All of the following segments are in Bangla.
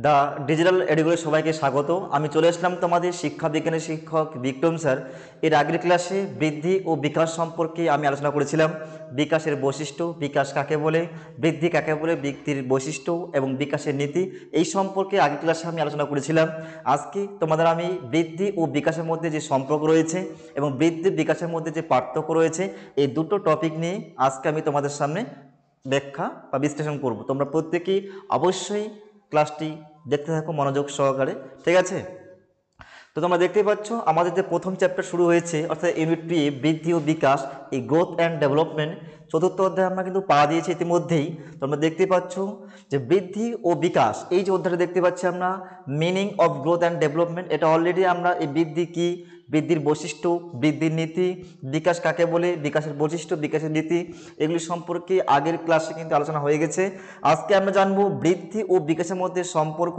দ্য ডিজিটাল এডুকেশনে সবাইকে স্বাগত। আমি চলে আসলাম তোমাদের শিক্ষা বিজ্ঞানের শিক্ষক বিক্রম স্যার। এর আগের ক্লাসে বৃদ্ধি ও বিকাশ সম্পর্কে আমি আলোচনা করেছিলাম। বিকাশের বৈশিষ্ট্য, বিকাশ কাকে বলে, বৃদ্ধি কাকে বলে, ব্যক্তির বৈশিষ্ট্য এবং বিকাশের নীতি, এই সম্পর্কে আগের ক্লাসে আমি আলোচনা করেছিলাম। আজকে তোমাদের আমি বৃদ্ধি ও বিকাশের মধ্যে যে সম্পর্ক রয়েছে এবং বৃদ্ধি বিকাশের মধ্যে যে পার্থক্য রয়েছে, এই দুটো টপিক নিয়ে আজকে আমি তোমাদের সামনে ব্যাখ্যা বা বিশ্লেষণ করব। তোমরা প্রত্যেকেই অবশ্যই ক্লাসটি দেখতে থাকো মনোযোগ সহকারে, ঠিক আছে? তো তোমরা দেখতেই পাচ্ছ আমাদের যে প্রথম চ্যাপ্টার শুরু হয়েছে, অর্থাৎ ইউনিট 3 বৃদ্ধি ও বিকাশ, এই গ্রোথ অ্যান্ড ডেভেলপমেন্ট, চতুর্থ অধ্যায় আমরা কিন্তু পা দিয়েছি ইতিমধ্যেই। তোমরা দেখতে পাচ্ছ যে বৃদ্ধি ও বিকাশ, এই যে অধ্যায়টা দেখতে পাচ্ছি আমরা, meaning of growth and development, এটা অলরেডি আমরা এই বৃদ্ধি কি, বৃদ্ধির বৈশিষ্ট্য, বৃদ্ধির নীতি, বিকাশ কাকে বলে, বিকাশের বৈশিষ্ট্য, বিকাশের নীতি, এগুলি সম্পর্কে আগের ক্লাসে কিন্তু আলোচনা হয়ে গেছে। আজকে আমরা জানবো বৃদ্ধি ও বিকাশের মধ্যে সম্পর্ক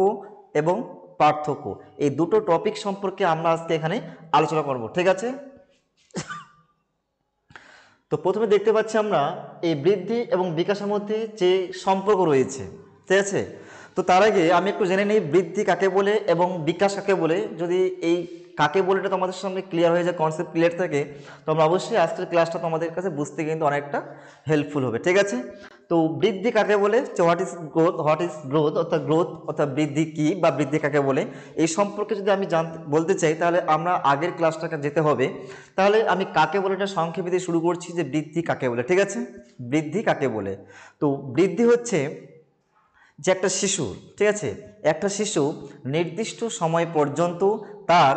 এবং পার্থক্য, এই দুটো টপিক সম্পর্কে আমরা আজকে এখানে আলোচনা করব, ঠিক আছে? তো প্রথমে দেখতে পাচ্ছি আমরা এই বৃদ্ধি এবং বিকাশের মধ্যে যে সম্পর্ক রয়েছে, ঠিক আছে? তো তার আগে আমি একটু জেনে নিই বৃদ্ধি কাকে বলে এবং বিকাশ কাকে বলে। যদি এই কাকে বলে এটা তোমাদের সামনে ক্লিয়ার হয়ে যায়, কনসেপ্ট ক্লিয়ার থাকে, তোমরা অবশ্যই আজকের ক্লাসটা তোমাদের কাছে বুঝতে কিন্তু অনেকটা হেল্পফুল হবে, ঠিক আছে? তো বৃদ্ধি কাকে বলে, হোয়াট ইজ গ্রোথ অর্থাৎ গ্রোথ অর্থাৎ বৃদ্ধি কি বা বৃদ্ধি কাকে বলে, এই সম্পর্কে যদি আমি বলতে চাই তাহলে আমরা আগের ক্লাসটাকে যেতে হবে। তাহলে আমি কাকে বলে এটা সংক্ষেপে দিয়ে শুরু করছি যে বৃদ্ধি কাকে বলে, ঠিক আছে? বৃদ্ধি কাকে বলে, তো বৃদ্ধি হচ্ছে যে একটা শিশু, ঠিক আছে, একটা শিশু নির্দিষ্ট সময় পর্যন্ত তার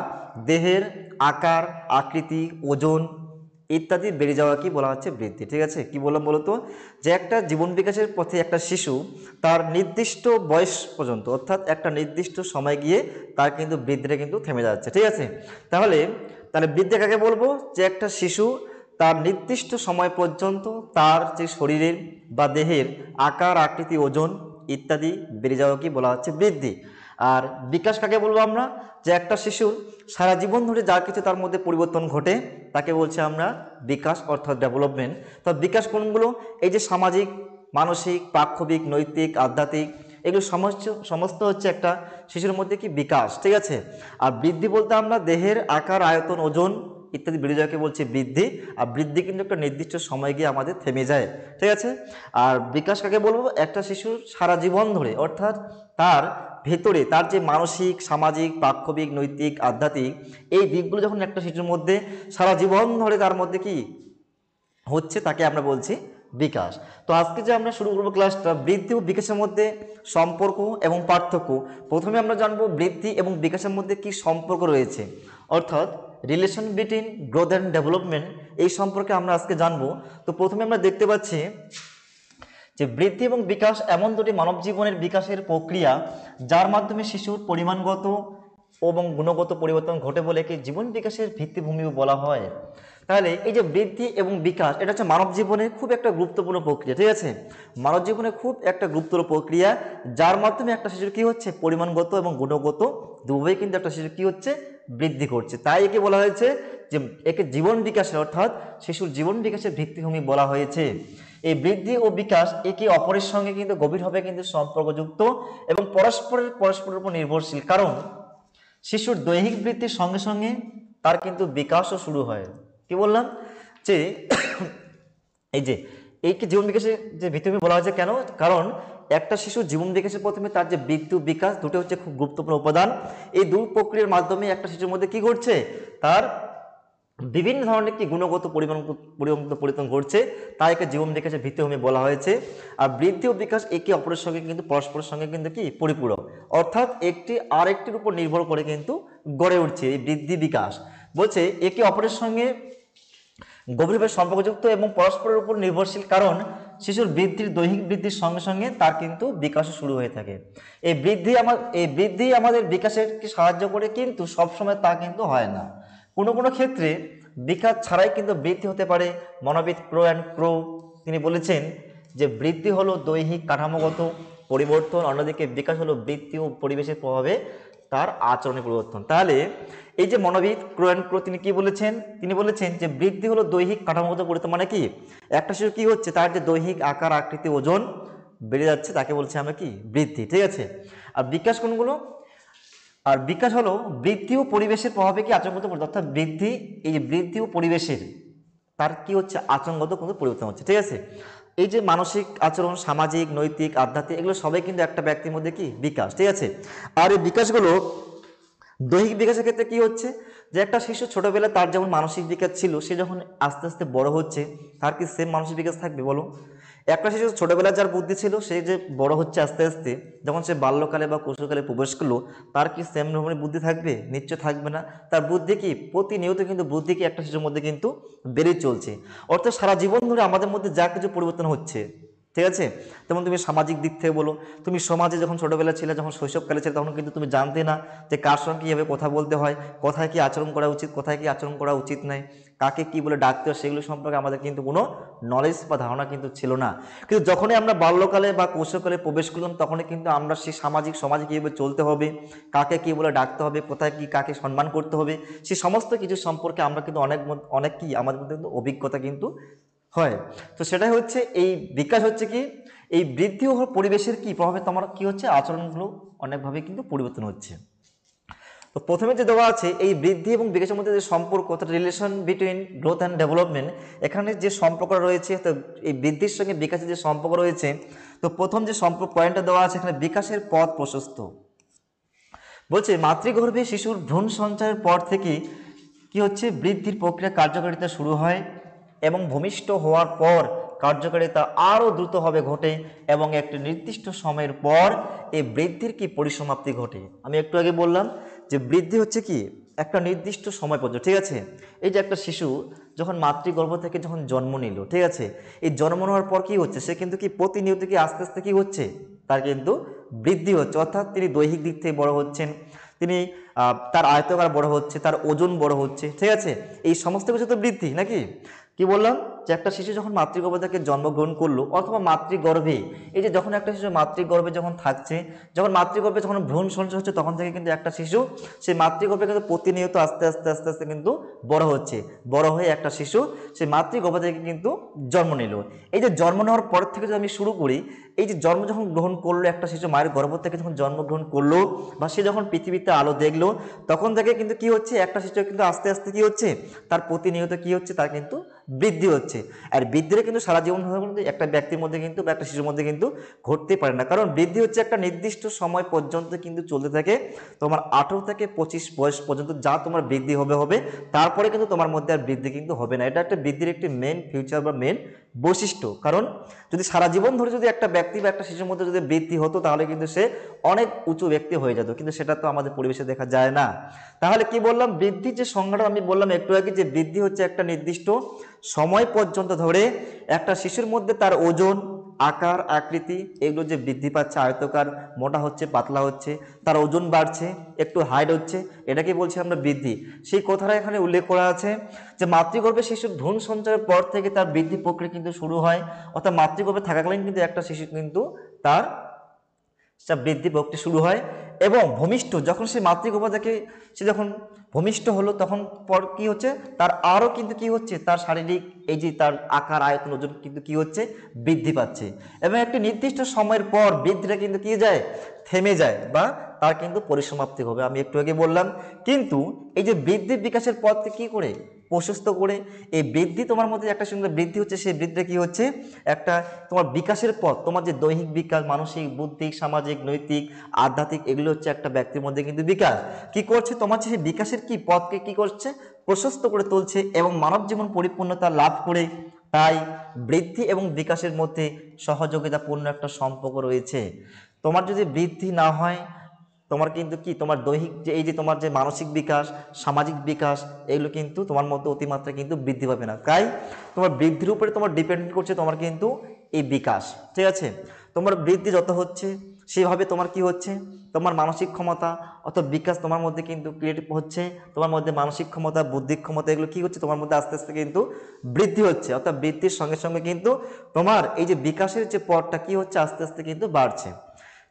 দেহের আকার, আকৃতি, ওজন ইত্যাদি বেড়ে যাওয়া কি বলা হচ্ছে বৃদ্ধি, ঠিক আছে? কি বললাম বলো তো, যে একটা জীবন বিকাশের পথে একটা শিশু তার নির্দিষ্ট বয়স পর্যন্ত, অর্থাৎ একটা নির্দিষ্ট সময় গিয়ে তার কিন্তু বৃদ্ধিটা কিন্তু থেমে যাচ্ছে, ঠিক আছে? তাহলে তাহলে বৃদ্ধি কাকে বলবো, যে একটা শিশু তার নির্দিষ্ট সময় পর্যন্ত তার যে শরীরের বা দেহের আকার, আকৃতি, ওজন ইত্যাদি বেড়ে যাওয়া কি বলা হচ্ছে বৃদ্ধি। আর বিকাশ কাকে বলবো আমরা, যে একটা শিশুর সারা জীবন ধরে যা কিছু তার মধ্যে পরিবর্তন ঘটে তাকে বলছে আমরা বিকাশ অর্থাৎ ডেভেলপমেন্ট। তো বিকাশ কোনগুলো, এই যে সামাজিক, মানসিক, পাক্ষবিক, নৈতিক, আধ্যাত্মিক, এগুলো সমস্ত হচ্ছে একটা শিশুর মধ্যে কি বিকাশ, ঠিক আছে? আর বৃদ্ধি বলতে আমরা দেহের আকার, আয়তন, ওজন ইত্যাদি বেড়ে যাওয়াকে বলছি বৃদ্ধি। আর বৃদ্ধি কিন্তু একটা নির্দিষ্ট সময় গিয়ে আমাদের থেমে যায়, ঠিক আছে? আর বিকাশ কাকে বলবো, একটা শিশুর সারা জীবন ধরে, অর্থাৎ তার ভেতরে তার যে মানসিক, সামাজিক, পাক্ষবিক, নৈতিক, আধ্যাত্মিক, এই দিকগুলো যখন একটা শিশুর মধ্যে সারা জীবন ধরে তার মধ্যে কি হচ্ছে তাকে আমরা বলছি বিকাশ। তো আজকে যে আমরা শুরু করবো ক্লাসটা বৃদ্ধি ও বিকাশের মধ্যে সম্পর্ক এবং পার্থক্য। প্রথমে আমরা জানবো বৃদ্ধি এবং বিকাশের মধ্যে কি সম্পর্ক রয়েছে, অর্থাৎ relation between growth and development, এই সম্পর্কে আমরা আজকে জানবো। তো প্রথমে আমরা দেখতে পাচ্ছি যে বৃদ্ধি এবং বিকাশ এমন দুটি মানব জীবনের বিকাশের প্রক্রিয়া যার মাধ্যমে শিশুর পরিমাণগত এবং গুণগত পরিবর্তন ঘটে বলে কি জীবন বিকাশের ভিত্তিভূমিও বলা হয়। তাহলে এই যে বৃদ্ধি এবং বিকাশ, এটা হচ্ছে মানব জীবনে খুব একটা গুরুত্বপূর্ণ প্রক্রিয়া, ঠিক আছে? মানব জীবনে খুব একটা গুরুত্বপূর্ণ প্রক্রিয়া যার মাধ্যমে একটা শিশুর কি হচ্ছে, পরিমাণগত এবং গুণগত দুভাবেই কিন্তু একটা শিশু কি হচ্ছে, বৃদ্ধি করছে। তাই একে বলা হয়েছে যে একে জীবন বিকাশের অর্থাৎ শিশুর জীবন বিকাশের ভিত্তিভূমি বলা হয়েছে। এই বৃদ্ধি ও বিকাশ একে অপরের সঙ্গে কিন্তু গভীরভাবে কিন্তু সম্পর্কযুক্ত এবং পরস্পরের উপর নির্ভরশীল, কারণ শিশুর দৈহিক বৃদ্ধির সঙ্গে সঙ্গে তার কিন্তু বিকাশও শুরু হয়। কি বললাম, যে এই যে এইকে জীবন বিকাশের যে ভিত্তিভূমি বলা হয়েছে কেন, কারণ একটা শিশু জীবন বিকাশের প্রথমে তার যে বৃদ্ধি বিকাশ দুটো হচ্ছে খুব গুরুত্বপূর্ণ উপাদান। এই দুই প্রক্রিয়ার মাধ্যমে একটা শিশুর মধ্যে কি ঘটছে, তার বিভিন্ন ধরনের কি গুণগত পরিবর্তন ঘটছে, তাই একে জীবন বিকাশের ভিত্তিভূমি বলা হয়েছে। আর বৃদ্ধি ও বিকাশ একে অপরের সঙ্গে কিন্তু পরস্পরের সঙ্গে কিন্তু কি পরিপূরক, অর্থাৎ একটি আর একটির উপর নির্ভর করে কিন্তু গড়ে উঠছে এই বৃদ্ধি বিকাশ। বলছে একে অপরের সঙ্গে গভীরভাবে সম্পর্কযুক্ত এবং পরস্পরের উপর নির্ভরশীল, কারণ শিশুর বৃদ্ধির দৈহিক বৃদ্ধির সঙ্গে সঙ্গে তার কিন্তু বিকাশও শুরু হয়ে থাকে। এই বৃদ্ধি আমাদের বিকাশের কি সাহায্য করে, কিন্তু সবসময় তা কিন্তু হয় না। কোনো কোনো ক্ষেত্রে বিকাশ ছাড়াই কিন্তু বৃদ্ধি হতে পারে। মনোবিদ ক্রো তিনি বলেছেন যে বৃদ্ধি হলো দৈহিক কাঠামোগত পরিবর্তন, অন্যদিকে বিকাশ হলো বৃত্তি ও পরিবেশের প্রভাবে তার আচরণের পরিবর্তন। তাহলে এই যে মনোবিদ ক্রো তিনি কি বলেছেন, তিনি বলেছেন যে বৃদ্ধি হলো দৈহিক কাঠামোগত পরিবর্তন, মানে কি একটা শিশু কি হচ্ছে, তার যে দৈহিক আকার, আকৃতি, ওজন বেড়ে যাচ্ছে তাকে বলছে আমরা কি বৃদ্ধি, ঠিক আছে? আর বিকাশ কোনগুলো? আর বিকাশ হলো বৃদ্ধি ও পরিবেশের প্রভাবে কি আচরণগত পরিবর্তন, অর্থাৎ বৃদ্ধি, এই যে বৃদ্ধি ও পরিবেশের তার কি হচ্ছে আচরণগত কোনো পরিবর্তন হচ্ছে, ঠিক আছে। এই যে মানসিক আচরণ, সামাজিক, নৈতিক, আধ্যাত্মিক, এগুলো সবাই কিন্তু একটা ব্যক্তির মধ্যে কি বিকাশ, ঠিক আছে। আর এই বিকাশগুলো দৈহিক বিকাশের ক্ষেত্রে কি হচ্ছে, যে একটা শিশু ছোটবেলায় তার যেমন মানসিক বিকাশ ছিল, সে যখন আস্তে আস্তে বড় হচ্ছে তার কি সেম মানসিক বিকাশ থাকবে বলো? একটা শিশু ছোটবেলায় যার বুদ্ধি ছিল, সে যে বড় হচ্ছে আস্তে আস্তে, যখন সে বাল্যকালে বা কৈশোরকালে প্রবেশ করলো, তার কি সেম রকমের বুদ্ধি থাকবে? নিশ্চয় থাকবে না। তার বুদ্ধি কি প্রতিনিয়ত কিন্তু বুদ্ধি কি একটা শিশুর মধ্যে কিন্তু বেড়ে চলছে। অর্থাৎ সারা জীবন ধরে আমাদের মধ্যে যা কিছু পরিবর্তন হচ্ছে, ঠিক আছে। তেমন তুমি সামাজিক দিক থেকে বলো, তুমি সমাজে যখন ছোটবেলা ছিলে, যখন শৈশবকালে ছিলে, তখন কিন্তু তুমি জানতে না যে কার সঙ্গে কীভাবে কথা বলতে হয়, কোথায় কি আচরণ করা উচিত, কোথায় কি আচরণ করা উচিত নয়, কাকে কি বলে ডাকতে হয়, সেগুলো সম্পর্কে আমাদের কিন্তু কোনো নলেজ বা ধারণা কিন্তু ছিল না। কিন্তু যখনই আমরা বাল্যকালে বা কৈশোরকালে প্রবেশ করলাম, তখনই কিন্তু আমরা সেই সামাজিক সমাজে কীভাবে চলতে হবে, কাকে কি বলে ডাকতে হবে, কোথায় কি কাকে সম্মান করতে হবে, সেই সমস্ত কিছু সম্পর্কে আমরা কিন্তু অনেক কি আমাদের মধ্যে কিন্তু অভিজ্ঞতা কিন্তু হয়। তো সেটাই হচ্ছে এই বিকাশ হচ্ছে কি, এই বৃদ্ধি ও পরিবেশের কি প্রভাবে তোমার কি হচ্ছে আচরণগুলো অনেকভাবে কিন্তু পরিবর্তন হচ্ছে। তো প্রথমে যে দেওয়া আছে এই বৃদ্ধি এবং বিকাশের মধ্যে যে সম্পর্ক, অর্থাৎ relation between growth and development, এখানে যে সম্পর্ক রয়েছে, তো এই বৃদ্ধির সঙ্গে বিকাশের যে সম্পর্ক রয়েছে, তো প্রথম যে সম্পর্ক পয়েন্টটা দেওয়া আছে এখানে, বিকাশের পথ প্রশস্ত। বলছে মাতৃগর্ভে শিশুর ভ্রূণ সঞ্চারের পর থেকে কি হচ্ছে, বৃদ্ধির প্রক্রিয়া কার্যকারিতা শুরু হয় এবং ভূমিষ্ঠ হওয়ার পর কার্যকারিতা আরও দ্রুতভাবে ঘটে এবং একটি নির্দিষ্ট সময়ের পর এই বৃদ্ধির কি পরিসমাপ্তি ঘটে। আমি একটু আগে বললাম যে বৃদ্ধি হচ্ছে কি একটা নির্দিষ্ট সময় পর্যন্ত, ঠিক আছে। এই যে একটা শিশু যখন মাতৃগর্ভ থেকে যখন জন্ম নিল, ঠিক আছে, এই জন্ম নেওয়ার পর কি হচ্ছে, সে কিন্তু কি প্রতিনিয়ত কি আস্তে আস্তে কি হচ্ছে, তার কিন্তু বৃদ্ধি হচ্ছে, অর্থাৎ তিনি দৈহিক দিক থেকে বড় হচ্ছেন, তিনি তার আয়তকার বড় হচ্ছে, তার ওজন বড় হচ্ছে, ঠিক আছে। এই সমস্ত কিছু তো বৃদ্ধি নাকি। কি বললাম যে একটা শিশু যখন মাতৃগর্ভ থেকে জন্মগ্রহণ করলো অথবা মাতৃগর্ভে, এই যে যখন একটা শিশু মাতৃগর্ভে যখন থাকছে, যখন মাতৃগর্ভে যখন ভ্রূণ সঞ্চার হচ্ছে, তখন থেকে কিন্তু একটা শিশু সেই মাতৃগর্ভে কিন্তু প্রতিনিয়ত আস্তে আস্তে আস্তে আস্তে কিন্তু বড় হচ্ছে, বড় হয়ে একটা শিশু সেই মাতৃগর্ভ থেকে কিন্তু জন্ম নিল। এই যে জন্ম নেওয়ার পর থেকে যদি আমি শুরু করি, এই যে জন্ম যখন গ্রহণ করলো একটা শিশু, মায়ের গর্ভ থেকে যখন জন্মগ্রহণ করলো বা সে যখন পৃথিবীতে আলো দেখলো, তখন থেকে কিন্তু কি হচ্ছে, একটা শিশু কিন্তু আস্তে আস্তে কি হচ্ছে, তার প্রতিনিয়ত কি হচ্ছে, তার কিন্তু বৃদ্ধি হচ্ছে। আর বৃদ্ধিটা কিন্তু সারা জীবন একটা ব্যক্তির মধ্যে কিন্তু বা একটা শিশুর মধ্যে কিন্তু ঘটতে পারে না, কারণ বৃদ্ধি হচ্ছে একটা নির্দিষ্ট সময় পর্যন্ত কিন্তু চলতে থাকে। তোমার 18 থেকে 25 বয়স পর্যন্ত যা তোমার বৃদ্ধি হবে, তারপরে কিন্তু তোমার মধ্যে আর বৃদ্ধি কিন্তু হবে না। এটা একটা বৃদ্ধির একটি মেন ফিউচার বা মেন বৈশিষ্ট্য। কারণ যদি সারা জীবন ধরে যদি একটা ব্যক্তি বা একটা শিশুর মধ্যে যদি বৃদ্ধি হতো, তাহলে কিন্তু সে অনেক উঁচু ব্যক্তি হয়ে যেত, কিন্তু সেটা তো আমাদের পরিবেশে দেখা যায় না। তাহলে কি বললাম, বৃদ্ধির যে সংজ্ঞাটা আমি বললাম একটু আগে, যে বৃদ্ধি হচ্ছে একটা নির্দিষ্ট সময় পর্যন্ত ধরে একটা শিশুর মধ্যে তার ওজন, আকার, আকৃতি এগুলো যে বৃদ্ধি পাচ্ছে, আয়তকার মোটা হচ্ছে, পাতলা হচ্ছে, তার ওজন বাড়ছে, একটু হাইট হচ্ছে, এটাকে বলছি আমরা বৃদ্ধি। সেই কথাটা এখানে উল্লেখ করা আছে যে মাতৃগর্ভে শিশুর ভ্রূণ সঞ্চারের পর থেকে তার বৃদ্ধি প্রক্রিয়া কিন্তু শুরু হয়, অর্থাৎ মাতৃগর্ভে থাকাকালীন কিন্তু একটা শিশু কিন্তু তার বৃদ্ধি প্রক্রিয়া শুরু হয় এবং ভূমিষ্ঠ যখন সে মাতৃগর্ভ থেকে সে যখন ভূমিষ্ঠ হলো, তখন পর কি হচ্ছে, তার আরও কিন্তু কি হচ্ছে, তার শারীরিক এই যে তার আকার, আয়তন, ওজন কিন্তু কি হচ্ছে, বৃদ্ধি পাচ্ছে এবং একটি নির্দিষ্ট সময়ের পর বৃদ্ধিটা কিন্তু কি যায়, থেমে যায় বা তার কিন্তু পরিসমাপ্তি হবে। আমি একটু আগে বললাম, কিন্তু এই যে বৃদ্ধির বিকাশের পথকে কি করে প্রশস্ত করে, এই বৃদ্ধি তোমার মধ্যে একটা সুন্দর বৃদ্ধি হচ্ছে, সেই বৃদ্ধিটা কি হচ্ছে, একটা তোমার বিকাশের পথ, তোমার যে দৈহিক বিকাশ, মানসিক, বুদ্ধিক, সামাজিক, নৈতিক, আধ্যাত্মিক, এগুলো হচ্ছে একটা ব্যক্তির মধ্যে কিন্তু বিকাশ কি করছে, তোমার সেই বিকাশের কি পথকে কি করছে, প্রশস্ত করে তুলছে এবং মানব জীবন পরিপূর্ণতা লাভ করে। তাই বৃদ্ধি এবং বিকাশের মধ্যে সহযোগিতাপূর্ণ একটা সম্পর্ক রয়েছে। তোমার যদি বৃদ্ধি না হয়, তোমার কিন্তু কি তোমার দৈহিক যে এই যে তোমার যে মানসিক বিকাশ, সামাজিক বিকাশ, এগুলো কিন্তু তোমার মধ্যে অতিমাত্রা কিন্তু বৃদ্ধি পাবে না। তাই তোমার বৃদ্ধির উপরে তোমার ডিপেন্ড করছে তোমার কিন্তু এই বিকাশ, ঠিক আছে। তোমার বৃদ্ধি যত হচ্ছে সেভাবে তোমার কি হচ্ছে, তোমার মানসিক ক্ষমতা অথবা বিকাশ তোমার মধ্যে কিন্তু ক্রিয়েটিভ হচ্ছে, তোমার মধ্যে মানসিক ক্ষমতা, বুদ্ধিক ক্ষমতা এগুলো কি হচ্ছে, তোমার মধ্যে আস্তে আস্তে কিন্তু বৃদ্ধি হচ্ছে, অর্থাৎ বৃদ্ধির সঙ্গে সঙ্গে কিন্তু তোমার এই যে বিকাশের যে পথটা কি হচ্ছে, আস্তে আস্তে কিন্তু বাড়ছে।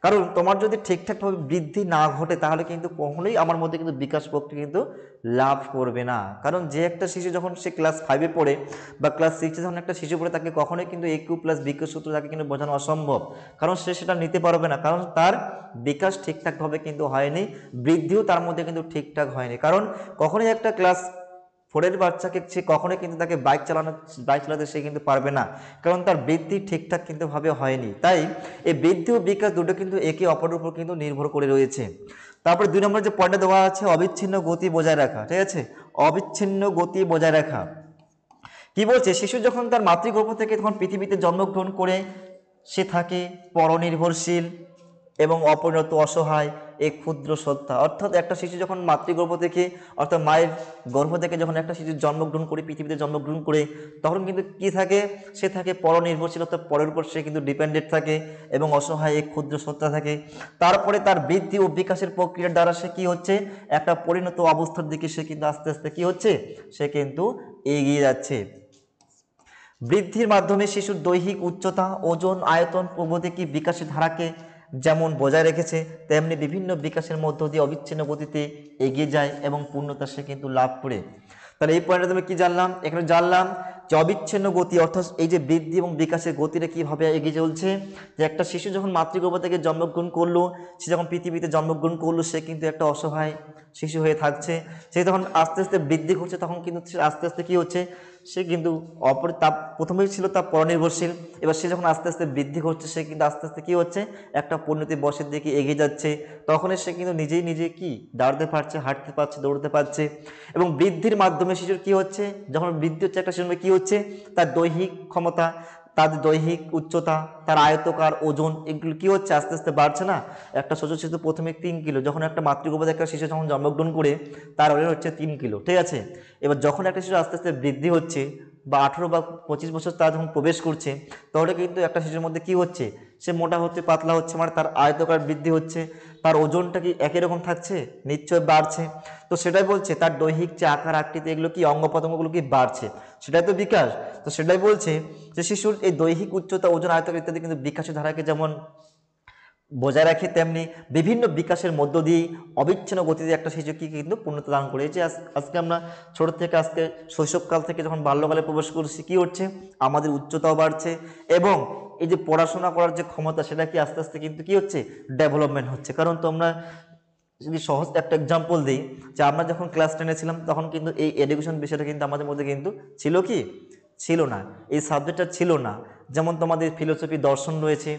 কারণ তোমার যদি ঠিকঠাকভাবে বৃদ্ধি না ঘটে তাহলে কিন্তু কখনোই আমার মধ্যে কিন্তু বিকাশ প্রক্রিয়া কিন্তু লাভ করবে না। কারণ যে একটা শিশু যখন সে ক্লাস 5-এ পড়ে বা ক্লাস 6-এ যখন একটা শিশু পড়ে, তাকে কখনোই কিন্তু এ কিউ প্লাস বি কিউ সূত্র তাকে কিন্তু বোঝানো অসম্ভব, কারণ সে সেটা নিতে পারবে না, কারণ তার বিকাশ ঠিকঠাকভাবে কিন্তু হয়নি, বৃদ্ধিও তার মধ্যে কিন্তু ঠিকঠাক হয়নি। কারণ কখনোই একটা ক্লাস 4-এর বাচ্চাকে সে কখনোই কিন্তু তাকে বাইক চালাতে সে কিন্তু পারবে না, কারণ তার বৃদ্ধি ঠিকঠাক কিন্তু ভাবে হয়নি। তাই এই বৃদ্ধি ও বিকাশ দুটো কিন্তু একে অপরের উপর কিন্তু নির্ভর করে রয়েছে। তারপরে 2 নম্বর যে পয়েন্টে দেওয়া আছে, অবিচ্ছিন্ন গতি বজায় রাখা। ঠিক আছে, অবিচ্ছিন্ন গতি বজায় রাখা কি বলছে, শিশু যখন তার মাতৃগর্ভ থেকে তখন পৃথিবীতে জন্মগ্রহণ করে সে থাকে পরনির্ভরশীল এবং অপরিণত অসহায় এক ক্ষুদ্র সত্তা। অর্থাৎ একটা শিশু যখন মাতৃগর্ভ থেকে অর্থাৎ মায়ের গর্ভ থেকে যখন একটা শিশু জন্মগ্রহণ করে পৃথিবীতে জন্মগ্রহণ করে, তখন কিন্তু কি থাকে, সে থাকে পরনির্ভরশীল, অর্থাৎ পরের উপর সে কিন্তু ডিপেন্ডেন্ট থাকে এবং অসহায় এক ক্ষুদ্র সত্তা থাকে। তারপরে তার বৃদ্ধি ও বিকাশের প্রক্রিয়ার দ্বারা সে কি হচ্ছে, একটা পরিণত অবস্থার দিকে সে কিন্তু আস্তে আস্তে কি হচ্ছে, সে কিন্তু এগিয়ে যাচ্ছে। বৃদ্ধির মাধ্যমে শিশুর দৈহিক উচ্চতা, ওজন, আয়তন প্রভৃতি কি বিকাশের ধারাকে যেমন বজায় রেখেছে, তেমনি বিভিন্ন বিকাশের মধ্য দিয়ে অবিচ্ছিন্ন গতিতে এগিয়ে যায় এবং পূর্ণতা সে কিন্তু লাভ করে। তাহলে এই পয়েন্টে তুমি কি জানলাম, এখানে জানলাম যে অবিচ্ছিন্ন গতি অর্থাৎ এই যে বৃদ্ধি এবং বিকাশের গতিটা কিভাবে এগিয়ে চলছে, যে একটা শিশু যখন মাতৃগর্ভ থেকে জন্মগ্রহণ করলো, সে যখন পৃথিবীতে জন্মগ্রহণ করলো, সে কিন্তু একটা অসহায় শিশু হয়ে থাকছে, সে যখন আস্তে আস্তে বৃদ্ধি ঘটছে তখন কিন্তু সে আস্তে আস্তে কি হচ্ছে, সে কিন্তু তার প্রথমেই ছিল তার পরনির্ভরশীল, এবার সে যখন আস্তে আস্তে বৃদ্ধি ঘটছে সে কিন্তু আস্তে আস্তে কি হচ্ছে, একটা পরিণতি বয়সের দিকে এগিয়ে যাচ্ছে। তখনই সে কিন্তু নিজেই নিজে কি দাঁড়াতে পারছে, হাঁটতে পারছে, দৌড়তে পারছে। এবং বৃদ্ধির মাধ্যমে শিশুর কি হচ্ছে, যখন বৃদ্ধি হচ্ছে একটা শিশুর কি হচ্ছে, তার দৈহিক ক্ষমতা, তার দৈহিক উচ্চতা, তার আয়তকার, ওজন, এগুলো কি হচ্ছে আস্তে আস্তে বাড়ছে না। একটা ছোট শিশু প্রথমে 3 কিলো, যখন একটা মাতৃগর্ভে একটা শিশু যখন জন্মগ্রহণ করে তার ওজন হচ্ছে 3 কিলো। ঠিক আছে, এবার যখন একটা শিশু আস্তে আস্তে বৃদ্ধি হচ্ছে বা 18 বা 25 বছর তার যখন প্রবেশ করছে, তাহলে কিন্তু একটা শিশুর মধ্যে কি হচ্ছে, সে মোটা হচ্ছে, পাতলা হচ্ছে, মানে তার আয়তকার বৃদ্ধি হচ্ছে। তার ওজনটা কি একই রকম থাকছে, নিশ্চয় বাড়ছে। তো সেটাই বলছে তার দৈহিক যে আকার আকৃতি, এগুলো কি অঙ্গ প্রত্যঙ্গগুলো কি বাড়ছে, সেটাই তো বিকাশ। তো সেটাই বলছে যে শিশুর এই দৈহিক উচ্চতা, ওজন, আয়তকার ইত্যাদি কিন্তু বিকাশের ধারাকে যেমন বজায় রাখে, তেমনি বিভিন্ন বিকাশের মধ্য দিয়ে অবিচ্ছিন্ন গতিতে একটা শিশু কি কিন্তু পূর্ণতা দান করে। যে আজকে আমরা ছোট থেকে আজকে শৈশবকাল থেকে যখন বাল্যকালে প্রবেশ করছি, কি হচ্ছে, আমাদের উচ্চতাও বাড়ছে এবং এই যে পড়াশোনা করার যে ক্ষমতা, সেটা কি আস্তে আস্তে কিন্তু কি হচ্ছে, ডেভেলপমেন্ট হচ্ছে। কারণ তোমরা যদি সহজ একটা এক্সাম্পল দিই, যে আমরা যখন ক্লাস 10-এ ছিলাম তখন কিন্তু এই এডুকেশন বিষয়টা কিন্তু আমাদের মধ্যে কিন্তু ছিল কি, ছিল না, এই সাবজেক্টটা ছিল না। যেমন তোমাদের ফিলোসফি, দর্শন রয়েছে,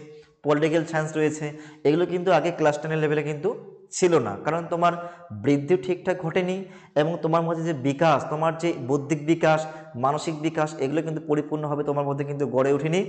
পলিটিক্যাল সায়েন্স রয়েছে, এগুলো কিন্তু আগে ক্লাস 10-এর লেভেলে কিন্তু ছিল না, কারণ তোমার বৃদ্ধি ঠিকঠাক ঘটেনি এবং তোমার মধ্যে যে বিকাশ, তোমার যে বৌদ্ধিক বিকাশ, মানসিক বিকাশ, এগুলো কিন্তু পরিপূর্ণভাবে তোমার মধ্যে কিন্তু গড়ে ওঠেনি।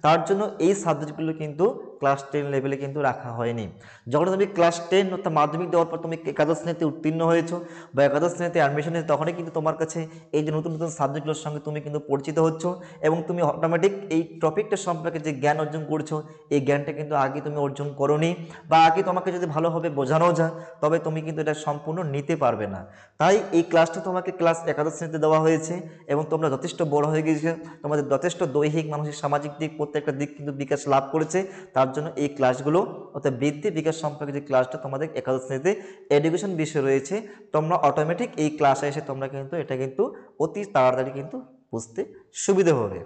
তার জন্য এই সাবজেক্টগুলো কিন্তু ক্লাস 10 লেভেলে কিন্তু রাখা হয়নি। যখন তুমি ক্লাস 10 অর্থাৎ মাধ্যমিক দেওয়ার পর তুমি একাদশ শ্রেণীতে উত্তীর্ণ হয়েছো বা একাদশ শ্রেণীতে অ্যাডমিশন নিয়েছো, তখনই কিন্তু তোমার কাছে এই যে নতুন নতুন সাবজেক্টগুলোর সঙ্গে তুমি কিন্তু পরিচিত হচ্ছ এবং তুমি অটোমেটিক এই টপিকটা সম্পর্কে যে জ্ঞান অর্জন করছো, এই জ্ঞানটা কিন্তু আগে তুমি অর্জন করোনি, বা আগে তোমাকে যদি ভালোভাবে বোঝানো যায় তবে তুমি কিন্তু এটা সম্পূর্ণ নিতে পারবে না। তাই এই ক্লাসটা তোমাকে ক্লাস একাদশ শ্রেণীতে দেওয়া হয়েছে এবং তোমরা যথেষ্ট বড় হয়ে গিয়েছে, তোমাদের যথেষ্ট দৈহিক, মানসিক, সামাজিক দিক, প্রত্যেকটা দিক কিন্তু বিকাশ লাভ করেছে। তার জন্য এই ক্লাসগুলো অর্থাৎ বৃদ্ধি বিকাশ সম্পর্কে যে ক্লাসটা তোমাদের একাদশ শ্রেণীতে এডুকেশন বিষয় রয়েছে, তোমরা অটোমেটিক এই ক্লাসে এসে তোমরা কিন্তু এটা কিন্তু অতি তাড়াতাড়ি কিন্তু বুঝতে সুবিধা হবে।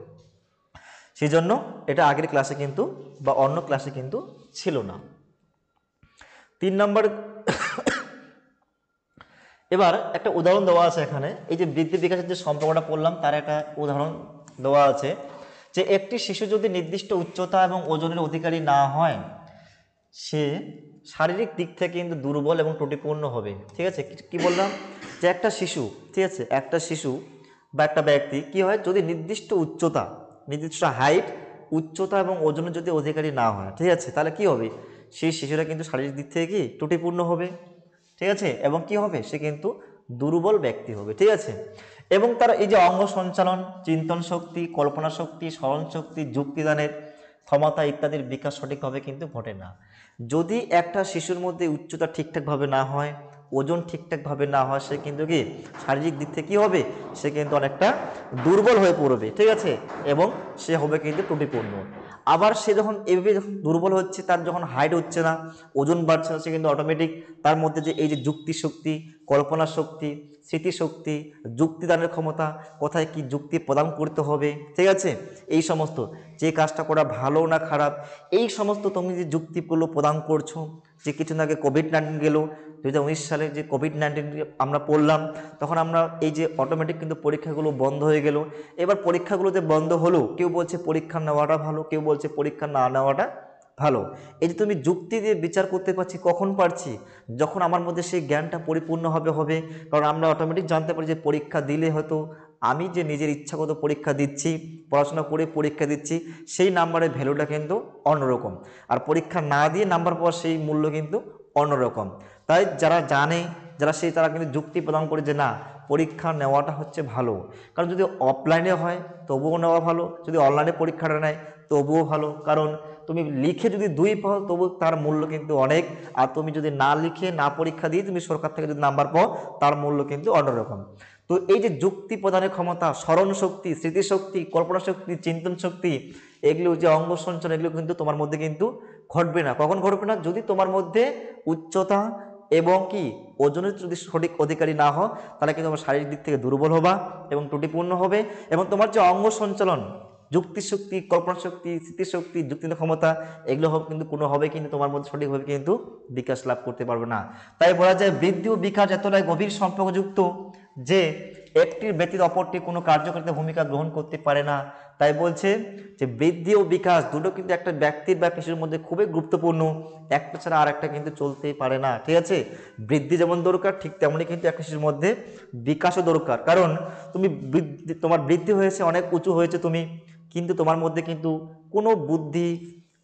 সেই জন্য এটা আগের ক্লাসে কিন্তু বা অন্য ক্লাসে কিন্তু ছিল না। 3 নম্বর, এবার একটা উদাহরণ দেওয়া আছে এখানে, এই যে বৃদ্ধি বিকাশের যে সম্পর্কটা পড়লাম তার একটা উদাহরণ দেওয়া আছে, যে একটি শিশু যদি নির্দিষ্ট উচ্চতা এবং ওজনের অধিকারী না হয়, সে শারীরিক দিক থেকে কিন্তু দুর্বল এবং ত্রুটিপূর্ণ হবে। ঠিক আছে, কি বললাম, যে একটা শিশু, ঠিক আছে, একটা শিশু বা একটা ব্যক্তি কি হয়, যদি নির্দিষ্ট উচ্চতা, নির্দিষ্ট হাইট, উচ্চতা এবং ওজনের যদি অধিকারী না হয়, ঠিক আছে, তাহলে কি হবে, সেই শিশুরা কিন্তু শারীরিক দিক থেকে কি ত্রুটিপূর্ণ হবে। ঠিক আছে, এবং কি হবে, সে কিন্তু দুর্বল ব্যক্তি হবে। ঠিক আছে, এবং তার এই যে অঙ্গ সঞ্চালন, চিন্তন শক্তি, কল্পনা শক্তি, স্মরণ শক্তি, যুক্তিদানের ক্ষমতা ইত্যাদির বিকাশ সঠিকভাবে কিন্তু ঘটে না। যদি একটা শিশুর মধ্যে উচ্চতা ঠিকঠাকভাবে না হয়, ওজন ঠিকঠাকভাবে না হয়, সে কিন্তু কি শারীরিক দিক থেকে কী হবে, সে কিন্তু অনেকটা দুর্বল হয়ে পড়বে। ঠিক আছে, এবং সে হবে কিন্তু ত্রুটিপূর্ণ। আবার সে যখন এভাবে যখন দুর্বল হচ্ছে, তার যখন হাইট হচ্ছে না, ওজন বাড়ছে না, সে কিন্তু অটোমেটিক তার মধ্যে যে এই যে যুক্তি শক্তি, কল্পনা শক্তি, স্মৃতিশক্তি, যুক্তিদানের ক্ষমতা, কোথায় কি যুক্তি প্রদান করতে হবে, ঠিক আছে, এই সমস্ত যে কাজটা করা ভালো না খারাপ, এই সমস্ত তুমি যে যুক্তিগুলো প্রদান করছো। যে কিছুদিন আগে কোভিড-19 গেল, 2019 সালে যে কোভিড-19 আমরা পড়লাম, তখন আমরা এই যে অটোমেটিক কিন্তু পরীক্ষাগুলো বন্ধ হয়ে গেল। এবার পরীক্ষাগুলো যে বন্ধ হলো, কেউ বলছে পরীক্ষা নেওয়াটা ভালো, কেউ বলছে পরীক্ষা না নেওয়াটা ভালো। এই যে তুমি যুক্তি দিয়ে বিচার করতে পারছি, কখন পারছি? যখন আমার মধ্যে সেই জ্ঞানটা পরিপূর্ণভাবে হবে। কারণ আমরা অটোমেটিক জানতে পারি যে পরীক্ষা দিলে হয়তো আমি যে নিজের ইচ্ছাগত পরীক্ষা দিচ্ছি, পড়াশোনা করে পরীক্ষা দিচ্ছি, সেই নাম্বারের ভ্যালুটা কিন্তু অন্যরকম। আর পরীক্ষা না দিয়ে নাম্বার পাওয়ার সেই মূল্য কিন্তু অন্যরকম। তাই যারা জানে, যারা তারা কিন্তু যুক্তি প্রদান করে যে না, পরীক্ষা নেওয়াটা হচ্ছে ভালো। কারণ যদি অফলাইনে হয় তবুও নেওয়া ভালো, যদি অনলাইনে পরীক্ষাটা নেয় তবুও ভালো। কারণ তুমি লিখে যদি 2 পাও তবু তার মূল্য কিন্তু অনেক। আর তুমি যদি না লিখে না পরীক্ষা দিয়ে তুমি সরকার থেকে যদি নাম্বার পাও, তার মূল্য কিন্তু অন্যরকম। তো এই যে যুক্তি প্রদানের ক্ষমতা, স্মরণ শক্তি, স্মৃতিশক্তি, কল্পনা শক্তি, চিন্তন শক্তি, এগুলো যে অঙ্গ সঞ্চালন, এগুলো কিন্তু তোমার মধ্যে কিন্তু ঘটবে না। কখন ঘটবে না? যদি তোমার মধ্যে উচ্চতা এবং কি ওজনের যদি সঠিক অধিকারী না হও, তাহলে কিন্তু তোমার শারীরিক দিক থেকে দুর্বল হবা এবং ত্রুটিপূর্ণ হবে। এবং তোমার যে অঙ্গ সঞ্চালন, যুক্তিশক্তি, কল্পনা শক্তি, স্মৃতিশক্তি, যুক্তির ক্ষমতা, এগুলো কিন্তু কোনোভাবে কিন্তু তোমার মধ্যে সঠিকভাবে কিন্তু বিকাশ লাভ করতে পারবে না। তাই বলা যায় বৃদ্ধি ও বিকাশ এতটাই গভীর সম্পর্কযুক্ত যে একটির ব্যতীত অপরটি কোনো কার্যকারিতা ভূমিকা গ্রহণ করতে পারে না। তাই বলছে যে বৃদ্ধি ও বিকাশ দুটো কিন্তু একটা ব্যক্তির বা কিছুর মধ্যে খুবই গুরুত্বপূর্ণ, একটা ছাড়া আর একটা কিন্তু চলতেই পারে না। ঠিক আছে, বৃদ্ধি যেমন দরকার, ঠিক তেমনই কিন্তু একটা শিশুর মধ্যে বিকাশও দরকার। কারণ তুমি তোমার বৃদ্ধি হয়েছে, অনেক উঁচু হয়েছে তুমি, কিন্তু তোমার মধ্যে কিন্তু কোনো বুদ্ধি,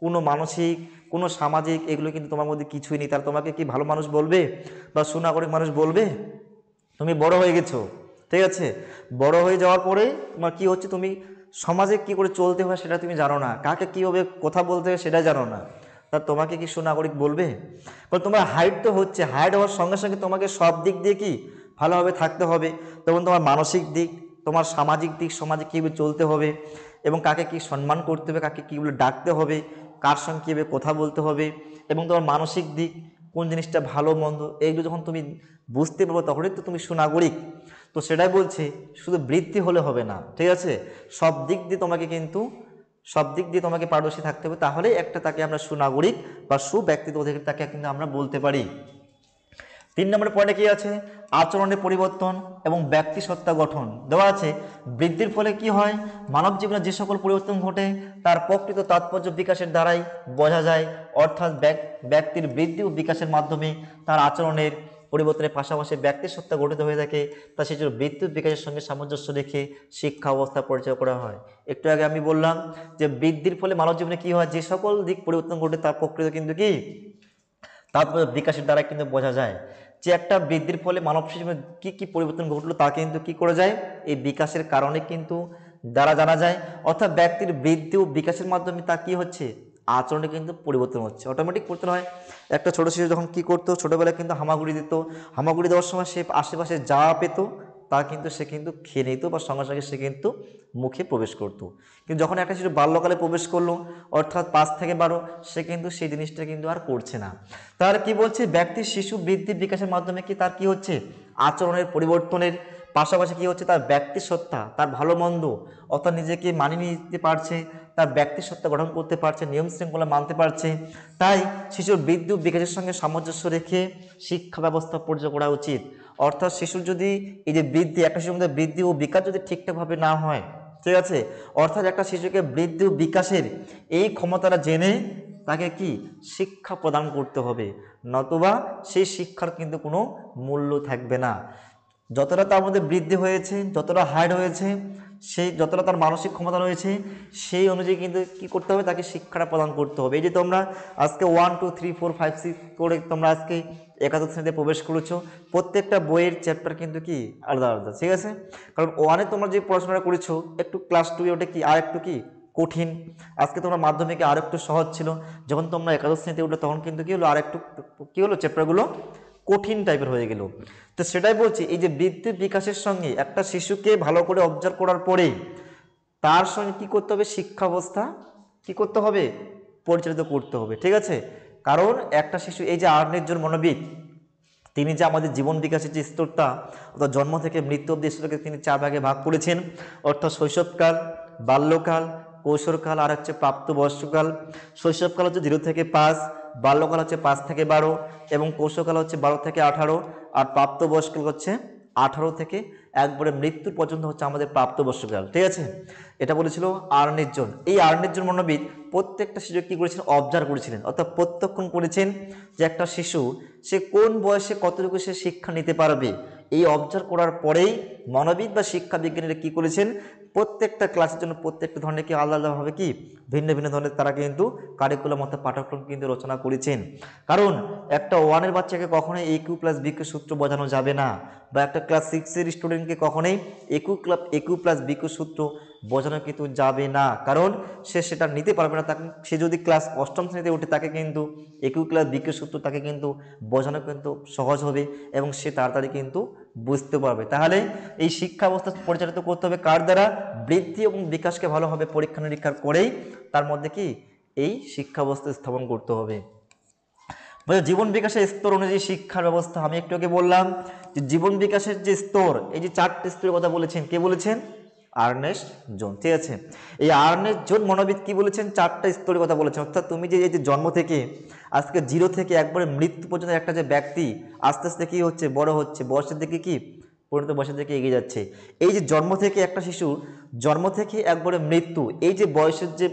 কোনো মানসিক, কোনো সামাজিক, এগুলো কিন্তু তোমার মধ্যে কিছুই নেই। তার তোমাকে কি ভালো মানুষ বলবে বা সুনাগরিক মানুষ বলবে? তুমি বড় হয়ে গেছো, ঠিক আছে, বড় হয়ে যাওয়ার পরে তোমার কি হচ্ছে, তুমি সমাজে কি করে চলতে হয় সেটা তুমি জানো না, কাকে কীভাবে কথা বলতে হয় সেটা জানো না। তা তোমাকে কি সুনাগরিক বলবে? কারণ তোমার হাইট তো হচ্ছে, হাইট হওয়ার সঙ্গে সঙ্গে তোমাকে সব দিক দিয়ে কি ভালোভাবে থাকতে হবে। তখন তোমার মানসিক দিক, তোমার সামাজিক দিক, সমাজে কীভাবে চলতে হবে এবং কাকে কি সম্মান করতে হবে, কাকে কীভাবে ডাকতে হবে, কার সঙ্গে কীভাবে কথা বলতে হবে, এবং তোমার মানসিক দিক, কোন জিনিসটা ভালো মন্দ, এইগুলো যখন তুমি বুঝতে পারবো তখনই তো তুমি সুনাগরিক। তো সেটাই বলছি, শুধু বৃত্তি হলে হবে না, ঠিক আছে, সব দিক দিয়ে তোমাকে কিন্তু সব দিক দিয়ে তোমাকে পারদর্শী থাকতে হবে, তাহলেই একটা তাকে আমরা সুনাগরিক বা সুব্যক্তিত্ব অধিকারী তাকে কিন্তু আমরা বলতে পারি। 3 নম্বর পয়েন্টে কি আছে? আচরণের পরিবর্তন এবং ব্যক্তিসত্তা গঠন দেওয়া আছে। বৃদ্ধির ফলে কি হয়? মানব জীবনে যে সকল পরিবর্তন ঘটে তার প্রকৃত তাৎপর্য বিকাশের দ্বারাই বোঝা যায়। অর্থাৎ ব্যক্তির বৃদ্ধি ও বিকাশের মাধ্যমে তার আচরণের পরিবর্তনের পাশাপাশি ব্যক্তিসত্তা গঠিত হয়ে থাকে। তা শিশুর বৃদ্ধি ও বিকাশের সঙ্গে সামঞ্জস্য রেখে শিক্ষা অবস্থা পরিচয় করা হয়। একটু আগে আমি বললাম যে বৃদ্ধির ফলে মানব জীবনে কি হয়, যে সকল দিক পরিবর্তন ঘটে তার প্রকৃত কিন্তু কি তাৎপর্য বিকাশের দ্বারা কিন্তু বোঝা যায়। যে একটা বৃদ্ধির ফলে মানব জীবনে কি কি পরিবর্তন ঘটলো তা কিন্তু কি করে যায়, এই বিকাশের কারণে কিন্তু দ্বারা জানা যায়। অর্থাৎ ব্যক্তির বৃদ্ধি ও বিকাশের মাধ্যমে তা কি হচ্ছে, আচরণে কিন্তু পরিবর্তন হচ্ছে, অটোমেটিক পরিবর্তন হয়। একটা ছোট শিশু যখন কি করতো, ছোটবেলায় কিন্তু হামাগুড়ি দিত, হামাগুড়ি দেওয়ার সময় সে আশেপাশে যা পেত তা কিন্তু সে কিন্তু খেয়ে নিত বা সঙ্গে সঙ্গে সে কিন্তু মুখে প্রবেশ করতো। কিন্তু যখন একটা শিশু বাল্যকালে প্রবেশ করলো, অর্থাৎ 5 থেকে 12, সে কিন্তু সেই জিনিসটা কিন্তু আর করছে না। তার কি বলছে, ব্যক্তির শিশু বৃদ্ধি বিকাশের মাধ্যমে কি তার কি হচ্ছে, আচরণের পরিবর্তনের পাশাপাশি কি হচ্ছে, তার ব্যক্তিসত্তা, তার ভালো মন্দ, অর্থাৎ নিজেকে মানিয়ে নিতে পারছে, তার ব্যক্তিসত্তা গঠন করতে পারছে, নিয়ম শৃঙ্খলা মানতে পারছে। তাই শিশুর বৃদ্ধি ও বিকাশের সঙ্গে সামঞ্জস্য রেখে শিক্ষা ব্যবস্থা পরিচালনা করা উচিত। অর্থাৎ শিশুর যদি এই যে বৃদ্ধি, একটা শিশুর মধ্যে বৃদ্ধি ও বিকাশ যদি ঠিকঠাকভাবে না হয়, ঠিক আছে, অর্থাৎ একটা শিশুকে বৃদ্ধি ও বিকাশের এই ক্ষমতাটা জেনে তাকে কি শিক্ষা প্রদান করতে হবে, নতুবা সেই শিক্ষার কিন্তু কোনো মূল্য থাকবে না। যতটা তার মধ্যে বৃদ্ধি হয়েছে, যতটা হাইট হয়েছে, সেই যতটা তার মানসিক ক্ষমতা রয়েছে, সেই অনুযায়ী কিন্তু কি করতে হবে, তাকে শিক্ষাটা প্রদান করতে হবে। এই যে তোমরা আজকে 1 2 3 4 5 6 করে তোমরা আজকে একাদশ শ্রেণীতে প্রবেশ করেছো, প্রত্যেকটা বইয়ের চ্যাপ্টার কিন্তু কি আলাদা আলাদা, ঠিক আছে, কারণ 1-এ তোমরা যে পড়াশোনা করেছো একটু ক্লাস 2-এ ওটা কি আর একটু কি কঠিন, আজকে তোমরা মাধ্যমিকে আর একটু সহজ ছিল, যখন তোমরা একাদশ শ্রেণীতে উঠলো তখন কিন্তু কি হলো, আর একটু কি হলো, চ্যাপ্টারগুলো কঠিন টাইপের হয়ে গেল। তো সেটাই বলছি, এই যে বৃদ্ধি বিকাশের সঙ্গে একটা শিশুকে ভালো করে অবজার্ভ করার পরে তার সঙ্গে কি করতে হবে, শিক্ষা ব্যবস্থা কি করতে হবে, পরিচালিত করতে হবে। ঠিক আছে, কারণ একটা শিশু এই যে আর্নেস্ট মনোবিদ তিনি যে আমাদের জীবন বিকাশের যে স্তরটা অর্থাৎ জন্ম থেকে মৃত্যু অবধি স্তরকে তিনি 4 ভাগে ভাগ করেছেন, অর্থাৎ শৈশবকাল, বাল্যকাল, কৈশোরকাল আর হচ্ছে প্রাপ্তবয়স্ককাল। শৈশবকাল হচ্ছে 0 থেকে 5, বাল্যকাল হচ্ছে 5 থেকে 12 এবং কৈশোরকাল হচ্ছে 12 থেকে 18, আর প্রাপ্তবয়স্ককাল হচ্ছে 18 থেকে একবারে মৃত্যুর পর্যন্ত হচ্ছে আমাদের প্রাপ্তবয়স্ককাল। ঠিক আছে, এটা বলেছিল আর্নেস্ট জন। এই আর্নেস্ট জন মনোবিদ প্রত্যেকটা শিশু কি করেছেন, অবজার্ভ করেছিলেন অর্থাৎ প্রত্যক্ষণ করেছেন যে একটা শিশু সে কোন বয়সে কতটুকু সে শিক্ষা নিতে পারবে। এই অবজার্ভ করার পরেই মনোবিদ বা শিক্ষা বিজ্ঞানীরা কি করেছেন, প্রত্যেকটা ক্লাসের জন্য প্রত্যেকটা ধরনের কি আলাদা আলাদাভাবে কি ভিন্ন ভিন্ন ধরনের তারা কিন্তু কারিকুলাম অর্থাৎ পাঠ্যক্রম কিন্তু রচনা করেছেন। কারণ একটা 1-এর বাচ্চাকে কখনোই AQ+BQ সূত্র বোঝানো যাবে না, বা একটা ক্লাস 6-এর স্টুডেন্টকে কখনোই AQ+BQ সূত্র বোঝানো কিন্তু যাবে না, কারণ সে সেটা নিতে পারবে না। তাকে সে যদি ক্লাস 8ম শ্রেণীতে ওঠে তাকে কিন্তু AQ+BQ সূত্র তাকে কিন্তু বোঝানো কিন্তু সহজ হবে এবং সে তাড়াতাড়ি কিন্তু বুঝতে পারবে। তাহলে এই শিক্ষা ব্যবস্থা পরিচালিত করতে হবে কার দ্বারা, বৃদ্ধি এবং বিকাশকে ভালোভাবে পরীক্ষা নিরীক্ষা করেই তার মধ্যে কি এই শিক্ষা ব্যবস্থা স্থাপন করতে হবে। জীবন বিকাশের স্তর অনুযায়ী শিক্ষার ব্যবস্থা আমি একটু আগে বললাম যে জীবন বিকাশের যে স্তর, এই যে 4টে স্তরের কথা বলেছেন, কে বলেছেন, আর্নেস্ট জন। ঠিক আছে, এই আর্নেস্ট জন মনোবিদ কি বলেছেন, 4টা স্তরের কথা বলেছেন। অর্থাৎ তুমি যে এই যে জন্ম থেকে আজকে 0 থেকে একবারে মৃত্যু পর্যন্ত একটা যে ব্যক্তি আস্তে আস্তে কি হচ্ছে, বড় হচ্ছে, বয়সের দিকে কি পরিণত বয়সের দিকে এগিয়ে যাচ্ছে। এই যে জন্ম থেকে একটা শিশু জন্ম থেকে একবারে মৃত্যু, এই যে বয়সের যে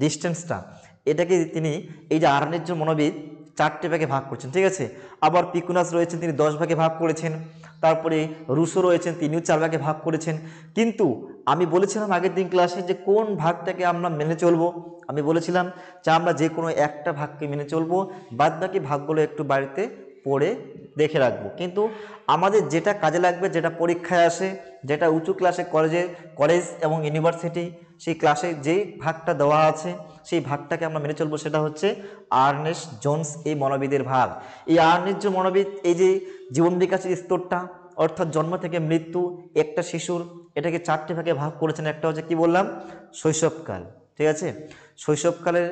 ডিস্টেন্সটা, এটাকে তিনি এই যে আর্নেস্ট জন মনোবিদ 4টে ভাগে ভাগ করছেন। ঠিক আছে, আবার পিকুনাস রয়েছেন তিনি 10 ভাগে ভাগ করেছেন, তারপরে রুশো রয়েছেন তিনিও 4 ভাগে ভাগ করেছেন। কিন্তু আমি বলেছিলাম আগের দিন ক্লাসে যে কোন ভাগটাকে আমরা মেনে চলবো, আমি বলেছিলাম যে আমরা যে কোনো একটা ভাগকে মেনে চলবো, বাদ বাকি ভাগগুলো একটু বাড়িতে পড়ে দেখে রাখবো। কিন্তু আমাদের যেটা কাজে লাগবে, যেটা পরীক্ষায় আসে, যেটা উঁচু ক্লাসে কলেজ এবং ইউনিভার্সিটি সেই ক্লাসে যেই ভাগটা দেওয়া আছে সেই ভাগটাকে আমরা মেনে চলবো, সেটা হচ্ছে আর্নেস্ট জোন্স এই মনোবিদের ভাগ। এই আর্নেস্ট জন মনোবিদ এই যে জীবন বিকাশের স্তরটা অর্থাৎ জন্ম থেকে মৃত্যু একটা শিশুর, এটাকে 4টে ভাগে ভাগ করেছেন। একটা হচ্ছে কি বললাম, শৈশবকাল। ঠিক আছে, শৈশবকালের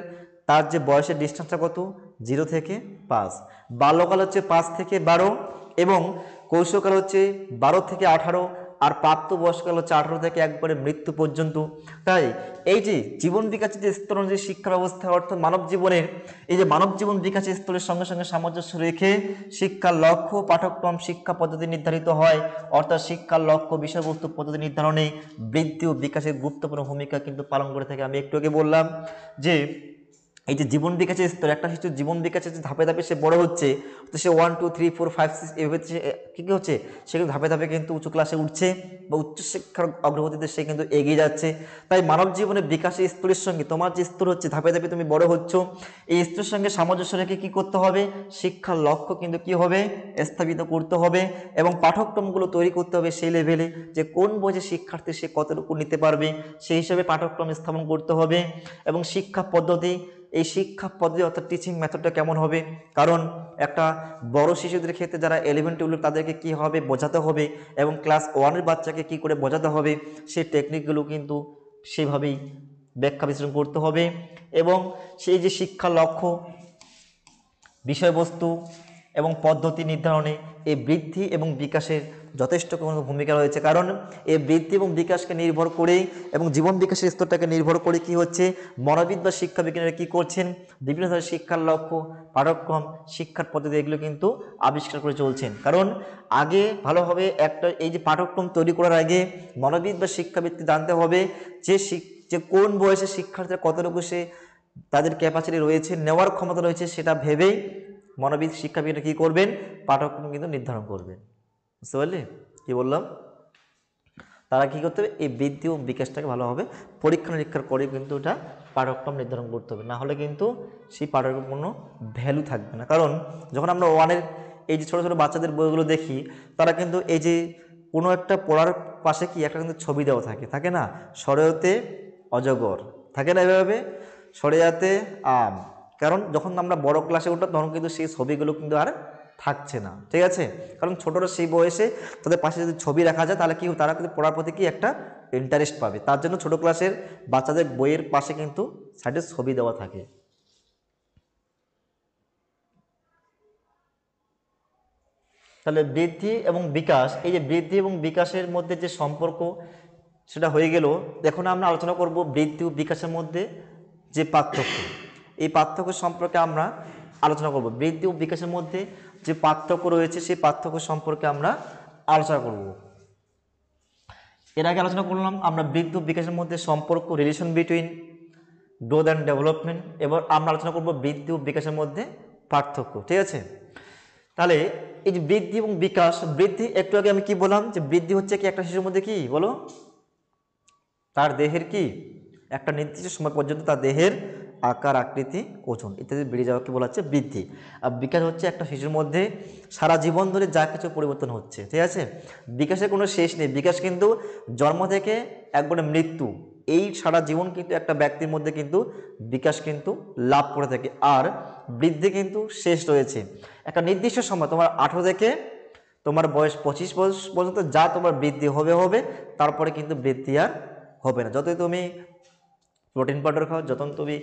তার যে বয়সের ডিস্টেন্সটা কত, 0 থেকে 5, বাল্যকাল হচ্ছে 5 থেকে 12 এবং কৈশোরকাল হচ্ছে 12 থেকে 18, আর প্রাপ্তবয়স্ককাল হচ্ছে 18 থেকে একবারে মৃত্যু পর্যন্ত। তাই এই যে জীবন বিকাশের যে স্তর অনুযায়ী শিক্ষা ব্যবস্থা অর্থাৎ মানব জীবনের এই যে মানব জীবন বিকাশের স্তরের সঙ্গে সঙ্গে সামঞ্জস্য রেখে শিক্ষার লক্ষ্য, পাঠ্যক্রম, শিক্ষা পদ্ধতি নির্ধারিত হয়। অর্থাৎ শিক্ষার লক্ষ্য, বিষয়বস্তু, পদ্ধতি নির্ধারণে বৃদ্ধি ও বিকাশের গুরুত্বপূর্ণ ভূমিকা কিন্তু পালন করে থাকে। আমি একটু আগে বললাম যে এই যে জীবন বিকাশের স্তর, একটা শিশু জীবন বিকাশের যে ধাপে ধাপে সে বড় হচ্ছে, তো সে 1 2 3 4 5 6 এভাবে কী কী হচ্ছে, সে কিন্তু ধাপে ধাপে কিন্তু উচ্চ ক্লাসে উঠছে বা উচ্চশিক্ষার অগ্রগতিতে সে কিন্তু এগিয়ে যাচ্ছে। তাই মানব জীবনের বিকাশের স্তরের সঙ্গে তোমার যে স্তর হচ্ছে ধাপে ধাপে তুমি বড় হচ্ছ, এই স্তরের সঙ্গে সামঞ্জস্য রেখে কী করতে হবে, শিক্ষার লক্ষ্য কিন্তু কী হবে, স্থাপিত করতে হবে এবং পাঠ্যক্রমগুলো তৈরি করতে হবে সেই লেভেলে যে কোন বয়সে শিক্ষার্থী সে কতটুকু নিতে পারবে, সেই হিসাবে পাঠ্যক্রম স্থাপন করতে হবে। এবং শিক্ষা পদ্ধতি, এই শিক্ষা পদ্ধতি অর্থাৎ টিচিং মেথডটা কেমন হবে, কারণ একটা বড় শিশুদের ক্ষেত্রে যারা 11 12 তাদেরকে কি হবে বোঝাতে হবে এবং ক্লাস 1-এর বাচ্চাকে কি করে বোঝাতে হবে সেই টেকনিকগুলো কিন্তু সেভাবেই ব্যাখ্যা বিশ্লেষণ করতে হবে। এবং সেই যে শিক্ষা লক্ষ্য, বিষয়বস্তু এবং পদ্ধতি নির্ধারণে এই বৃদ্ধি এবং বিকাশের যথেষ্ট কোনো ভূমিকা রয়েছে। কারণ এই বৃদ্ধি এবং বিকাশকে নির্ভর করেই এবং জীবন বিকাশের স্তরটাকে নির্ভর করে কি হচ্ছে, মনোবিদ বা শিক্ষা বিজ্ঞানীরা কী করছেন, বিভিন্ন ধরনের শিক্ষার লক্ষ্য, পাঠ্যক্রম, শিক্ষার পদ্ধতি এগুলো কিন্তু আবিষ্কার করে চলছেন। কারণ আগে ভালোভাবে একটা এই যে পাঠ্যক্রম তৈরি করার আগে মনোবিদ বা শিক্ষাবিদকে জানতে হবে যে কোন বয়সে শিক্ষার্থীরা কতটুকু সে তাদের ক্যাপাসিটি রয়েছে, নেওয়ার ক্ষমতা রয়েছে, সেটা ভেবেই মনোবিদ শিক্ষাবিদরা কী করবেন, পাঠ্যক্রম কিন্তু নির্ধারণ করবেন। বুঝতে পারলে কী বললাম, তারা কী করতে হবে, এই বৃদ্ধি ও বিকাশটাকে ভালোভাবে পরীক্ষা নিরীক্ষা করে কিন্তু এটা পাঠ্যক্রম নির্ধারণ করতে হবে, না হলে কিন্তু সেই পাঠ্যক্রম কোনো ভ্যালু থাকবে না। কারণ যখন আমরা 1-এর এই যে ছোটো ছোটো বাচ্চাদের বইগুলো দেখি, তারা কিন্তু এই যে কোনো একটা পড়ার পাশে কি একটা কিন্তু ছবি দেওয়া থাকে না, সরেয়তে অজগর থাকে না, এভাবে সরেয়াতে আম। কারণ যখন আমরা বড় ক্লাসে উঠলাম তখন কিন্তু সেই ছবিগুলো কিন্তু আর থাকছে না। ঠিক আছে, কারণ ছোটরা সেই বয়সে তাদের পাশে যদি ছবি রাখা যায় তাহলে কি তারা কিন্তু পড়ার প্রতি কি একটা ইন্টারেস্ট পাবে। তার জন্য ছোট ক্লাসের বাচ্চাদের বইয়ের পাশে কিন্তু সাইডে ছবি দেওয়া থাকে। তাহলে বৃদ্ধি এবং বিকাশ, এই যে বৃদ্ধি এবং বিকাশের মধ্যে যে সম্পর্ক সেটা হয়ে গেল। এখন আমরা আলোচনা করব বৃদ্ধি ও বিকাশের মধ্যে যে পার্থক্য, এই পার্থক্য সম্পর্কে আমরা আলোচনা করব। বৃদ্ধি ও বিকাশের মধ্যে যে পার্থক্য রয়েছে সেই পার্থক্য সম্পর্কে আমরা আলোচনা করব। এর আগে আলোচনা করলাম আমরা বৃদ্ধি ও বিকাশের মধ্যে সম্পর্ক, relation between growth and development. এবার আমরা আলোচনা করব বৃদ্ধি ও বিকাশের মধ্যে পার্থক্য, ঠিক আছে। তাহলে এই যে বৃদ্ধি এবং বিকাশ, বৃদ্ধি একটু আগে আমি কি বললাম যে বৃদ্ধি হচ্ছে কি একটা শিশুর মধ্যে কি বলো, তার দেহের কি একটা নির্দিষ্ট সময় পর্যন্ত তার দেহের আকার, আকৃতি, ওজন ইত্যাদি বেড়ে যাওয়াকে বলা হচ্ছে বৃদ্ধি। আর বিকাশ হচ্ছে একটা শিশুর মধ্যে সারা জীবন ধরে যা কিছু পরিবর্তন হচ্ছে, ঠিক আছে। বিকাশের কোনো শেষ নেই। বিকাশ কিন্তু জন্ম থেকে একবারে মৃত্যু, এই সারা জীবন কিন্তু একটা ব্যক্তির মধ্যে কিন্তু বিকাশ কিন্তু লাভ করে থাকে। আর বৃদ্ধি কিন্তু শেষ রয়েছে একটা নির্দিষ্ট সময়, তোমার 18 থেকে তোমার বয়স 25 বয়স পর্যন্ত যা তোমার বৃদ্ধি হবে, তারপরে কিন্তু বৃদ্ধি আর হবে না। যতই তুমি প্রোটিন পাউডার খাও, যখন তুমি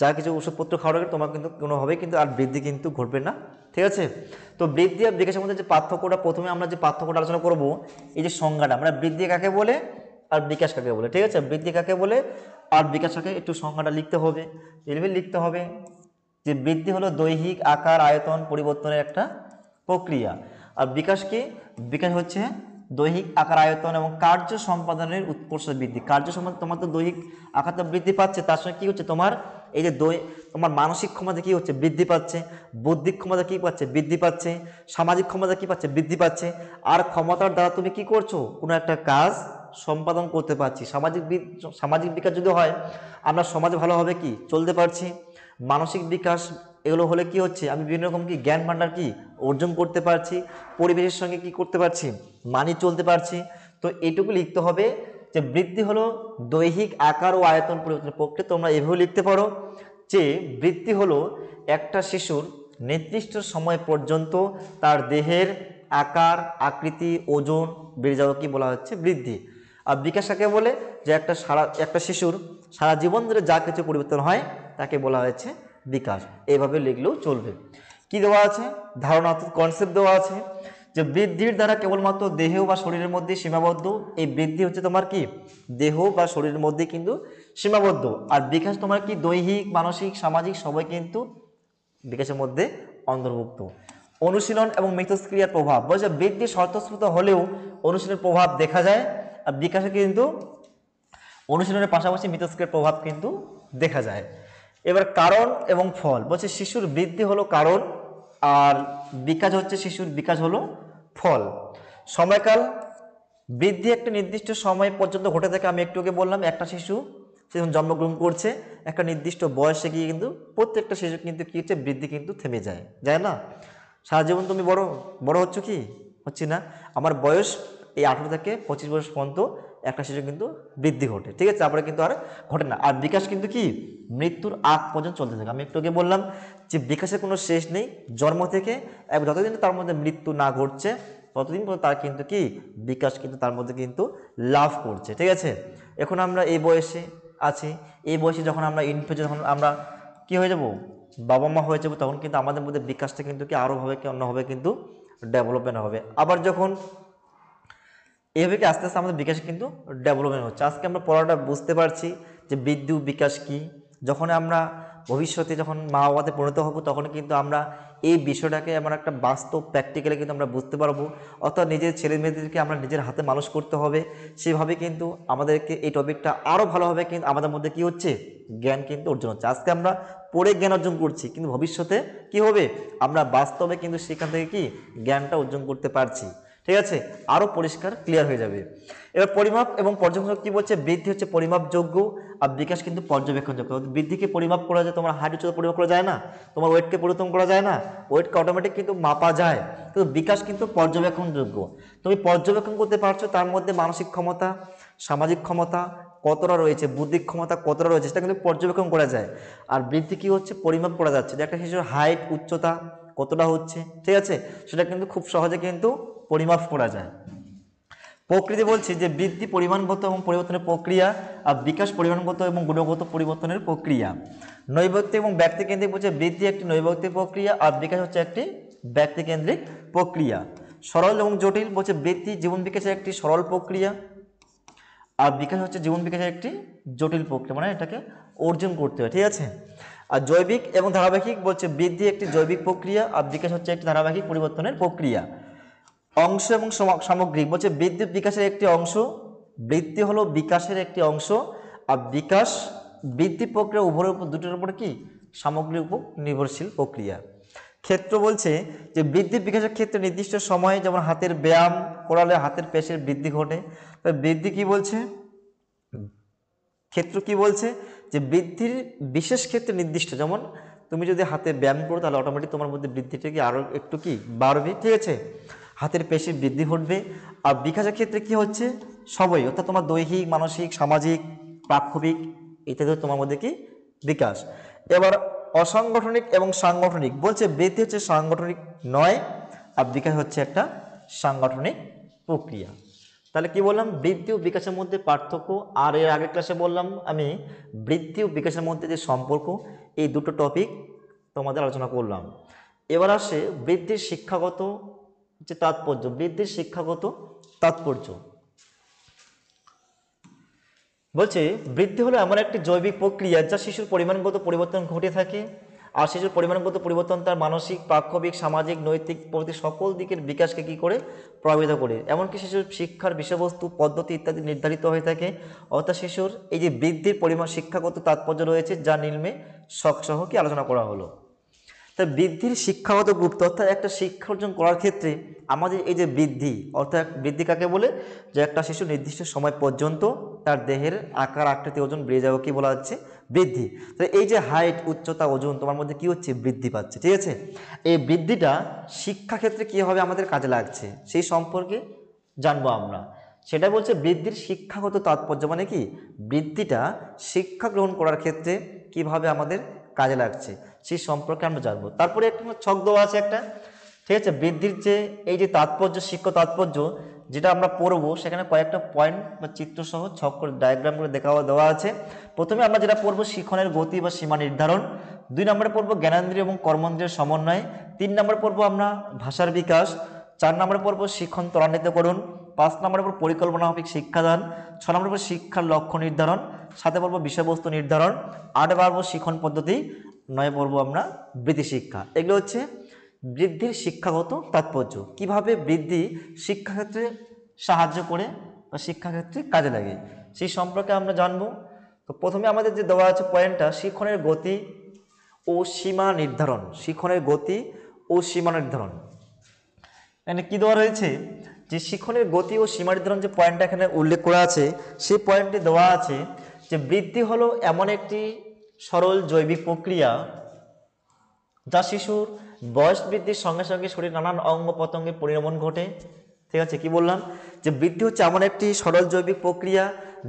যা কিছু ওষুধপত্র খাওয়ার আগে তোমার কিন্তু কোনোভাবেই কিন্তু আর বৃদ্ধি কিন্তু ঘটবে না, ঠিক আছে। তো বৃদ্ধি আর বিকাশের মধ্যে যে পার্থক্যটা, প্রথমে আমরা যে পার্থক্যটা আলোচনা করব, এই যে সংজ্ঞাটা, আমরা বৃদ্ধি কাকে বলে আর বিকাশ কাকে বলে, ঠিক আছে। বৃদ্ধি কাকে বলে আর বিকাশ কাকে, একটু সংজ্ঞাটা লিখতে হবে, এলিভেল লিখতে হবে যে বৃদ্ধি হলো দৈহিক আকার আয়তন পরিবর্তনের একটা প্রক্রিয়া। আর বিকাশ কি, বিকাশ হচ্ছে দৈহিক আকার আয়তন এবং কার্য সম্পাদনের উৎকর্ষ বৃদ্ধি। কার্য সম্পাদন, তোমার তো দৈহিক আকারটা বৃদ্ধি পাচ্ছে, তার সঙ্গে কি হচ্ছে তোমার এই যে তোমার মানসিক ক্ষমতা কি হচ্ছে বৃদ্ধি পাচ্ছে, বৌদ্ধিক ক্ষমতা কি পাচ্ছে বৃদ্ধি পাচ্ছে, সামাজিক ক্ষমতা কি পাচ্ছে বৃদ্ধি পাচ্ছে। আর ক্ষমতার দ্বারা তুমি কি করছো, কোনো একটা কাজ সম্পাদন করতে পারছি। সামাজিক বিকাশ যদি হয়, আমরা সমাজে ভালোভাবে কি চলতে পারছি। মানসিক বিকাশ এগুলো হলে কি হচ্ছে, আমি বিভিন্ন রকম কি জ্ঞান ভাণ্ডার কি অর্জন করতে পারছি, পরিবেশের সঙ্গে কি করতে পারছি, মানিয়ে চলতে পারছি। তো এইটুকু লিখতে হবে যে বৃদ্ধি হলো দৈহিক আকার ও আয়তন পরিবর্তনের প্রক্রিয়া। তোমরা এভাবে লিখতে পারো যে বৃদ্ধি হলো একটা শিশুর নির্দিষ্ট সময় পর্যন্ত তার দেহের আকার, আকৃতি, ওজন বেড়ে যাওয়া কি বলা হচ্ছে বৃদ্ধি। আর বিকাশ কাকে বলে, যে একটা শিশুর সারা জীবন ধরে যা কিছু পরিবর্তন হয় তাকে বলা হয়েছে বিকাশ। এইভাবে লিখলেও চলবে। কি দেওয়া আছে, ধারণা অর্থাৎ কনসেপ্ট দেওয়া আছে যে বৃদ্ধির দ্বারা কেবলমাত্র দেহ বা শরীরের মধ্যে সীমাবদ্ধ। এই বৃদ্ধি হচ্ছে তোমার কি দেহ বা শরীরের মধ্যে কিন্তু সীমাবদ্ধ। আর বিকাশ তোমার কি দৈহিক, মানসিক, সামাজিক সবাই কিন্তু বিকাশের মধ্যে অন্তর্ভুক্ত। অনুশীলন এবং মিথস্ক্রিয়ার প্রভাব বলছে বৃদ্ধি স্বতঃস্ফূর্ত হলেও অনুশীলনের প্রভাব দেখা যায়। আর বিকাশে কিন্তু অনুশীলনের পাশাপাশি মিথস্ক্রিয়ার প্রভাব কিন্তু দেখা যায়। এবার কারণ এবং ফল বলছে শিশুর বৃদ্ধি হলো কারণ আর বিকাশ হচ্ছে শিশুর বিকাশ হলো ফল। সময়কাল, বৃদ্ধি একটা নির্দিষ্ট সময় পর্যন্ত ঘটে থাকে। আমি একটু আগে বললাম একটা শিশু সে যখন জন্মগ্রহণ করছে একটা নির্দিষ্ট বয়সে গিয়ে কিন্তু প্রত্যেকটা শিশু কিন্তু কি হচ্ছে বৃদ্ধি কিন্তু থেমে যায় না। সারা জীবন তুমি বড় হচ্ছ কি হচ্ছি না, আমার বয়স এই 18 থেকে 25 বয়স পর্যন্ত একটা শিশু কিন্তু বৃদ্ধি ঘটে, ঠিক আছে, তারপরে কিন্তু আর ঘটে না। আর বিকাশ কিন্তু কি মৃত্যুর আগ পর্যন্ত চলতে থাকে। আমি একটু আগে বললাম যে বিকাশের কোনো শেষ নেই, জন্ম থেকে যতদিন তার মধ্যে মৃত্যু না ঘটছে ততদিন পর্যন্ত তার কিন্তু কি বিকাশ কিন্তু তার মধ্যে কিন্তু লাভ করছে, ঠিক আছে। এখন আমরা এই বয়সে আছি, এই বয়সে যখন আমরা যখন আমরা কি হয়ে যাব, বাবা মা হয়ে যাবো, তখন কিন্তু আমাদের মধ্যে বিকাশটা কিন্তু কি আরও ভাবে কি অন্যভাবে কিন্তু ডেভেলপমেন্ট হবে। আবার যখন এভাবে কি আস্তে আস্তে আমাদের বিকাশ কিন্তু ডেভেলপমেন্ট হচ্ছে। আজকে আমরা পড়াটা বুঝতে পারছি যে বৃদ্ধি ও বিকাশ কি। যখন আমরা ভবিষ্যতে যখন মা বাবাতে পরিণত হব তখন কিন্তু আমরা এই বিষয়টাকে আমরা একটা বাস্তব প্র্যাকটিক্যালি কিন্তু আমরা বুঝতে পারবো। অর্থাৎ নিজের ছেলে মেয়েদেরকে আমরা নিজের হাতে মানুষ করতে হবে। সেভাবে কিন্তু আমাদেরকে এই টপিকটা আরও ভালোভাবে কিন্তু আমাদের মধ্যে কি হচ্ছে জ্ঞান কিন্তু অর্জন হচ্ছে। আজকে আমরা পড়ে জ্ঞান অর্জন করছি, কিন্তু ভবিষ্যতে কি হবে আমরা বাস্তবে কিন্তু সেখান থেকে কি জ্ঞানটা অর্জন করতে পারছি, ঠিক আছে, আরও পরিষ্কার ক্লিয়ার হয়ে যাবে। এবার পরিমাপ এবং পর্যবেক্ষণ কি বলছে, বৃদ্ধি হচ্ছে পরিমাপযোগ্য আর বিকাশ কিন্তু পর্যবেক্ষণযোগ্য। বৃদ্ধিকে পরিমাপ করা যায়, তোমার হাইট উচ্চতা পরিমাপ করা যায় না, তোমার ওয়েটকে পরিবর্তন করা যায় না, ওয়েটকে অটোমেটিক কিন্তু মাপা যায়, কিন্তু বিকাশ কিন্তু পর্যবেক্ষণযোগ্য। তুমি পর্যবেক্ষণ করতে পারছো তার মধ্যে মানসিক ক্ষমতা, সামাজিক ক্ষমতা কতটা রয়েছে, বুদ্ধিক ক্ষমতা কতটা রয়েছে সেটা কিন্তু পর্যবেক্ষণ করা যায়। আর বৃদ্ধি কি হচ্ছে পরিমাপ করা যাচ্ছে, যে একটা শিশুর হাইট উচ্চতা কতটা হচ্ছে, ঠিক আছে, সেটা কিন্তু খুব সহজে কিন্তু পরিমাপ করা যায়। প্রকৃতি বলছি যে বৃদ্ধি পরিমাণগত এবং পরিবর্তনের প্রক্রিয়া, আর বিকাশ পরিমাণগত এবং গুণগত পরিবর্তনের প্রক্রিয়া। নৈবত্তিক এবং ব্যক্তিকেন্দ্রিক বলছে বৃদ্ধি একটি নৈবত্তিক প্রক্রিয়া, আর বিকাশ হচ্ছে একটি ব্যক্তিকেন্দ্রিক প্রক্রিয়া। সরল এবং জটিল বলছে বৃদ্ধি জীবন বিকাশের একটি সরল প্রক্রিয়া, আর বিকাশ হচ্ছে জীবন বিকাশের একটি জটিল প্রক্রিয়া, মানে এটাকে অর্জন করতে হয়, ঠিক আছে। আর জৈবিক এবং ধারাবাহিক বলছে বৃদ্ধি একটি জৈবিক প্রক্রিয়া, আর বিকাশ হচ্ছে একটি ধারাবাহিক পরিবর্তনের প্রক্রিয়া। অংশ এবং সামগ্রিক বলছে বৃদ্ধি বিকাশের একটি অংশ, বৃদ্ধি হলো বিকাশের একটি অংশ, আর বিকাশ বৃদ্ধি প্রক্রিয়া উভয়ের উপর, দুটোর উপর কি সামগ্রিক উপর নির্ভরশীল প্রক্রিয়া। ক্ষেত্র বলছে যে বৃদ্ধি বিকাশের ক্ষেত্রে নির্দিষ্ট সময়ে, যেমন হাতের ব্যায়াম করালে হাতের পেশির বৃদ্ধি ঘটে, তবে বৃদ্ধি কি বলছে, ক্ষেত্র কি বলছে যে বৃদ্ধির বিশেষ ক্ষেত্রে নির্দিষ্ট, যেমন তুমি যদি হাতে ব্যায়াম করো তাহলে অটোমেটিক তোমার মধ্যে বৃদ্ধিটা কি আরও একটু কি বাড়বে, ঠিক আছে, হাতের পেশির বৃদ্ধি ঘটবে। আর বিকাশের ক্ষেত্রে কি হচ্ছে সবই, অর্থাৎ তোমার দৈহিক মানসিক সামাজিক প্রাক্ষবিক ইত্যাদি তোমার মধ্যে কি বিকাশ। এবার অসাংগঠনিক এবং সাংগঠনিক বলছে বৃদ্ধি হচ্ছে সাংগঠনিক নয়, আর বিকাশ হচ্ছে একটা সাংগঠনিক প্রক্রিয়া। তাহলে কি বললাম, বৃদ্ধি ও বিকাশের মধ্যে পার্থক্য, আর এর আগের ক্লাসে বললাম আমি বৃদ্ধি ও বিকাশের মধ্যে যে সম্পর্ক, এই দুটো টপিক তোমাদের আলোচনা করলাম। এবার আসে বৃদ্ধির শিক্ষাগত যে তাৎপর্য, বৃদ্ধির শিক্ষাগত তাৎপর্য বলছে বৃদ্ধি হলো এমন একটি জৈবিক প্রক্রিয়া যা শিশুর পরিমাণগত পরিবর্তন ঘটে থাকে, আর শিশুর পরিমাণগত পরিবর্তন তার মানসিক প্রাক্ষবিক সামাজিক নৈতিক প্রতি সকল দিকের বিকাশকে কি করে প্রভাবিত করে, এমনকি শিশুর শিক্ষার বিষয়বস্তু পদ্ধতি ইত্যাদি নির্ধারিত হয়ে থাকে। অর্থাৎ শিশুর এই যে বৃদ্ধির পরিমাণ শিক্ষাগত তাৎপর্য রয়েছে, যা নিম্নে সহ কি আলোচনা করা হলো। তাই বৃদ্ধির শিক্ষাগত গুরুত্ব, অর্থাৎ একটা শিক্ষা অর্জন করার ক্ষেত্রে আমাদের এই যে বৃদ্ধি, অর্থাৎ বৃদ্ধি কাকে বলে, যে একটা শিশু নির্দিষ্ট সময় পর্যন্ত তার দেহের আকার আকৃতি ওজন বেড়ে যাওয়া কি বলা হচ্ছে বৃদ্ধি। তো এই যে হাইট উচ্চতা ওজন তোমার মধ্যে কি হচ্ছে বৃদ্ধি পাচ্ছে, ঠিক আছে। এই বৃদ্ধিটা শিক্ষাক্ষেত্রে কীভাবে আমাদের কাজে লাগছে সেই সম্পর্কে জানবো আমরা। সেটা বলছে বৃদ্ধির শিক্ষাগত তাৎপর্য, মানে কি বৃদ্ধিটা শিক্ষা গ্রহণ করার ক্ষেত্রে কিভাবে আমাদের কাজে লাগছে সেই সম্পর্কে আমরা জানবো। তারপরে একটা ছক দেওয়া আছে একটা, ঠিক আছে, বৃদ্ধির যে এই যে তাৎপর্য শিক্ষা তাৎপর্য যেটা আমরা পড়বো, সেখানে কয়েকটা পয়েন্ট বা চিত্রসহ ছক করে ডায়াগ্রাম করে দেওয়া আছে। প্রথমে আমরা যেটা পড়বো শিক্ষণের গতি বা সীমা নির্ধারণ, 2 নম্বরে পড়বো জ্ঞানেন্দ্রিয় এবং কর্মেন্দ্রিয়ের সমন্বয়, 3 নম্বরে পড়বো আমরা ভাষার বিকাশ, 4 নম্বরে পড়বো শিক্ষণ ত্বরান্বিতকরণ, 5 নম্বরে পড়বো পরিকল্পনা মাফিক শিক্ষাদান, 6 নম্বরে পড়বো শিক্ষার লক্ষ্য নির্ধারণ, 7 পড়বো বিষয়বস্তু নির্ধারণ, 8 পড়বো শিক্ষণ পদ্ধতি, 9 পড়বো আমরা বৃত্তি শিক্ষা। এগুলো হচ্ছে বৃদ্ধির শিক্ষাগত তাৎপর্য, কিভাবে বৃদ্ধি শিক্ষাক্ষেত্রে সাহায্য করে বা শিক্ষাক্ষেত্রে কাজে লাগে সেই সম্পর্কে আমরা জানবো। তো প্রথমে আমাদের যে দেওয়া আছে পয়েন্টটা শিক্ষণের গতি ও সীমা নির্ধারণ, শিক্ষণের গতি ও সীমা নির্ধারণ। এখানে কি দেওয়া রয়েছে যে শিক্ষণের গতি ও সীমা নির্ধারণ যে পয়েন্টটা এখানে উল্লেখ করা আছে, সেই পয়েন্টে দেওয়া আছে যে বৃদ্ধি হলো এমন একটি সরল জৈবিক প্রক্রিয়া যা শিশুর বয়স বৃদ্ধির সঙ্গে সঙ্গে শরীর নানান অঙ্গ প্রত্যঙ্গের পরিণামন ঘটে, ঠিক আছে। কি বললাম যে বৃদ্ধি হচ্ছে এমন একটি সরল জৈবিক প্রক্রিয়া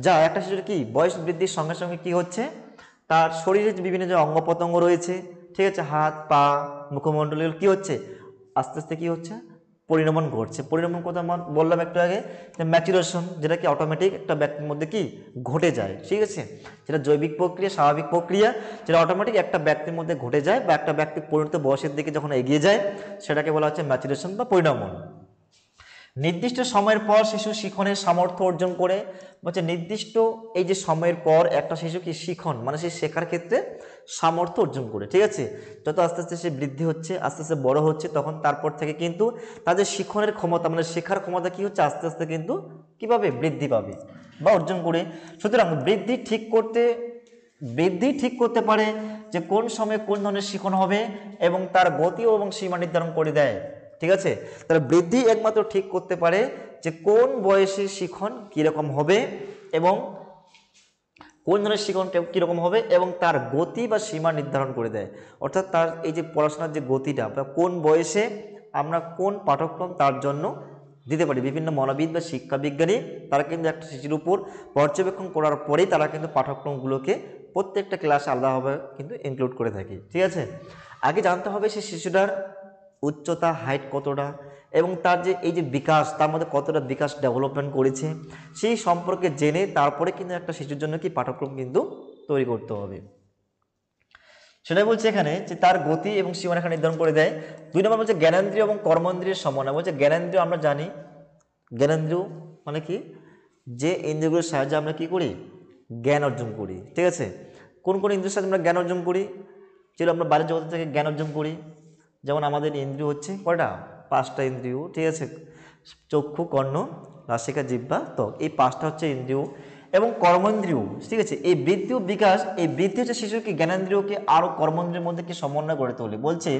যা একটা শিশুর কি বয়স বৃদ্ধির সঙ্গে সঙ্গে কি হচ্ছে তার শরীরের বিভিন্ন যে অঙ্গ প্রত্যঙ্গ রয়েছে, ঠিক আছে, হাত পা মুখমণ্ডল কি হচ্ছে আস্তে আস্তে কি হচ্ছে পরিণামন ঘটছে। পরিণামন কথা বললাম একটু আগে যে ম্যাচুরেশন, যেটা কি অটোমেটিক একটা ব্যক্তির মধ্যে কি ঘটে যায়, ঠিক আছে, যেটা জৈবিক প্রক্রিয়া স্বাভাবিক প্রক্রিয়া যেটা অটোমেটিক একটা ব্যক্তির মধ্যে ঘটে যায় বা একটা ব্যক্তি পরিণত বয়সের দিকে যখন এগিয়ে যায় সেটাকে বলা হচ্ছে ম্যাচুরেশন বা পরিণামন। নির্দিষ্ট সময়ের পর শিশু শিক্ষণের সামর্থ্য অর্জন করে, বলছে নির্দিষ্ট এই যে সময়ের পর একটা শিশু কি শিখন মানে সে শেখার ক্ষেত্রে সামর্থ্য অর্জন করে, ঠিক আছে। যত আস্তে আস্তে সে বৃদ্ধি হচ্ছে আস্তে আস্তে বড় হচ্ছে তখন তারপর থেকে কিন্তু তাদের শিক্ষণের ক্ষমতা মানে শেখার ক্ষমতা কি হচ্ছে আস্তে আস্তে কিন্তু কিভাবে বৃদ্ধি পাবে বা অর্জন করে। সুতরাং বৃদ্ধি ঠিক করতে পারে যে কোন সময়ে কোন ধরনের শিখন হবে এবং তার গতি এবং সীমা নির্ধারণ করে দেয়, ঠিক আছে। তাহলে বৃদ্ধি একমাত্র ঠিক করতে পারে যে কোন বয়সে শিখন কীরকম হবে এবং কোন ধরনের শিখন কীরকম হবে এবং তার গতি বা সীমা নির্ধারণ করে দেয়। অর্থাৎ তার এই যে পড়াশোনার যে গতিটা বা কোন বয়সে আমরা কোন পাঠ্যক্রম তার জন্য দিতে পারি। বিভিন্ন মনোবিদ বা শিক্ষাবিজ্ঞানী তারা কিন্তু একটা শিশুর উপর পর্যবেক্ষণ করার পরেই তারা কিন্তু পাঠ্যক্রমগুলোকে প্রত্যেকটা ক্লাসে আলাদাভাবে কিন্তু ইনক্লুড করে থাকে, ঠিক আছে। আগে জানতে হবে সেই শিশুটার উচ্চতা হাইট কতটা এবং তার যে এই যে বিকাশ, তার মধ্যে কতটা বিকাশ ডেভেলপমেন্ট করেছে সেই সম্পর্কে জেনে তারপরে কিন্তু একটা শিশুর জন্য কি পাঠ্যক্রম কিন্তু তৈরি করতে হবে। সেটাই বলছে এখানে যে তার গতি এবং সীমারেখা নির্ধারণ করে দেয়। 2 নম্বর বলছে জ্ঞানেন্দ্রিয় এবং কর্মেন্দ্রিয়ের সমন্বয়। বলছে জ্ঞানেন্দ্রিয় আমরা জানি, জ্ঞানেন্দ্রিয় মানে কি, যে ইন্দ্রিয়গুলোর সাহায্যে আমরা কি করি, জ্ঞান অর্জন করি। ঠিক আছে, কোন কোন ইন্দ্রিয়ের সাহায্যে আমরা জ্ঞান অর্জন করি, যেগুলো আমরা বাইরের জগৎ থেকে জ্ঞান অর্জন করি। যেমন আমাদের ইন্দ্রিয় হচ্ছে কয়টা, 5টা ইন্দ্রিয়। ঠিক আছে, চক্ষু, কর্ণ, নাসিকা, জিহ্বা, ত্বক, এই 5টা হচ্ছে ইন্দ্রিয়। এবং কর্মেন্দ্রিয়, ঠিক আছে, এই বৃদ্ধি ও বিকাশ, এই বৃদ্ধি হচ্ছে শিশুর কি জ্ঞানেন্দ্রিয়কে আরও কর্মেন্দ্রিয়ের মধ্যে কি সমন্বয় গড়ে তোলে। বলছে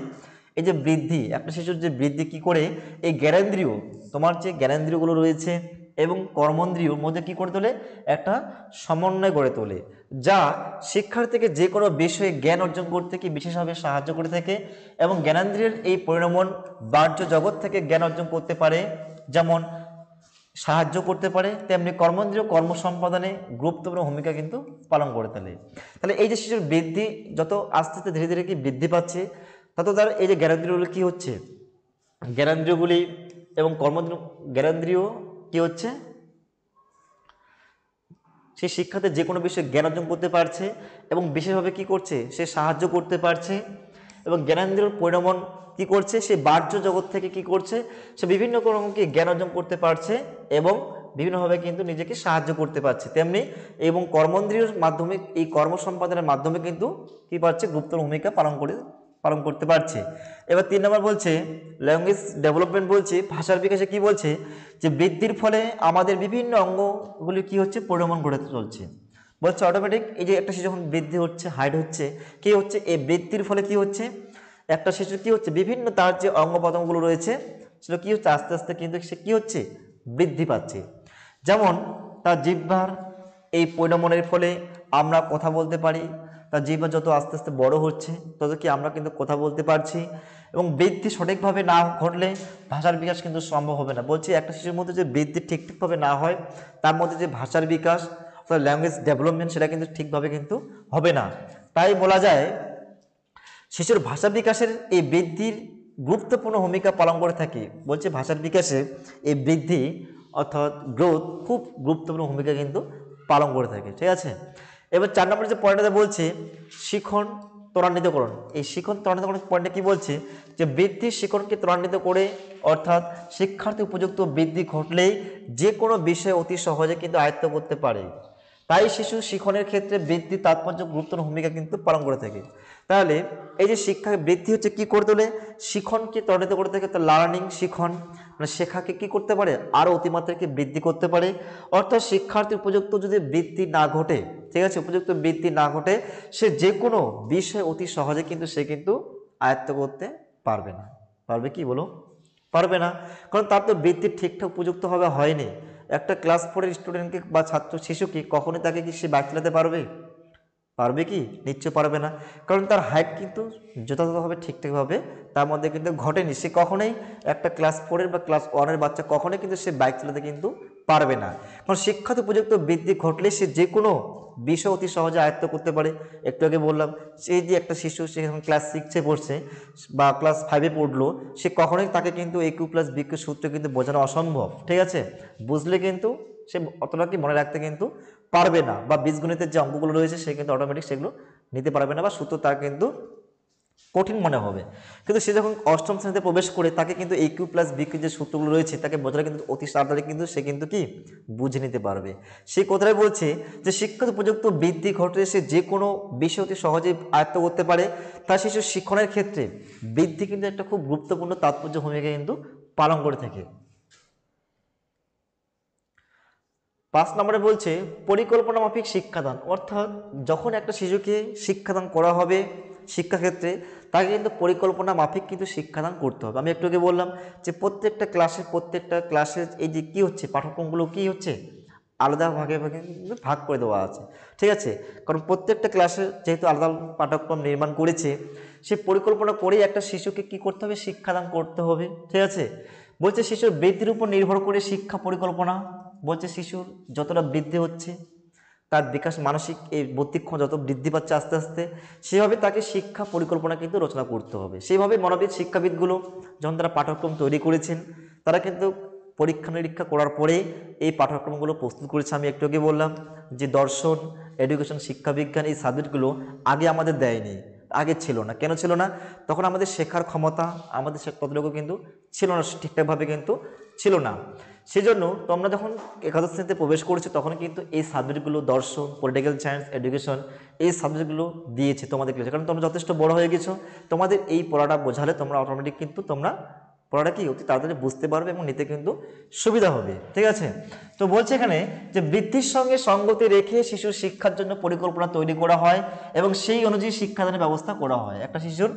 এই যে বৃদ্ধি, একটা শিশুর যে বৃদ্ধি কি করে এই জ্ঞানেন্দ্রিয়, তোমার যে জ্ঞানেন্দ্রিয়গুলো রয়েছে এবং কর্মেন্দ্রিয়র মধ্যে কি করে তোলে, একটা সমন্বয় গড়ে তোলে, যা শিক্ষার্থীকে যে কোনো বিষয়ে জ্ঞান অর্জন করতে কি বিশেষভাবে সাহায্য করে থাকে। এবং জ্ঞানেন্দ্রিয়ের এই পরিণমন বাহ্য জগৎ থেকে জ্ঞান অর্জন করতে পারে, যেমন সাহায্য করতে পারে, তেমনি কর্মেন্দ্রীয় কর্ম সম্পাদনে গুরুত্বপূর্ণ ভূমিকা কিন্তু পালন করে তোলে। তাহলে এই যে শিশুর বৃদ্ধি যত আস্তে আস্তে ধীরে ধীরে কি বৃদ্ধি পাচ্ছে, তত তার এই যে জ্ঞানেন্দ্রিয়গুলি কি হচ্ছে, জ্ঞানেন্দ্রিয়গুলি এবং জ্ঞানেন্দ্রিয় কি হচ্ছে, সে শিক্ষাতে যে কোনো বিষয়ে জ্ঞান অর্জন করতে পারছে এবং বিশেষভাবে কি করছে, সে সাহায্য করতে পারছে। এবং জ্ঞানেন্দ্রিয়র পরিণমন কি করছে, সে বাহ্য জগৎ থেকে কি করছে, সে বিভিন্ন রকম কি জ্ঞান অর্জন করতে পারছে এবং বিভিন্নভাবে কিন্তু নিজেকে সাহায্য করতে পারছে। তেমনি এবং কর্মেন্দ্রিয়র মাধ্যমে, এই কর্ম সম্পাদনের মাধ্যমে কিন্তু কি পাচ্ছে, গুপ্ত ভূমিকা পালন করতে পারছে। এবার 3 নম্বর বলছে ল্যাঙ্গুয়েজ ডেভেলপমেন্ট। বলছে ভাষার বিকাশে কি বলছে, যে বৃদ্ধির ফলে আমাদের বিভিন্ন অঙ্গগুলি কি হচ্ছে, পরিণমন ঘটে চলছে। বলছে অটোমেটিক এই যে একটা শিশু যখন বৃদ্ধি হচ্ছে, হাইট হচ্ছে, কি হচ্ছে, এই বৃদ্ধির ফলে কি হচ্ছে, একটা শিশু কি হচ্ছে, বিভিন্ন তার যে অঙ্গ প্রত্যঙ্গগুলো রয়েছে সেটা কি হচ্ছে, আস্তে আস্তে কিন্তু সে কি হচ্ছে, বৃদ্ধি পাচ্ছে। যেমন তার জিহ্বার এই পরিণমনের ফলে আমরা কথা বলতে পারি, তার জিহ্বা যত আস্তে আস্তে বড় হচ্ছে তত কি আমরা কিন্তু কথা বলতে পারছি। এবং বৃদ্ধি সঠিকভাবে না ঘটলে ভাষার বিকাশ কিন্তু সম্ভব হবে না। বলছি একটা শিশুর মধ্যে যে বৃদ্ধি ঠিকঠাকভাবে না হয়, তার মধ্যে যে ভাষার বিকাশ অর্থাৎ ল্যাঙ্গুয়েজ ডেভেলপমেন্ট সেটা কিন্তু ঠিকভাবে কিন্তু হবে না। তাই বলা যায় শিশুর ভাষা বিকাশের এই বৃদ্ধির গুরুত্বপূর্ণ ভূমিকা পালন করে থাকে। বলছে ভাষার বিকাশে এই বৃদ্ধি অর্থাৎ গ্রোথ খুব গুরুত্বপূর্ণ ভূমিকা কিন্তু পালন করে থাকে। ঠিক আছে, এবার 4 নম্বর যে পয়েন্টটা বলছে শিখন ত্বরান্বিতকরণ। এই শিখন ত্বরান্বিতকরণ পয়েন্টে কি বলছে, যে বৃদ্ধির শিখনকে ত্বরান্বিত করে, অর্থাৎ শিক্ষার্থী উপযুক্ত বৃদ্ধি ঘটলেই যে কোনো বিষয় অতি সহজে কিন্তু আয়ত্ত করতে পারে। তাই শিশু শিখনের ক্ষেত্রে বৃদ্ধি তাৎপর্য গুরুত্বপূর্ণ ভূমিকা কিন্তু পালন করে থাকে। তাহলে এই যে শিক্ষা বৃদ্ধি হচ্ছে কি করে তোলে, শিখনকে ত্বরান্বিত করে থাকে, তো লার্নিং শিখন মানে শেখাকে কি করতে পারে, আরও অতিমাত্রাকে বৃদ্ধি করতে পারে। অর্থাৎ শিক্ষার্থী উপযুক্ত যদি বৃদ্ধি না ঘটে, ঠিক আছে, উপযুক্ত বৃদ্ধি না ঘটে, সে যে কোনো বিষয় অতি সহজে কিন্তু সে কিন্তু আয়ত্ত করতে পারবে না। পারবে কি বলো, পারবে না, কারণ তার তো বৃদ্ধি ঠিকঠাক উপযুক্তভাবে হয়নি। একটা ক্লাস 4-এর স্টুডেন্টকে বা ছাত্র শিশুকে কখনোই তাকে কি সে বাইক চালাতে পারবে, পারবে কি, নিশ্চয় পারবে না, কারণ তার হাইট কিন্তু যথাযথভাবে ঠিকঠাকভাবে তার মধ্যে কিন্তু ঘটেনি। সে কখনোই একটা ক্লাস 4-এর বা ক্লাস 1-এর বাচ্চা কখনোই কিন্তু সে বাইক চালাতে কিন্তু পারবে না। কারণ শিক্ষাতে উপযুক্ত বৃদ্ধি ঘটলে সে যে কোনো বিষয় অতি সহজে আয়ত্ত করতে পারে। একটু আগে বললাম, সেই যে একটা শিশু সে এখন ক্লাস 6-এ পড়ছে বা ক্লাস 5-এ পড়লো, সে কখনোই তাকে কিন্তু এ কিউ প্লাস বি কিউ সূত্র কিন্তু বোঝানো অসম্ভব। ঠিক আছে, বুঝলে কিন্তু সে অতটা কি মনে রাখতে কিন্তু পারবে না, বা বীজগণিতের যে অঙ্কগুলো রয়েছে সে কিন্তু অটোমেটিক সেগুলো নিতে পারবে না, বা সূত্র তার কিন্তু কঠিন মনে হবে। কিন্তু সে যখন 8ম শ্রেণীতে প্রবেশ করে তাকে কিন্তু এ কিউ প্লাস বি কিউ যে সূত্রগুলো রয়েছে তাকে বোঝালে কিন্তু অতি তাড়াতাড়ি কিন্তু সে কিন্তু কি বুঝে নিতে পারবে। সেই কথাটাই বলছে যে শিক্ষার উপযুক্ত বৃদ্ধি ঘটলে সে যে কোনো বিষয় অতি সহজেই আয়ত্ত করতে পারে। তার শিশুর শিক্ষণের ক্ষেত্রে বৃদ্ধি কিন্তু একটা খুব গুরুত্বপূর্ণ তাৎপর্য ভূমিকা কিন্তু পালন করে থাকে। 5 নম্বরে বলছে পরিকল্পনা মাফিক শিক্ষাদান। অর্থাৎ যখন একটা শিশুকে শিক্ষাদান করা হবে শিক্ষাক্ষেত্রে, তাকে কিন্তু পরিকল্পনা মাফিক কিন্তু শিক্ষাদান করতে হবে। আমি একটু আগে বললাম যে প্রত্যেকটা ক্লাসের এই যে কী হচ্ছে, পাঠ্যক্রমগুলো কী হচ্ছে, আলাদা ভাগে ভাগে কিন্তু ভাগ করে দেওয়া আছে। ঠিক আছে, কারণ প্রত্যেকটা ক্লাসে যেহেতু আলাদা পাঠ্যক্রম নির্মাণ করেছে, সে পরিকল্পনা করেই একটা শিশুকে কি করতে হবে, শিক্ষাদান করতে হবে। ঠিক আছে, বলছে শিশুর বৃদ্ধির উপর নির্ভর করে শিক্ষা পরিকল্পনা। বলছে শিশুর যতটা বৃদ্ধি হচ্ছে, তার বিকাশ মানসিক এই বৌদ্ধিক যত বৃদ্ধি পাচ্ছে আস্তে আস্তে, সেভাবে তাকে শিক্ষা পরিকল্পনা কিন্তু রচনা করতে হবে। সেইভাবে মানবিক শিক্ষাবিদগুলো যখন তারা পাঠ্যক্রম তৈরি করেছেন, তারা কিন্তু পরীক্ষা নিরীক্ষা করার পরে এই পাঠ্যক্রমগুলো প্রস্তুত করেছে। আমি একটু আগে বললাম যে দর্শন, এডুকেশন, শিক্ষা বিজ্ঞান এই সাবজেক্টগুলো আগে আমাদের দেয়নি, আগে ছিল না। কেন ছিল না? তখন আমাদের শেখার ক্ষমতা আমাদের ততটুকু কিন্তু ছিল না, ঠিকঠাকভাবে কিন্তু ছিল না। সেজন্য তোমরা যখন একাদশ শ্রেণীতে প্রবেশ করেছো তখন কিন্তু এই সাবজেক্টগুলো দর্শন, পলিটিক্যাল সায়েন্স, এডুকেশন এই সাবজেক্টগুলো দিয়েছে তোমাদের ক্লাসে, কারণ তোমরা যথেষ্ট বড় হয়ে গেছো। তোমাদের এই পড়াটা বোঝালে তোমরা অটোমেটিক কিন্তু তোমরা পড়াটা কি অতি তাড়াতাড়ি বুঝতে পারবে এবং নিতে কিন্তু সুবিধা হবে। ঠিক আছে, তো বলছে এখানে যে বৃদ্ধির সঙ্গে সঙ্গতি রেখে শিশুর শিক্ষার জন্য পরিকল্পনা তৈরি করা হয় এবং সেই অনুযায়ী শিক্ষাদানের ব্যবস্থা করা হয়। একটা শিশুর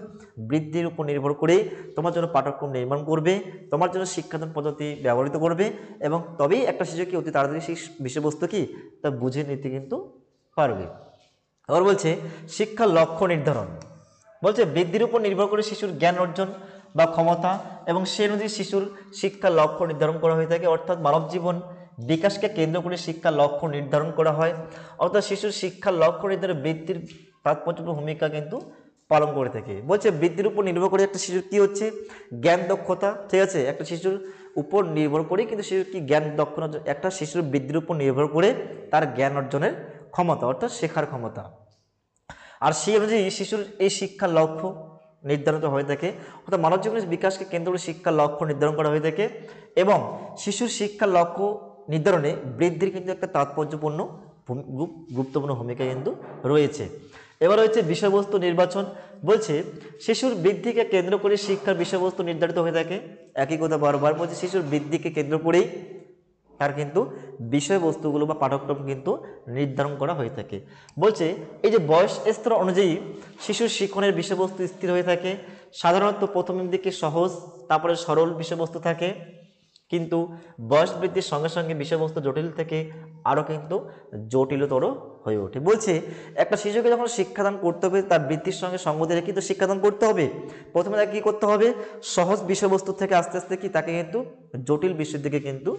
বৃদ্ধির উপর নির্ভর করেই তোমার জন্য পাঠ্যক্রম নির্মাণ করবে, তোমার জন্য শিক্ষাদান পদ্ধতি ব্যবহৃত করবে এবং তবেই একটা শিশুকে অতি তাড়াতাড়ি সেই বিষয়বস্তু কি তা বুঝে নিতে কিন্তু পারবে। আবার বলছে শিক্ষার লক্ষ্য নির্ধারণ, বলছে বৃদ্ধির উপর নির্ভর করে শিশুর জ্ঞান অর্জন বা ক্ষমতা এবং সে অনুযায়ী শিশুর শিক্ষার লক্ষ্য নির্ধারণ করা হয়ে থাকে। অর্থাৎ মানব জীবন বিকাশকে কেন্দ্র করে শিক্ষার লক্ষ্য নির্ধারণ করা হয়। অর্থাৎ শিশুর শিক্ষার লক্ষ্য নির্ধারণে বৃদ্ধির তাৎপর্যপূর্ণ ভূমিকা কিন্তু পালন করে থাকে। বলছে বৃদ্ধির উপর নির্ভর করে একটা শিশুর কি হচ্ছে জ্ঞান দক্ষতা। ঠিক আছে, একটা শিশুর উপর নির্ভর করে কিন্তু শিশুর কি জ্ঞান দক্ষতা, একটা শিশুর বৃদ্ধির উপর নির্ভর করে তার জ্ঞান অর্জনের ক্ষমতা অর্থাৎ শেখার ক্ষমতা। আর সেই অনুযায়ী শিশুর এই শিক্ষার লক্ষ্য নির্ধারিত হয়ে থাকে। অর্থাৎ মানব জীবনের বিকাশকে কেন্দ্র করে শিক্ষার লক্ষ্য নির্ধারণ করা হয়ে থাকে এবং শিশুর শিক্ষার লক্ষ্য নির্ধারণে বৃদ্ধির কিন্তু একটা তাৎপর্যপূর্ণ গুরুত্বপূর্ণ ভূমিকা কিন্তু রয়েছে। এবার হচ্ছে বিষয়বস্তু নির্বাচন, বলছে শিশুর বৃদ্ধিকে কেন্দ্র করে শিক্ষার বিষয়বস্তু নির্ধারিত হয়ে থাকে। একই কথা বারবার বলছে, শিশুর বৃদ্ধিকে কেন্দ্র করেই তার কিন্তু বিষয়বস্তুগুলো বা পাঠ্যক্রম কিন্তু নির্ধারণ করা হয়ে থাকে। বলছে এই যে বয়স স্তর অনুযায়ী শিশুর শিক্ষণের বিষয়বস্তু স্থির হয়ে থাকে। সাধারণত প্রথমের দিকে সহজ তারপরে সরল বিষয়বস্তু থাকে, কিন্তু বয়স বৃদ্ধির সঙ্গে সঙ্গে বিষয়বস্তু জটিল থেকে আরও কিন্তু জটিলতর হয়ে ওঠে। বলছে একটা শিশুকে যখন শিক্ষাদান করতে হবে তার বৃদ্ধির সঙ্গে সঙ্গতি রেখে তো শিক্ষাদান করতে হবে। প্রথমে তাকে কী করতে হবে, সহজ বিষয়বস্তু থেকে আস্তে আস্তে কি তাকে কিন্তু জটিল বিষয়ের দিকে কিন্তু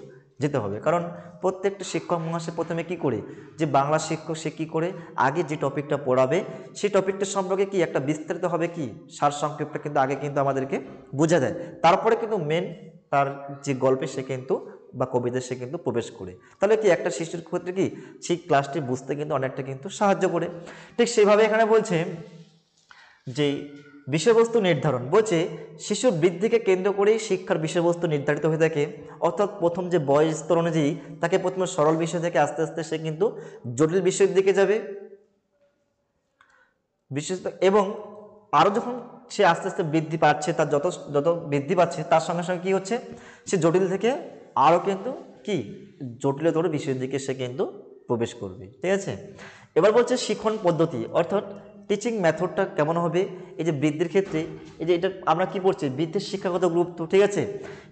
যেতে হবে। কারণ প্রত্যেকটা শিক্ষক মহাশয় প্রথমে কি করে, যে বাংলা শিক্ষক সে কী করে আগে যে টপিকটা পড়াবে সেই টপিকটা সম্পর্কে কি একটা বিস্তারিত হবে কি সারসংক্ষেপটা কিন্তু আগে কিন্তু আমাদেরকে বোঝা দেয়, তারপরে কিন্তু মেন তার যে গল্পে সে কিন্তু বা কবিতা সে কিন্তু প্রবেশ করে। তাহলে কি একটা শিশুর ক্ষেত্রে কি সেই ক্লাসটি বুঝতে কিন্তু অনেকটা কিন্তু সাহায্য করে। ঠিক সেভাবে এখানে বলছে যে বিষয়বস্তু নির্ধারণ, বলছে শিশুর বৃদ্ধিকে কেন্দ্র করেই শিক্ষার বিষয়বস্তু নির্ধারিত হয়ে থাকে। অর্থাৎ প্রথম যে বয়স স্তর অনুযায়ী তাকে প্রথমে সরল বিষয় থেকে আস্তে আস্তে সে কিন্তু জটিল বিষয়ের দিকে যাবে বিশেষ, এবং আরও যখন সে আস্তে আস্তে বৃদ্ধি পাচ্ছে তার যত যত বৃদ্ধি পাচ্ছে তার সঙ্গে সঙ্গে কী হচ্ছে সে জটিল থেকে আরও কিন্তু কি জটিলতর বিষয়ের দিকে সে কিন্তু প্রবেশ করবে। ঠিক আছে, এবার বলছে শিক্ষণ পদ্ধতি অর্থাৎ টিচিং মেথডটা কেমন হবে। এই যে বৃদ্ধির ক্ষেত্রে এই যে এটা আমরা কি পড়ছি বৃদ্ধির শিক্ষাগত গুরুত্ব। ঠিক আছে,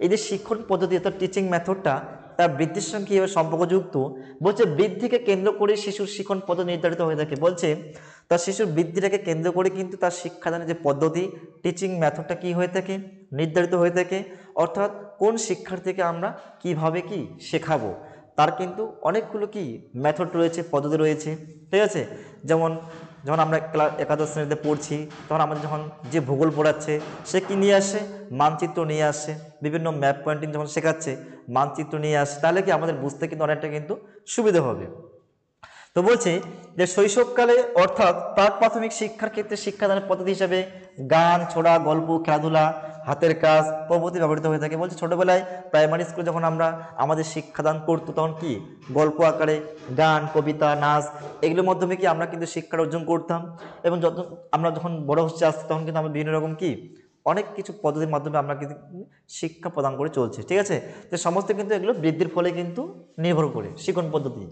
এই যে শিক্ষণ পদ্ধতি অর্থাৎ টিচিং মেথডটা তার বৃদ্ধির সঙ্গে কীভাবে সম্পর্কযুক্ত। বলছে বৃদ্ধিকে কেন্দ্র করে শিশুর শিক্ষণ পদ্ধতি নির্ধারিত হয়ে থাকে। বলছে তার শিশুর বৃদ্ধিটাকে কেন্দ্র করে কিন্তু তার শিক্ষাদানের যে পদ্ধতি টিচিং মেথডটা কি হয়ে থাকে নির্ধারিত হয়ে থাকে। অর্থাৎ কোন শিক্ষার্থীকে আমরা কিভাবে কি শেখাবো তার কিন্তু অনেকগুলো কি মেথড রয়েছে, পদ্ধতি রয়েছে। ঠিক আছে, যেমন যখন আমরা একাদশ শ্রেণীতে পড়ছি তখন আমাদের যখন যে ভূগোল পড়াচ্ছে সে কি নিয়ে আসে, মানচিত্র নিয়ে আসে, বিভিন্ন ম্যাপ পয়েন্টিং যখন শেখাচ্ছে মানচিত্র নিয়ে আসে, তাহলে কি আমাদের বুঝতে কিন্তু অনেকটা কিন্তু সুবিধা হবে। তো বলছে যে শৈশবকালে অর্থাৎ প্রাক প্রাথমিক শিক্ষার ক্ষেত্রে শিক্ষাদানের পদ্ধতি হিসাবে গান, ছোড়া, গল্প, খেলাধুলা, হাতের কাজ প্রভৃতি ব্যবহৃত হয়ে থাকে। বলছে ছোটোবেলায় প্রাইমারি স্কুলে যখন আমরা আমাদের শিক্ষাদান করতো তখন কি গল্প আকারে গান, কবিতা, নাচ এগুলোর মাধ্যমে কি আমরা কিন্তু শিক্ষা অর্জন করতাম, এবং আমরা যখন বড় হচ্ছে আসছি তখন কিন্তু আমরা বিভিন্ন রকম কি অনেক কিছু পদ্ধতির মাধ্যমে আমরা কিন্তু শিক্ষা প্রদান করে চলছে। ঠিক আছে, তো সমস্ত কিন্তু এগুলো বৃদ্ধির ফলে কিন্তু নির্ভর করে শিক্ষণ পদ্ধতি।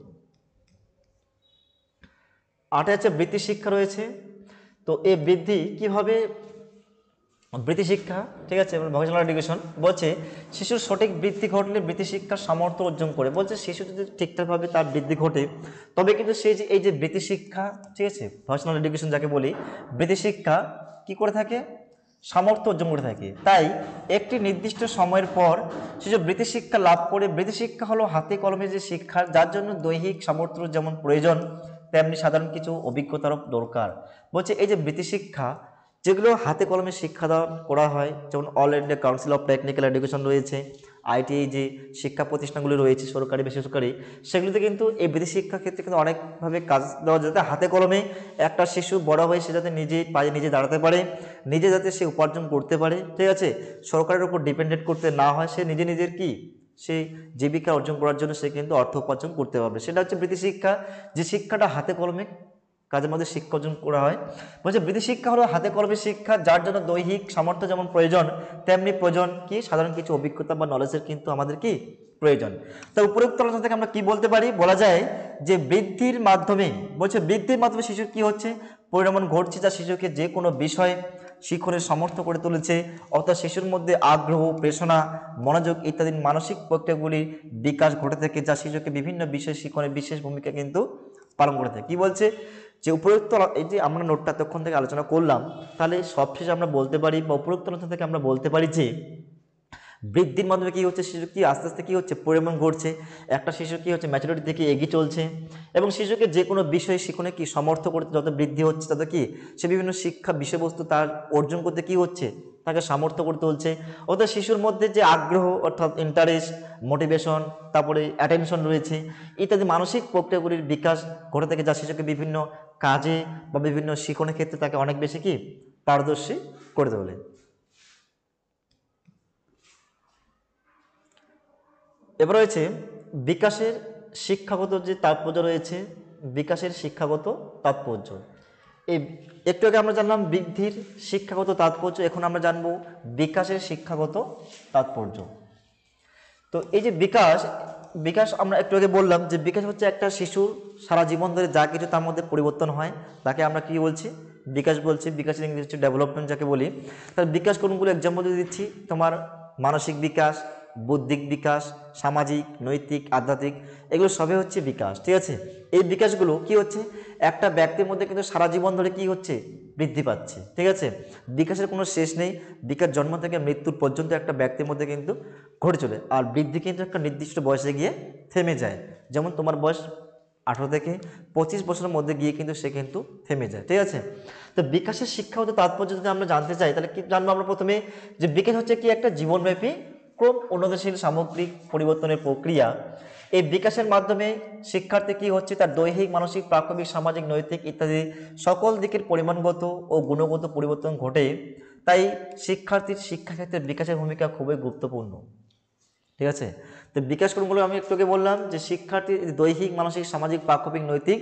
8 হচ্ছে বৃত্তি শিক্ষা রয়েছে। তো এই বৃদ্ধি কিভাবে বৃত্তি শিক্ষা, ঠিক আছে, ভোকেশনাল এডুকেশন বলছে শিশুর সঠিক বৃদ্ধি ঘটলে বৃত্তি শিক্ষার সামর্থ্য অর্জন করে। বলছে শিশু যদি ঠিকঠাকভাবে তার বৃদ্ধি ঘটে তবে কিন্তু সেই যে এই যে বৃত্তি শিক্ষা, ঠিক আছে, ভোকেশনাল এডুকেশন যাকে বলি, বৃত্তি শিক্ষা কি করে থাকে সামর্থ্য অর্জন করে থাকে। তাই একটি নির্দিষ্ট সময়ের পর শিশু বৃত্তি শিক্ষা লাভ করে। বৃত্তি শিক্ষা হলো হাতে কলমে যে শিক্ষা যার জন্য দৈহিক সামর্থ্য যেমন প্রয়োজন তেমনি সাধারণ কিছু অভিজ্ঞতারও দরকার। বলছে এই যে বৃত্তি শিক্ষা যেগুলো হাতে কলমে শিক্ষাদান করা হয়, যেমন all India council of technical education রয়েছে, আইটিআই যে শিক্ষা প্রতিষ্ঠানগুলি রয়েছে সরকারি বেসরকারি, সেগুলিতে কিন্তু এই বৃত্তি শিক্ষার ক্ষেত্রে কিন্তু অনেকভাবে কাজ দেওয়া, যাতে হাতে কলমে একটা শিশু বড় হয়ে সে যাতে নিজে পায়ে নিজে দাঁড়াতে পারে, নিজে যাতে সে উপার্জন করতে পারে, ঠিক আছে, সরকারের উপর ডিপেন্ডেন্ট করতে না হয়, সে নিজে নিজের কি সেই জীবিকা অর্জন করার জন্য সে কিন্তু অর্থ উপার্জন করতে পারবে। সেটা হচ্ছে বৃত্তি শিক্ষা, যে শিক্ষাটা হাতে কলমে কাজের মধ্যে শিক্ষা অর্জন করা হয়। বলছে বৃত্তি শিক্ষা হলো হাতে কলমে শিক্ষা, যার জন্য দৈহিক সামর্থ্য যেমন প্রয়োজন, তেমনি প্রয়োজন কি সাধারণ কিছু অভিজ্ঞতা বা নলেজের কিন্তু আমাদের কি প্রয়োজন। তা উপরোক্ত আলোচনা থেকে আমরা কি বলতে পারি, বলা যায় যে বৃদ্ধির মাধ্যমে, বলছে বৃদ্ধির মাধ্যমে শিশুর কি হচ্ছে, পরিণামন ঘটছে, যা শিশুকে যে কোনো বিষয় শিক্ষণের সামর্থ্য করে তুলেছে, অর্থাৎ শিশুর মধ্যে আগ্রহ, প্রেরণা, মনোযোগ ইত্যাদি মানসিক প্রক্রিয়াগুলির বিকাশ ঘটে থাকে, যা শিশুকে বিভিন্ন বিষয় শিক্ষণের বিশেষ ভূমিকা কিন্তু পালন করে থাকে। কি বলছে, যে উপরোক্ত এই যে আমরা নোটটা এতক্ষণ থেকে আলোচনা করলাম, তাহলে সবশেষে আমরা বলতে পারি বা উপরোক্ত আলোচনা থেকে আমরা বলতে পারি যে বৃদ্ধির মাধ্যমে কি হচ্ছে, শিশু কি আস্তে আস্তে কি হচ্ছে পরিণাম ঘটছে, একটা শিশু কি হচ্ছে ম্যাচুরিটি থেকে এগিয়ে চলছে, এবং শিশুকে যে কোনো বিষয়ে শিক্ষণে কি সমর্থ করতে যত বৃদ্ধি হচ্ছে তত কি সে বিভিন্ন শিক্ষা বিষয়বস্তু তার অর্জন করতে কি হচ্ছে, তাকে সামর্থ্য করে তুলছে। অর্থাৎ শিশুর মধ্যে যে আগ্রহ অর্থাৎ ইন্টারেস্ট, মোটিভেশন, তারপরে অ্যাটেনশন রয়েছে ইত্যাদি মানসিক প্রক্রিয়াগুলির বিকাশ ঘটে থাকে, যা শিশুকে বিভিন্ন কাজে বা বিভিন্ন শিক্ষণের ক্ষেত্রে তাকে অনেক বেশি কি পারদর্শী করে তোলে। এবার রয়েছে বিকাশের শিক্ষাগত যে তাৎপর্য রয়েছে, বিকাশের শিক্ষাগত তাৎপর্য। এই একটু আগে আমরা জানলাম বৃদ্ধির শিক্ষাগত তাৎপর্য, এখন আমরা জানবো বিকাশের শিক্ষাগত তাৎপর্য। তো এই যে বিকাশ, বিকাশ আমরা একটু আগে বললাম যে বিকাশ হচ্ছে একটা শিশুর সারা জীবন ধরে যা কিছু তার মধ্যে পরিবর্তন হয় তাকে আমরা কি বলছি, বিকাশ বলছি। বিকাশের ইংরেজি হচ্ছে ডেভেলপমেন্ট যাকে বলি। তার বিকাশ কোনগুলো এক্সাম্পল দিয়ে দিচ্ছি, তোমার মানসিক বিকাশ, বৌদ্ধিক বিকাশ, সামাজিক, নৈতিক, আধ্যাত্মিক, এগুলো সবই হচ্ছে বিকাশ, ঠিক আছে। এই বিকাশগুলো কি হচ্ছে একটা ব্যক্তির মধ্যে কিন্তু সারা জীবন ধরে কি হচ্ছে বৃদ্ধি পাচ্ছে, ঠিক আছে। বিকাশের কোনো শেষ নেই, বিকাশ জন্ম থেকে মৃত্যুর পর্যন্ত একটা ব্যক্তির মধ্যে কিন্তু ঘটে চলে, আর বৃদ্ধি কিন্তু একটা নির্দিষ্ট বয়সে গিয়ে থেমে যায়। যেমন তোমার বয়স 18 থেকে 25 বছরের মধ্যে গিয়ে কিন্তু সে কিন্তু থেমে যায়, ঠিক আছে। তো বিকাশের শিক্ষাগত তাৎপর্য যদি আমরা জানতে চাই তাহলে কি জানবো আমরা প্রথমে, যে বিকাশ হচ্ছে কি একটা জীবনব্যাপী ক্রম উন্নয়নশীল সামগ্রিক পরিবর্তনের প্রক্রিয়া। এই বিকাশের মাধ্যমে শিক্ষার্থী কি হচ্ছে তার দৈহিক, মানসিক, প্রাথমিক, সামাজিক, নৈতিক ইত্যাদি সকল দিকের পরিমাণগত ও গুণগত পরিবর্তন ঘটে। তাই শিক্ষার্থীর শিক্ষাক্ষেত্রে বিকাশের ভূমিকা খুবই গুরুত্বপূর্ণ, ঠিক আছে। তো বিকাশ কোনগুলো আমি একটু আগে বললাম, যে শিক্ষার্থীর দৈহিক, মানসিক, সামাজিক, প্রাথমিক, নৈতিক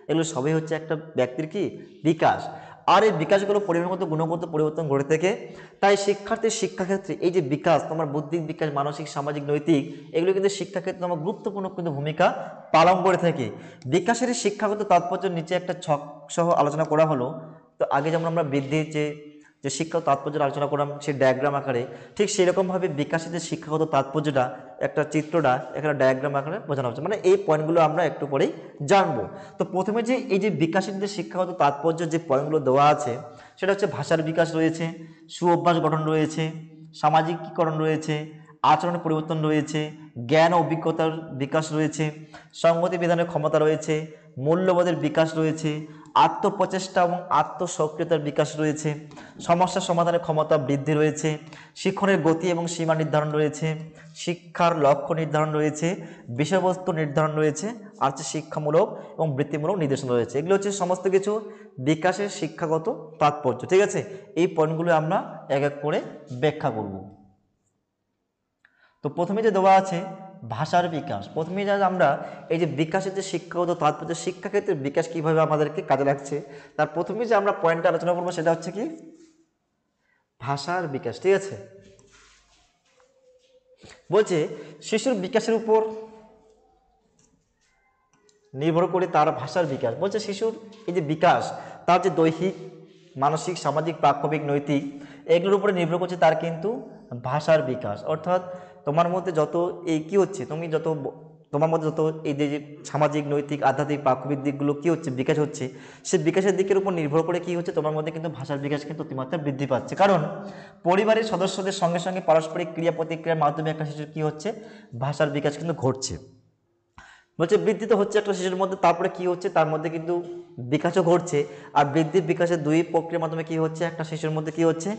এগুলো সবই হচ্ছে একটা ব্যক্তির কি বিকাশ। আর এই বিকাশগুলো পরিমাণগত গুণগত পরিবর্তন ঘটে থাকে। তাই শিক্ষার্থীর শিক্ষাক্ষেত্রে এই যে বিকাশ, তোমার বুদ্ধিক বিকাশ, মানসিক, সামাজিক, নৈতিক, এগুলো কিন্তু শিক্ষাক্ষেত্রে আমার গুরুত্বপূর্ণ কিন্তু ভূমিকা পালন করে থাকে। বিকাশের শিক্ষাগত তাৎপর্য নিচে একটা ছক সহ আলোচনা করা হলো। তো আগে যেমন আমরা বৃদ্ধির যে শিক্ষাগত তাৎপর্যের আলোচনা করলাম সেই ডায়াগ্রাম আকারে, ঠিক সেরকমভাবে বিকাশের যে শিক্ষাগত তাৎপর্যটা একটা চিত্রটা এখানে ডায়াগ্রাম আকারে বোঝানো হচ্ছে, মানে এই পয়েন্টগুলো আমরা একটু পরেই জানবো। তো প্রথমে যে এই যে বিকাশের যে শিক্ষাগত তাৎপর্য যে পয়েন্টগুলো দেওয়া আছে সেটা হচ্ছে ভাষার বিকাশ রয়েছে, সুঅভ্যাস গঠন রয়েছে, সামাজিকীকরণ রয়েছে, আচরণের পরিবর্তন রয়েছে, জ্ঞান ও অভিজ্ঞতার বিকাশ রয়েছে, সংগতি বিধানের ক্ষমতা রয়েছে, মূল্যবোধের বিকাশ রয়েছে, আত্মপ্রচেষ্টা এবং আত্মসক্রিয়তার বিকাশ রয়েছে, সমস্যা সমাধানের ক্ষমতা বৃদ্ধি রয়েছে, শিক্ষণের গতি এবং সীমা নির্ধারণ রয়েছে, শিক্ষার লক্ষ্য নির্ধারণ রয়েছে, বিষয়বস্তু নির্ধারণ রয়েছে, আর হচ্ছে শিক্ষামূলক এবং বৃত্তিমূলক নির্দেশনা রয়েছে। এগুলো হচ্ছে সমস্ত কিছু বিকাশের শিক্ষাগত তাৎপর্য, ঠিক আছে। এই পয়েন্টগুলো আমরা এক এক করে ব্যাখ্যা করব। তো প্রথমে যে দেওয়া আছে ভাষার বিকাশ, প্রথমে যা আমরা এই যে বিকাশের যে শিক্ষাগত তাৎপর্য, শিক্ষাক্ষেত্রে বিকাশ কিভাবে আমাদেরকে কাজে লাগছে, তার প্রথমে যে আমরা পয়েন্টটা আলোচনা করবো সেটা হচ্ছে কি ভাষার বিকাশ, ঠিক আছে। বলছে শিশুর বিকাশের উপর নির্ভর করে তার ভাষার বিকাশ। বলছে শিশুর এই যে বিকাশ তার যে দৈহিক, মানসিক, সামাজিক, প্রাথমিক, নৈতিক এগুলোর উপরে নির্ভর করছে তার কিন্তু ভাষার বিকাশ। অর্থাৎ তোমার মধ্যে যত এই কি হচ্ছে, তুমি যত তোমার মধ্যে যত এই যে সামাজিক, নৈতিক, আধ্যাত্মিক, প্রাথমিক দিকগুলো কি হচ্ছে বিকাশ হচ্ছে, সেই বিকাশের দিকের উপর নির্ভর করে কি হচ্ছে তোমার মধ্যে কিন্তু ভাষার বিকাশ কিন্তু অতিমাত্রা বৃদ্ধি পাচ্ছে। কারণ পরিবারের সদস্যদের সঙ্গে সঙ্গে পারস্পরিক ক্রিয়া প্রতিক্রিয়ার মাধ্যমে একটা শিশুর কি হচ্ছে ভাষার বিকাশ কিন্তু ঘটছে। বলছে বৃদ্ধি তো হচ্ছে একটা শিশুর মধ্যে, তারপরে কি হচ্ছে তার মধ্যে কিন্তু বিকাশও ঘটছে। আর বৃদ্ধির বিকাশের দুই প্রক্রিয়ার মাধ্যমে কি হচ্ছে, একটা শিশুর মধ্যে কি হচ্ছে,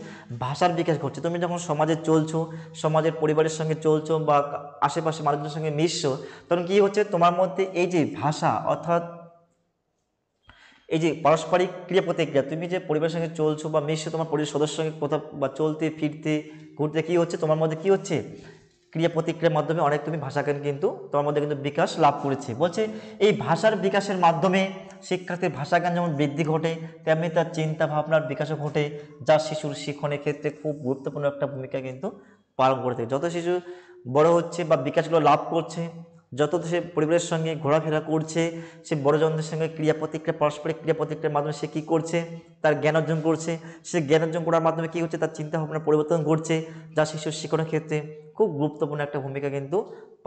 ভাষার বিকাশ ঘটছে। তুমি যখন সমাজে চলছো, সমাজের পরিবারের সঙ্গে চলছো বা আশেপাশে মানুষদের সঙ্গে মিশছো, তখন কি হচ্ছে তোমার মধ্যে এই যে ভাষা, অর্থাৎ এই যে পারস্পরিক ক্রিয়া প্রতিক্রিয়া, তুমি যে পরিবারের সঙ্গে চলছো বা মিশছো, তোমার পরিবারের সদস্যের সঙ্গে কথা বা চলতে ফিরতে ঘুরতে কি হচ্ছে তোমার মধ্যে কি হচ্ছে, ক্রিয়া প্রতিক্রিয়ার মাধ্যমে অনেক তুমি ভাষাজ্ঞান কিন্তু তোমার মধ্যে কিন্তু বিকাশ লাভ করেছে। বলছে এই ভাষার বিকাশের মাধ্যমে শিক্ষার্থীর ভাষাজ্ঞান যেমন বৃদ্ধি ঘটে, তেমনি তার চিন্তা ভাবনার বিকাশও ঘটে, যা শিশুর শিক্ষণের ক্ষেত্রে খুব গুরুত্বপূর্ণ একটা ভূমিকা কিন্তু পালন করে থাকে। যত শিশু বড় হচ্ছে বা বিকাশগুলো লাভ করছে, যত সে পরিবারের সঙ্গে ঘোরাফেরা করছে, সে বড়জনদের সঙ্গে ক্রিয়া প্রতিক্রিয়া পারস্পরিক ক্রিয়া প্রতিক্রিয়ার মাধ্যমে সে কী করছে, তার জ্ঞান অর্জন করছে। সে জ্ঞান অর্জন করার মাধ্যমে কী হচ্ছে, তার চিন্তা ভাবনার পরিবর্তন ঘটছে, যা শিশুর শিক্ষণের ক্ষেত্রে খুব গুরুত্বপূর্ণ একটা ভূমিকা কিন্তু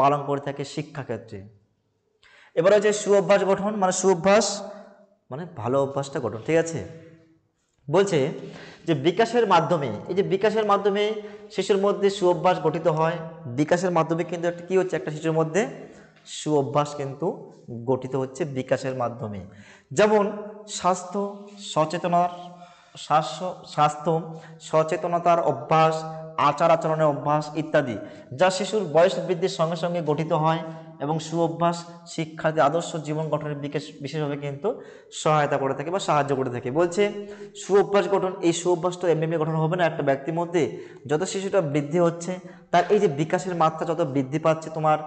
পালন করে থাকে শিক্ষাক্ষেত্রে। এবার হচ্ছে সুঅভ্যাস গঠন, মানে সুঅভ্যাস মানে ভালো অভ্যাসটা গঠন, ঠিক আছে। বলছে যে বিকাশের মাধ্যমে, এই যে বিকাশের মাধ্যমে শিশুর মধ্যে সুঅভ্যাস গঠিত হয়। বিকাশের মাধ্যমে কিন্তু একটা কী হচ্ছে, একটা শিশুর মধ্যে সুঅভ্যাস কিন্তু গঠিত হচ্ছে বিকাশের মাধ্যমে। যেমন স্বাস্থ্য সচেতনার স্বাস্থ্য সচেতনতার অভ্যাস, আচার আচরণের অভ্যাস ইত্যাদি, যা শিশুর বয়স বৃদ্ধির সঙ্গে সঙ্গে গঠিত হয় এবং সুঅভ্যাস শিক্ষার্থী আদর্শ জীবন গঠনের বিকাশ বিশেষভাবে কিন্তু সহায়তা করে থাকে বা সাহায্য করে থাকে। বলছে সুঅভ্যাস গঠন, এই সুঅভ্যাসটা এমনি এমনি গঠন হবে না একটা ব্যক্তির মধ্যে। যত শিশুটা বৃদ্ধি হচ্ছে, তার এই যে বিকাশের মাত্রা যত বৃদ্ধি পাচ্ছে, তোমার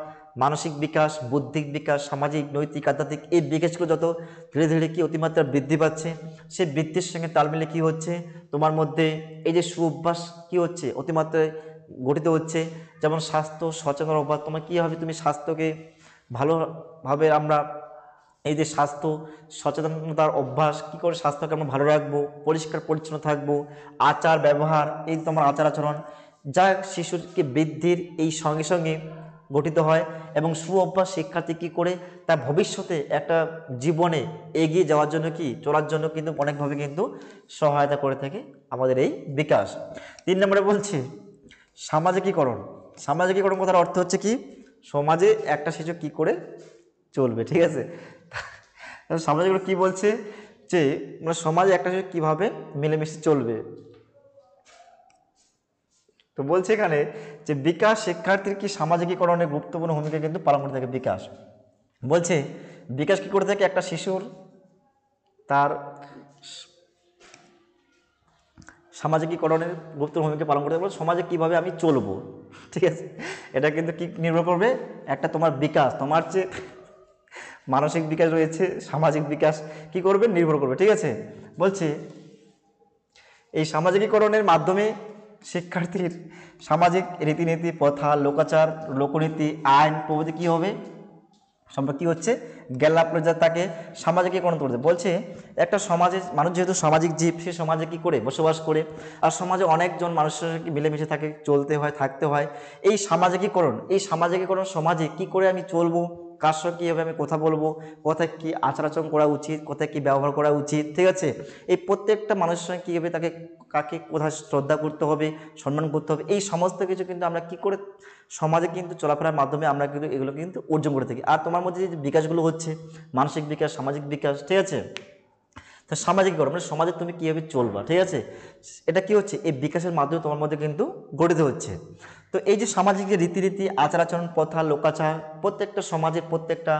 মানসিক বিকাশ, বুদ্ধিক বিকাশ, সামাজিক, নৈতিক, আধ্যাত্মিক এই বিকাশগুলো যত ধীরে ধীরে কি অতিমাত্রা বৃদ্ধি পাচ্ছে, সেই বৃদ্ধির সঙ্গে তাল মিলে কী হচ্ছে, তোমার মধ্যে এই যে সুঅভ্যাস কি হচ্ছে অতিমাত্রায় গঠিত হচ্ছে। যেমন স্বাস্থ্য সচেতন অভ্যাস, তোমার কী হবে, তুমি স্বাস্থ্যকে ভালোভাবে আমরা এই যে স্বাস্থ্য সচেতনতার অভ্যাস, কী করে স্বাস্থ্যকে আমরা ভালো রাখবো, পরিষ্কার পরিচ্ছন্ন থাকবো, আচার ব্যবহার, এই তোমার আচার আচরণ, যা শিশুকে বৃদ্ধির এই সঙ্গে সঙ্গে গঠিত হয় এবং সুঅভ্যাস শিক্ষার্থী কী করে তার ভবিষ্যতে একটা জীবনে এগিয়ে যাওয়ার জন্য কি চলার জন্য কিন্তু অনেকভাবে কিন্তু সহায়তা করে থাকে আমাদের এই বিকাশ। 3 নম্বরে বলছে সামাজিকীকরণ। সামাজিকীকরণ কথার অর্থ হচ্ছে কি, সমাজে একটা শিশু কি করে চলবে, ঠিক আছে। সামাজিকীকরণ কি বলছে, যে মানে সমাজে একটা শিশু কীভাবে মিলেমিশে চলবে। তো বলছে এখানে যে বিকাশ শিক্ষার্থীর কি সামাজিকীকরণের গুরুত্বপূর্ণ ভূমিকা কিন্তু পালন করে থাকে বিকাশ। বলছে বিকাশ কি করে থাকে, একটা শিশুর তার সামাজিকীকরণের গুরুত্বপূর্ণ ভূমিকা পালন করতে পারবে। সমাজে কিভাবে আমি চলবো, ঠিক আছে, এটা কিন্তু কি নির্ভর করবে, একটা তোমার বিকাশ, তোমার যে মানসিক বিকাশ রয়েছে, সামাজিক বিকাশ কি করবে নির্ভর করবে, ঠিক আছে। বলছে এই সামাজিকীকরণের মাধ্যমে শিক্ষার্থীর সামাজিক রীতিনীতি, প্রথা, লোকাচার, লোকনীতি, আইন প্রভৃতি কী হবে, সম্পর্কে কী হচ্ছে জ্ঞান লাভ করে, যা তাকে সামাজিকীকরণ করতে। বলছে একটা সমাজে মানুষ যেহেতু সামাজিক জীব, সে সমাজে কী করে বসবাস করে, আর সমাজে অনেকজন মানুষের সঙ্গে মিলেমিশে থাকে, চলতে হয়, থাকতে হয়। এই সামাজিকীকরণ সমাজে কি করে আমি চলবো, কার সঙ্গে কীভাবে আমি কথা বলবো, কোথায় কী আচার আচরণ করা উচিত, কোথায় কী ব্যবহার করা উচিত, ঠিক আছে। এই প্রত্যেকটা মানুষের সঙ্গে কীভাবে তাকে কাকে কোথায় শ্রদ্ধা করতে হবে, সম্মান করতে হবে, এই সমস্ত কিছু কিন্তু আমরা কি করে সমাজে কিন্তু চলাফেরার মাধ্যমে আমরা কিন্তু এগুলো কিন্তু অর্জন করে থাকি। আর তোমার মধ্যে যে বিকাশগুলো হচ্ছে মানসিক বিকাশ, সামাজিক বিকাশ, ঠিক আছে। তো সামাজিকীকরণ মানে সমাজে তুমি কীভাবে চলবা, ঠিক আছে, এটা কি হচ্ছে এই বিকাশের মাধ্যমে তোমার মধ্যে কিন্তু গঠিত হচ্ছে। তো এই যে সামাজিক যে রীতিনীতি, আচার আচরণ, প্রথা, লোকাচার, প্রত্যেকটা সমাজের প্রত্যেকটা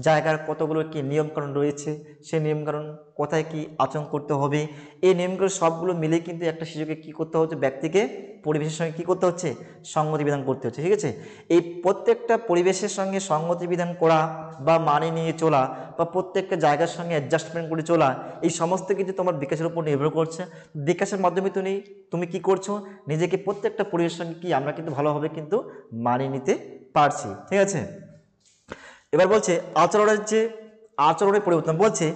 জায়গার কতগুলো কি নিয়মকানুন রয়েছে, সেই নিয়মকানুন কোথায় কি আচরণ করতে হবে, এই নিয়মকানুন সবগুলো মিলে কিন্তু একটা শিশুকে কি করতে হচ্ছে, ব্যক্তিকে পরিবেশের সঙ্গে কি করতে হচ্ছে, সঙ্গতি বিধান করতে হচ্ছে, ঠিক আছে। এই প্রত্যেকটা পরিবেশের সঙ্গে সঙ্গতি বিধান করা বা মানিয়ে নিয়ে চলা বা প্রত্যেকটা জায়গার সঙ্গে অ্যাডজাস্টমেন্ট করে চলা, এই সমস্ত কিছু তোমার বিকাশের উপর নির্ভর করছে। বিকাশের মাধ্যমে তুমি কি করছো, নিজেকে প্রত্যেকটা পরিবেশের সঙ্গে কি আমরা কিন্তু ভালোভাবে কিন্তু মানিয়ে নিতে পারছি, ঠিক আছে। এবার বলছে আচরণের পরিবর্তন। বলছে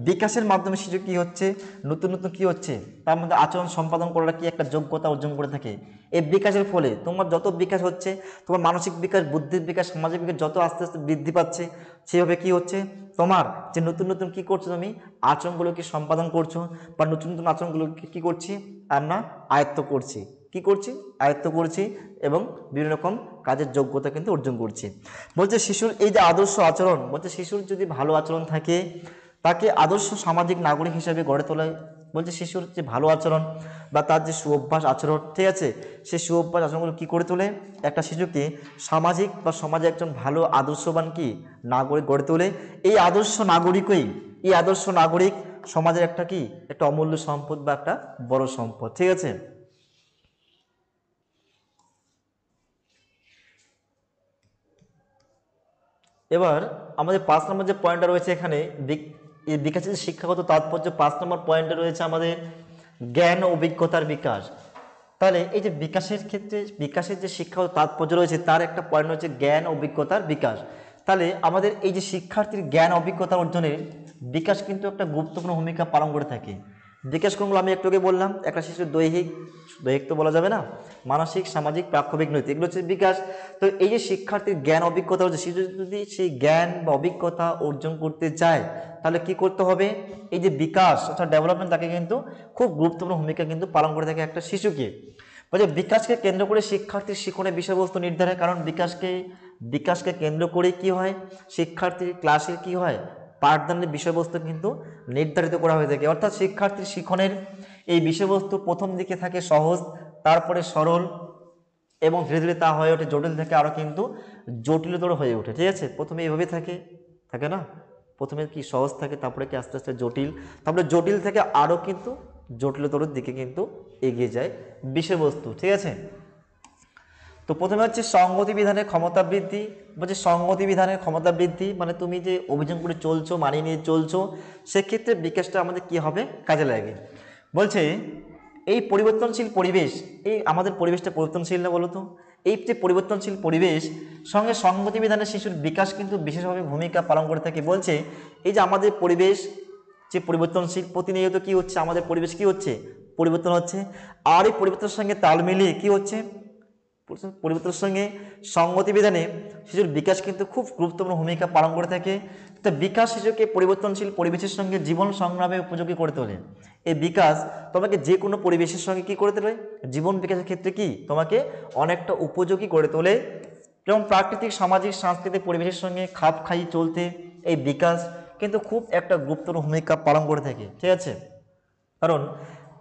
বিকাশের মাধ্যমে শিশু কি হচ্ছে, নতুন নতুন কি হচ্ছে, তার মধ্যে আচরণ সম্পাদন করার কি একটা যোগ্যতা অর্জন করে থাকে। এই বিকাশের ফলে তোমার যত বিকাশ হচ্ছে, তোমার মানসিক বিকাশ, বুদ্ধির বিকাশ, সামাজিক বিকাশ যত আস্তে আস্তে বৃদ্ধি পাচ্ছে, সেভাবে কি হচ্ছে তোমার যে নতুন নতুন কি করছো, তুমি আচরণগুলোকে সম্পাদন করছো বা নতুন নতুন আচরণগুলোকে কি করছি আমরা আয়ত্ত করছি, কি করছি, আয়ত্ত করছি এবং বিভিন্ন রকম কাজের যোগ্যতা কিন্তু অর্জন করছি। বলছে শিশুর এই যে আদর্শ আচরণ, বলছে শিশুর যদি ভালো আচরণ থাকে তাকে আদর্শ সামাজিক নাগরিক হিসেবে গড়ে তোলায়। বলছে শিশুর যে ভালো আচরণ বা তার যে সুঅভ্যাস আচরণ, ঠিক আছে, সেই সুঅভ্যাস আচরণগুলো কী করে তোলে, একটা শিশুকে সামাজিক বা সমাজে একজন ভালো আদর্শবান কি নাগরিক গড়ে তোলে। এই আদর্শ নাগরিক সমাজের একটা কি একটা অমূল্য সম্পদ বা একটা বড় সম্পদ, ঠিক আছে। এবার আমাদের 5 নম্বর যে পয়েন্টটা রয়েছে এখানে এই বিকাশের যে শিক্ষাগত তাৎপর্য, 5 নম্বর পয়েন্টে রয়েছে আমাদের জ্ঞান ও অভিজ্ঞতার বিকাশ। তাহলে এই যে বিকাশের ক্ষেত্রে বিকাশের যে শিক্ষাগত তাৎপর্য রয়েছে তার একটা পয়েন্ট হচ্ছে জ্ঞান ও অভিজ্ঞতার বিকাশ। তাহলে আমাদের এই যে শিক্ষার্থীর জ্ঞান অভিজ্ঞতা অর্জনের বিকাশ কিন্তু একটা গুরুত্বপূর্ণ ভূমিকা পালন করে থাকে। বিকাশ কোনগুলো আমি একটু আগে বললাম, একটা শিশুর দৈহিক তো বলা যাবে না, মানসিক, সামাজিক, প্রাক্ষবিক, নৈতিক, এগুলো হচ্ছে বিকাশ। তো এই যে শিক্ষার্থীর জ্ঞান অভিজ্ঞতা হচ্ছে, শিশু যদি সেই জ্ঞান বা অভিজ্ঞতা অর্জন করতে চায় তাহলে কি করতে হবে, এই যে বিকাশ অর্থাৎ ডেভেলপমেন্ট তাকে কিন্তু খুব গুরুত্বপূর্ণ ভূমিকা কিন্তু পালন করে থাকে একটা শিশুকে। বলছে বিকাশকে কেন্দ্র করে শিক্ষার্থীর শিক্ষণের বিষয়বস্তু নির্ধারণ, কারণ বিকাশকে কেন্দ্র করে কি হয়, শিক্ষার্থীর ক্লাসের কি হয়, পাঠদানের বিষয়বস্তু কিন্তু নির্ধারিত করা হয়ে থাকে। অর্থাৎ শিক্ষার্থীর শিক্ষণের এই বিষয়বস্তু প্রথম দিকে থাকে সহজ, তারপরে সরল এবং ধীরে ধীরে তা হয়ে ওঠে জটিল থেকে আরও কিন্তু জটিলতর হয়ে ওঠে, ঠিক আছে। প্রথমে এইভাবেই থাকে না, প্রথমে কি সহজ থাকে, তারপরে কি আস্তে আস্তে জটিল, তারপরে জটিল থেকে আরও কিন্তু জটিলতর দিকে কিন্তু এগিয়ে যায় বিষয়বস্তু, ঠিক আছে। তো প্রথমে হচ্ছে সংগতি বিধানের ক্ষমতা বৃদ্ধি। বলছে সংগতি বিধানের ক্ষমতা বৃদ্ধি মানে তুমি যে অভিযোগ করে চলছো, মানিয়ে নিয়ে চলছো, সেক্ষেত্রে বিকাশটা আমাদের কি হবে, কাজে লাগে। বলছে এই পরিবর্তনশীল পরিবেশ, এই আমাদের পরিবেশটা পরিবর্তনশীল না বলো তো, এই যে পরিবর্তনশীল পরিবেশ সঙ্গে সংগতি বিধানের শিশুর বিকাশ কিন্তু বিশেষভাবে ভূমিকা পালন করে থাকে। বলছে এই যে আমাদের পরিবেশ যে পরিবর্তনশীল, প্রতিনিয়ত কি হচ্ছে, আমাদের পরিবেশ কি হচ্ছে, পরিবর্তন হচ্ছে, আর এই পরিবর্তনের সঙ্গে তাল মিলিয়ে কি হচ্ছে, পরিবর্তনের সঙ্গে সংগতি বিধানে শিশুর বিকাশ কিন্তু খুব গুরুত্বপূর্ণ ভূমিকা পালন করে থাকে। তো বিকাশ শিশুকে পরিবর্তনশীল পরিবেশের সঙ্গে জীবন সংগ্রামে উপযোগী করে তোলে। এই বিকাশ তোমাকে যে কোনো পরিবেশের সঙ্গে কি করে তোলে, জীবন বিকাশের ক্ষেত্রে কি তোমাকে অনেকটা উপযোগী করে তোলে এবং প্রাকৃতিক, সামাজিক, সাংস্কৃতিক পরিবেশের সঙ্গে খাপ খাইয়ে চলতে এই বিকাশ কিন্তু খুব একটা গুরুত্বপূর্ণ ভূমিকা পালন করে থাকে, ঠিক আছে। কারণ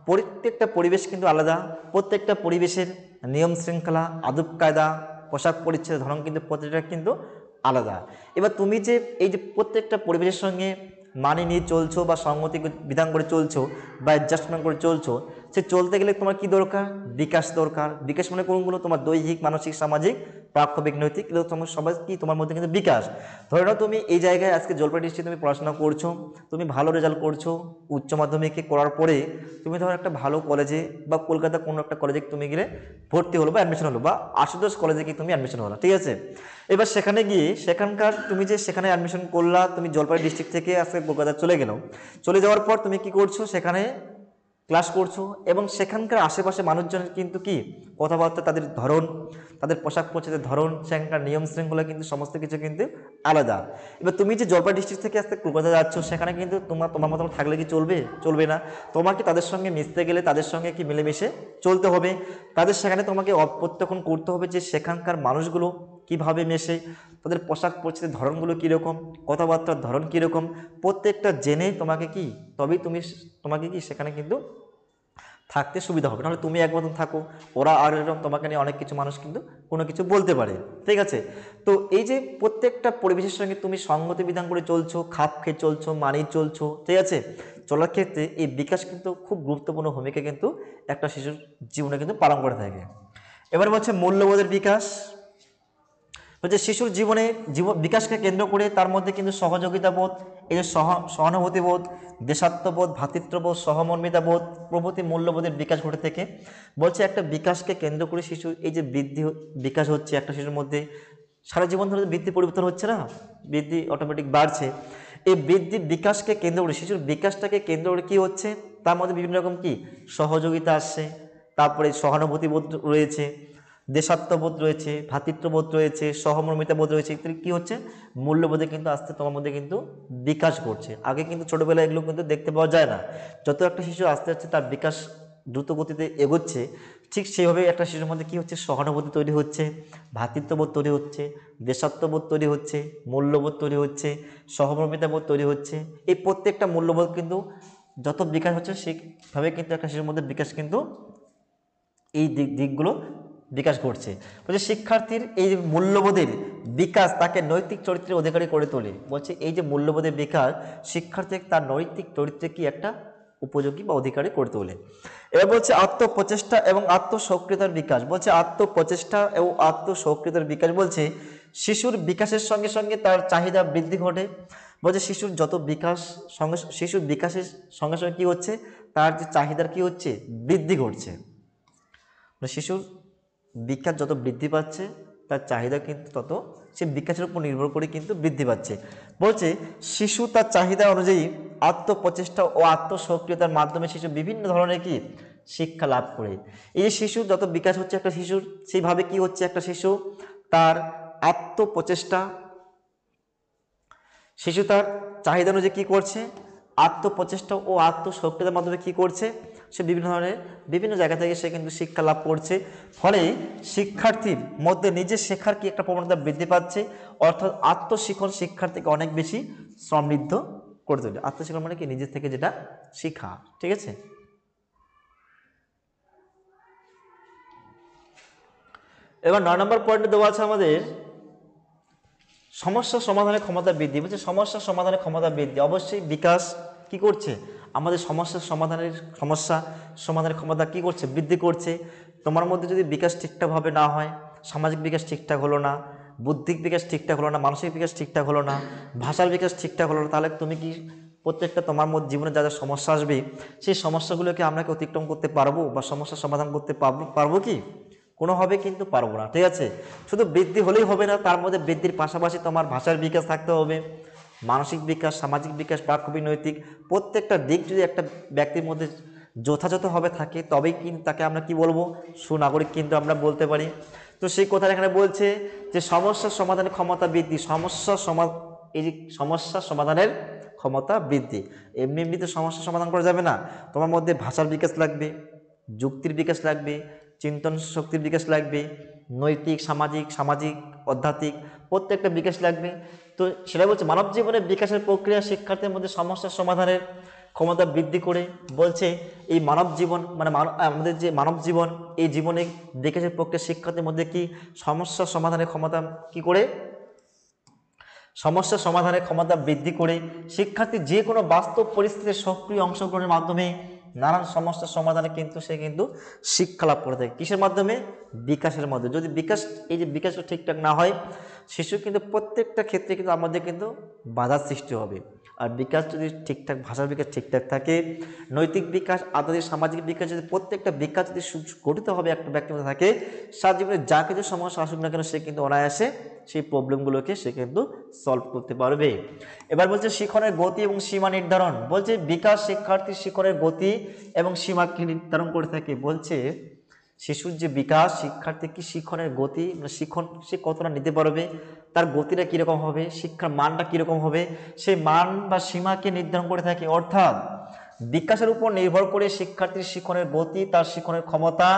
প্রত্যেকটা পরিবেশ কিন্তু আলাদা, প্রত্যেকটা পরিবেশের নিয়ম শৃঙ্খলা, আদব কায়দা, পোশাক পরিচ্ছদের ধরন কিন্তু প্রত্যেকটা কিন্তু আলাদা। এবার তুমি যে এই যে প্রত্যেকটা পরিবেশের সঙ্গে মানিয়ে নিয়ে চলছো বা সংগতি বিধান করে চলছো বা অ্যাডজাস্টমেন্ট করে চলছো, সে চলতে গেলে তোমার কি দরকার, বিকাশ দরকার। বিকাশ মানে কোনগুলো, তোমার দৈহিক, মানসিক, সামাজিক, প্রাক্ষবিক, নৈতিক, এগুলো তোমার সবাই কি তোমার মধ্যে কিন্তু বিকাশ। ধরে নাও তুমি এই জায়গায় আজকে জলপাইগুড়ি ডিস্ট্রিক্টে তুমি পড়াশোনা করছো, তুমি ভালো রেজাল্ট করছো, উচ্চ মাধ্যমিকে করার পরে তুমি ধরো একটা ভালো কলেজে বা কলকাতা কোনো একটা কলেজে তুমি গেলে ভর্তি হলো বা অ্যাডমিশন হলো, বা আশুতোষ কলেজে গিয়ে তুমি অ্যাডমিশন হলো, ঠিক আছে। এবার সেখানে গিয়ে সেখানকার তুমি যে সেখানে অ্যাডমিশন করলা, তুমি জলপাইগুড়ি ডিস্ট্রিক্ট থেকে আজকে কলকাতা চলে গেলো, চলে যাওয়ার পর তুমি কি করছো, সেখানে ক্লাস করছো এবং সেখানকার আশেপাশে মানুষজনের কিন্তু কি কথাবার্তা, তাদের ধরন, তাদের পোশাক পরিচ্ছদের ধরন, সেখানকার নিয়ম শৃঙ্খলা কিন্তু সমস্ত কিছু কিন্তু আলাদা। এবার তুমি যে জলপাইগুড়ি ডিস্ট্রিক্ট থেকে আজকে কলকাতা যাচ্ছ, সেখানে কিন্তু তোমার মতো থাকলে কি চলবে না, তোমাকে তাদের সঙ্গে মিশতে গেলে তাদের সঙ্গে কি মিলেমিশে চলতে হবে, তাদের সেখানে তোমাকে প্রত্যক্ষণ করতে হবে যে সেখানকার মানুষগুলো কিভাবে মেশে, তাদের পোশাক পরিচ্ছদের ধরনগুলো কীরকম, কথাবার্তার ধরন কীরকম, প্রত্যেকটা জেনে তোমাকে কি তবেই তোমাকে কি সেখানে কিন্তু থাকতে সুবিধা হবে। নাহলে তুমি এক মতন থাকো, ওরা আর এরকম তোমাকে নিয়ে অনেক কিছু মানুষ কিন্তু কোনো কিছু বলতে পারে, ঠিক আছে। তো এই যে প্রত্যেকটা পরিবেশের সঙ্গে তুমি সঙ্গতি বিধান করে চলছো, খাপ খেয়ে চলছো, মানিয়ে চলছো, ঠিক আছে, চলার ক্ষেত্রে এই বিকাশ কিন্তু খুব গুরুত্বপূর্ণ ভূমিকা কিন্তু একটা শিশুর জীবনে কিন্তু পালন করে থাকে। এবার হচ্ছে মূল্যবোধের বিকাশ। হচ্ছে শিশুর জীবনে বিকাশকে কেন্দ্র করে তার মধ্যে কিন্তু সহযোগিতা বোধ, এই যে সহানুভূতিবোধ, দেশাত্মবোধ, ভ্রাতৃত্ববোধ, সহমর্মিতাবোধ প্রভৃতি মূল্যবোধের বিকাশ ঘটে থাকে। বলছে একটা বিকাশকে কেন্দ্র করে শিশুর এই যে বিকাশ হচ্ছে একটা শিশুর মধ্যে, সারা জীবন ধরে বৃদ্ধি পরিবর্তন হচ্ছে না, বৃদ্ধি অটোমেটিক বাড়ছে। এই বৃদ্ধি বিকাশকে কেন্দ্র করে শিশুর বিকাশটাকে কেন্দ্র করে কী হচ্ছে, তার মধ্যে বিভিন্ন রকম কি সহযোগিতা আসছে, তারপরে সহানুভূতিবোধ রয়েছে, দেশাত্মবোধ রয়েছে, ভ্রাতৃত্ববোধ রয়েছে, সহমর্মিতাবোধ রয়েছে, ইত্যাদি কী হচ্ছে, মূল্যবোধে কিন্তু আস্তে তোমার মধ্যে কিন্তু বিকাশ ঘটছে। আগে কিন্তু ছোটোবেলায় এগুলো কিন্তু দেখতে পাওয়া যায় না। যত একটা শিশু আস্তে আস্তে তার বিকাশ দ্রুত গতিতে এগোচ্ছে, ঠিক সেইভাবে একটা শিশুর মধ্যে কী হচ্ছে, সহানুভূতি তৈরি হচ্ছে, ভ্রাতৃত্ববোধ তৈরি হচ্ছে, দেশাত্মবোধ তৈরি হচ্ছে, মূল্যবোধ তৈরি হচ্ছে, সহমর্মিতাবোধ তৈরি হচ্ছে। এই প্রত্যেকটা মূল্যবোধ কিন্তু যত বিকাশ হচ্ছে সেইভাবে কিন্তু একটা শিশুর মধ্যে বিকাশ কিন্তু এই দিকগুলো বিকাশ ঘটছে। বলছে শিক্ষার্থীর এই যে মূল্যবোধের বিকাশ তাকে নৈতিক চরিত্রের অধিকারী করে তোলে। বলছে এই যে মূল্যবোধের বিকাশ শিক্ষার্থী তার নৈতিক চরিত্রে কি একটা উপযোগী বা অধিকারী করে তোলে। এবার বলছে আত্মপ্রচেষ্টা এবং আত্মসক্রিয়তার বিকাশ। বলছে আত্মপ্রচেষ্টা এবং আত্মসক্রিয়তার বিকাশ বলছে শিশুর বিকাশের সঙ্গে সঙ্গে তার চাহিদা বৃদ্ধি ঘটে। বলছে শিশুর যত বিকাশ শিশুর বিকাশের সঙ্গে সঙ্গে কী হচ্ছে, তার যে চাহিদার কী হচ্ছে, বৃদ্ধি ঘটছে। শিশুর বিকাশ যত বৃদ্ধি পাচ্ছে তার চাহিদা কিন্তু তত সে বিকাশের উপর নির্ভর করে কিন্তু বৃদ্ধি পাচ্ছে। বলছে শিশু তার চাহিদা অনুযায়ী আত্মপ্রচেষ্টা ও আত্মসক্রিয়তার মাধ্যমে শিশু বিভিন্ন ধরনের কি শিক্ষা লাভ করে। এই যে শিশুর যত বিকাশ হচ্ছে একটা শিশুর, সেইভাবে কি হচ্ছে, একটা শিশু তার আত্মপ্রচেষ্টা, শিশু তার চাহিদা অনুযায়ী কী করছে, আত্মপ্রচেষ্টা ও আত্মসক্রিয়তার মাধ্যমে কি করছে, সে বিভিন্ন জায়গা থেকে সে কিন্তু শিক্ষা লাভ করছে। ফলে শিক্ষার্থীর মধ্যে নিজের শেখার কি একটা প্রবণতা বৃদ্ধি পাচ্ছে, অর্থাৎ আত্মশিক্ষণ শিক্ষার্থীকে অনেক বেশি সমৃদ্ধ করে তোলে। আত্মশিক্ষণ মানে কি, নিজের থেকে যেটা শিখা। ঠিক আছে, এবার 9 নম্বর পয়েন্টে দেওয়া আছে আমাদের সমস্যা সমাধানের ক্ষমতা বৃদ্ধি। বলছে সমস্যা সমাধানের ক্ষমতা বৃদ্ধি অবশ্যই বিকাশ কি করছে, আমাদের সমস্যা সমাধানের ক্ষমতা কি করছে, বৃদ্ধি করছে। তোমার মধ্যে যদি বিকাশ ঠিকঠাকভাবে না হয়, সামাজিক বিকাশ ঠিকঠাক হলো না, বুদ্ধিক বিকাশ ঠিকঠাক হলো না, মানসিক বিকাশ ঠিকঠাক হলো না, ভাষার বিকাশ ঠিকঠাক হলো না, তাহলে তুমি কি প্রত্যেকটা তোমার মধ্যে জীবনে যা যা সমস্যা আসবে সেই সমস্যাগুলোকে আমরা কি অতিক্রম করতে পারবো বা সমস্যার সমাধান করতে পারবো কি? কোনোভাবে কিন্তু পারবো না। ঠিক আছে, শুধু বৃদ্ধি হলেই হবে না, তার মধ্যে বৃদ্ধির পাশাপাশি তোমার ভাষার বিকাশ থাকতে হবে, মানসিক বিকাশ, সামাজিক বিকাশ, বাক্যবি, নৈতিক প্রত্যেকটা দিক যদি একটা ব্যক্তির মধ্যে যথাযথভাবে থাকে তবেই কিন্তু তাকে আমরা কি বলবো, সুনাগরিক কিন্তু আমরা বলতে পারি। তো সেই কথা এখানে বলছে যে সমস্যার সমাধানের ক্ষমতা বৃদ্ধি, এই যে সমস্যা সমাধানের ক্ষমতা বৃদ্ধি। এমনি এমনিতে সমস্যা সমাধান করা যাবে না, তোমার মধ্যে ভাষার বিকাশ লাগবে, যুক্তির বিকাশ লাগবে, চিন্তন শক্তির বিকাশ লাগবে, নৈতিক, সামাজিক আধ্যাত্মিক প্রত্যেকটা বিকাশ লাগবে। তো সেটা বলছে মানব জীবনের বিকাশের প্রক্রিয়া শিক্ষার্থীর মধ্যে সমস্যার সমাধানের ক্ষমতা বৃদ্ধি করে। বলছে এই মানব জীবন মানে আমাদের যে মানব জীবন, এই জীবনে বিকাশের প্রক্রিয়া শিক্ষার্থীর মধ্যে কি সমস্যা সমাধানের ক্ষমতা কি করে, সমস্যা সমাধানের ক্ষমতা বৃদ্ধি করে। শিক্ষার্থী যে কোনো বাস্তব পরিস্থিতিতে সক্রিয় অংশগ্রহণের মাধ্যমে নানান সমস্যার সমাধানে কিন্তু সে কিন্তু শিক্ষা লাভ করে থাকে। কিসের মাধ্যমে? বিকাশের মাধ্যমে। যদি এই যে বিকাশ ঠিকঠাক না হয়, শিশু কিন্তু প্রত্যেকটা ক্ষেত্রে কিন্তু আমাদের কিন্তু বাধার সৃষ্টি হবে। আর বিকাশ যদি ঠিকঠাক, ভাষার বিকাশ ঠিকঠাক থাকে, নৈতিক বিকাশ, আধ্যাত্মিক, সামাজিক বিকাশ, যদি প্রত্যেকটা বিকাশ যদি গঠিত হবে একটা ব্যক্তির মধ্যে থাকে, তার জীবনে যা কিছু সমস্যা আসুক না কেন সে কিন্তু অনায়াসে সেই প্রবলেমগুলোকে সে কিন্তু সলভ করতে পারবে। এবার বলছে শিক্ষণের গতি এবং সীমা নির্ধারণ। বলছে বিকাশ শিক্ষার্থীর শিক্ষণের গতি এবং সীমাকে নির্ধারণ করে থাকে। বলছে শিশুর যে বিকাশ, শিক্ষার্থী কি শিক্ষণের গতি, মানে শিক্ষণ সে কতটা নিতে পারবে, তার গতিটা কীরকম হবে, শিক্ষার মানটা কীরকম হবে, সেই মান বা সীমাকে নির্ধারণ করে থাকে। অর্থাৎ বিকাশের উপর নির্ভর করে শিক্ষার্থীর শিক্ষণের গতি, তার শিক্ষণের ক্ষমতা,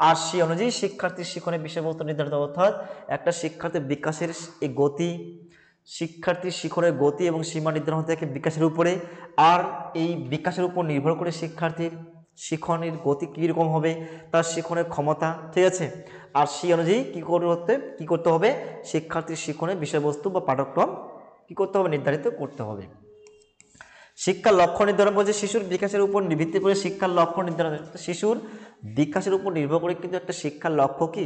আর সেই অনুযায়ী শিক্ষার্থীর শিক্ষণের বিষয়বস্তু নির্ধারিত। অর্থাৎ একটা শিক্ষার্থীর বিকাশের এই গতি, শিক্ষার্থীর শিক্ষণের গতি এবং সীমা নির্ধারণ হতে থাকে বিকাশের উপরে। আর এই বিকাশের উপর নির্ভর করে শিক্ষার্থীর শিক্ষণের গতি কীরকম হবে, তার শিক্ষণের ক্ষমতা। ঠিক আছে, আর সেই অনুযায়ী কী করতে হবে, শিক্ষার্থীর শিক্ষণের বিষয়বস্তু বা পাঠ্যক্রম কী করতে হবে, নির্ধারিত করতে হবে। শিক্ষার লক্ষ্য নির্ধারণ। বলছে শিশুর বিকাশের উপর ভিত্তি করে শিক্ষার লক্ষ্য নির্ধারণ। শিশুর বিকাশের উপর নির্ভর করে কিন্তু একটা শিক্ষার লক্ষ্য কি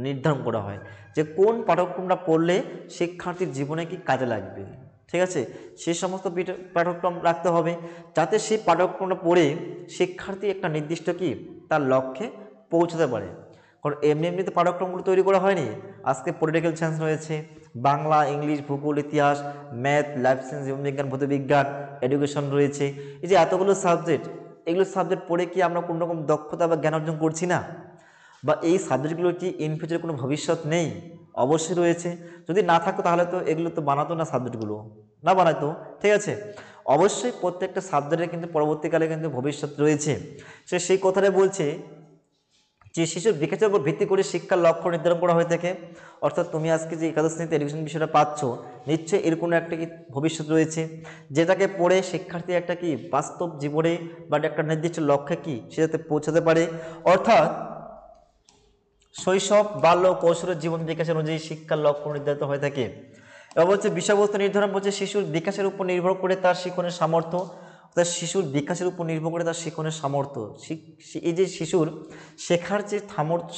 নির্ধারণ করা হয়, যে কোন পাঠ্যক্রমটা পড়লে শিক্ষার্থীর জীবনে কি কাজে লাগবে। ঠিক আছে, সেই সমস্ত পাঠ্যক্রম রাখতে হবে যাতে সেই পাঠ্যক্রমটা পড়ে শিক্ষার্থী একটা নির্দিষ্ট কি তার লক্ষ্যে পৌঁছতে পারে। কারণ এমনিতে পাঠ্যক্রমগুলো তৈরি করা হয়নি। আজকে পলিটিক্যাল সায়েন্স রয়েছে, বাংলা, ইংলিশ, ভূগোল, ইতিহাস, ম্যাথ, লাইফ সায়েন্স, জীবনবিজ্ঞান, ভৌতবিজ্ঞান, এডুকেশন রয়েছে। এই যে এতগুলো সাবজেক্ট, এগুলো সাবজেক্ট পড়ে কি আমরা কোনো রকম দক্ষতা বা জ্ঞান অর্জন করছি না? বা এই সাবজেক্টগুলোর কি ইন ফিউচারে কোনো ভবিষ্যৎ নেই? অবশ্যই রয়েছে। যদি না থাকতো তাহলে তো এগুলো তো বানাতো না, সাবজেক্টগুলো না বানাতো। ঠিক আছে, অবশ্যই প্রত্যেকটা সাবজেক্টের কিন্তু পরবর্তীকালে কিন্তু ভবিষ্যৎ রয়েছে। সেই কথাটা বলছে যে শিশুর বিকাশের উপর ভিত্তি করে শিক্ষার লক্ষ্য নির্ধারণ করা হয়ে থাকে। অর্থাৎ তুমি আজকে যে একাদশ শ্রেণীতে এডুকেশন বিষয়টা পাচ্ছ, নিশ্চয়ই এর কোনো একটা কি ভবিষ্যৎ রয়েছে, যেটাকে পড়ে শিক্ষার্থী একটা কি বাস্তব জীবনে বা একটা নির্দিষ্ট লক্ষ্যে কি সে যাতে পৌঁছাতে পারে। অর্থাৎ শৈশব বাল্য কৈশোরের জীবন বিকাশ অনুযায়ী শিক্ষার লক্ষ্য নির্ধারিত হয়ে থাকে। এবার বলছে বিষয়বস্তু নির্ধারণ বলছে শিশুর বিকাশের উপর নির্ভর করে তার শিক্ষণের সামর্থ্য, অর্থাৎ শিশুর বিকাশের উপর নির্ভর করে তার শিক্ষণের সামর্থ্য। এই যে শিশুর শেখার যে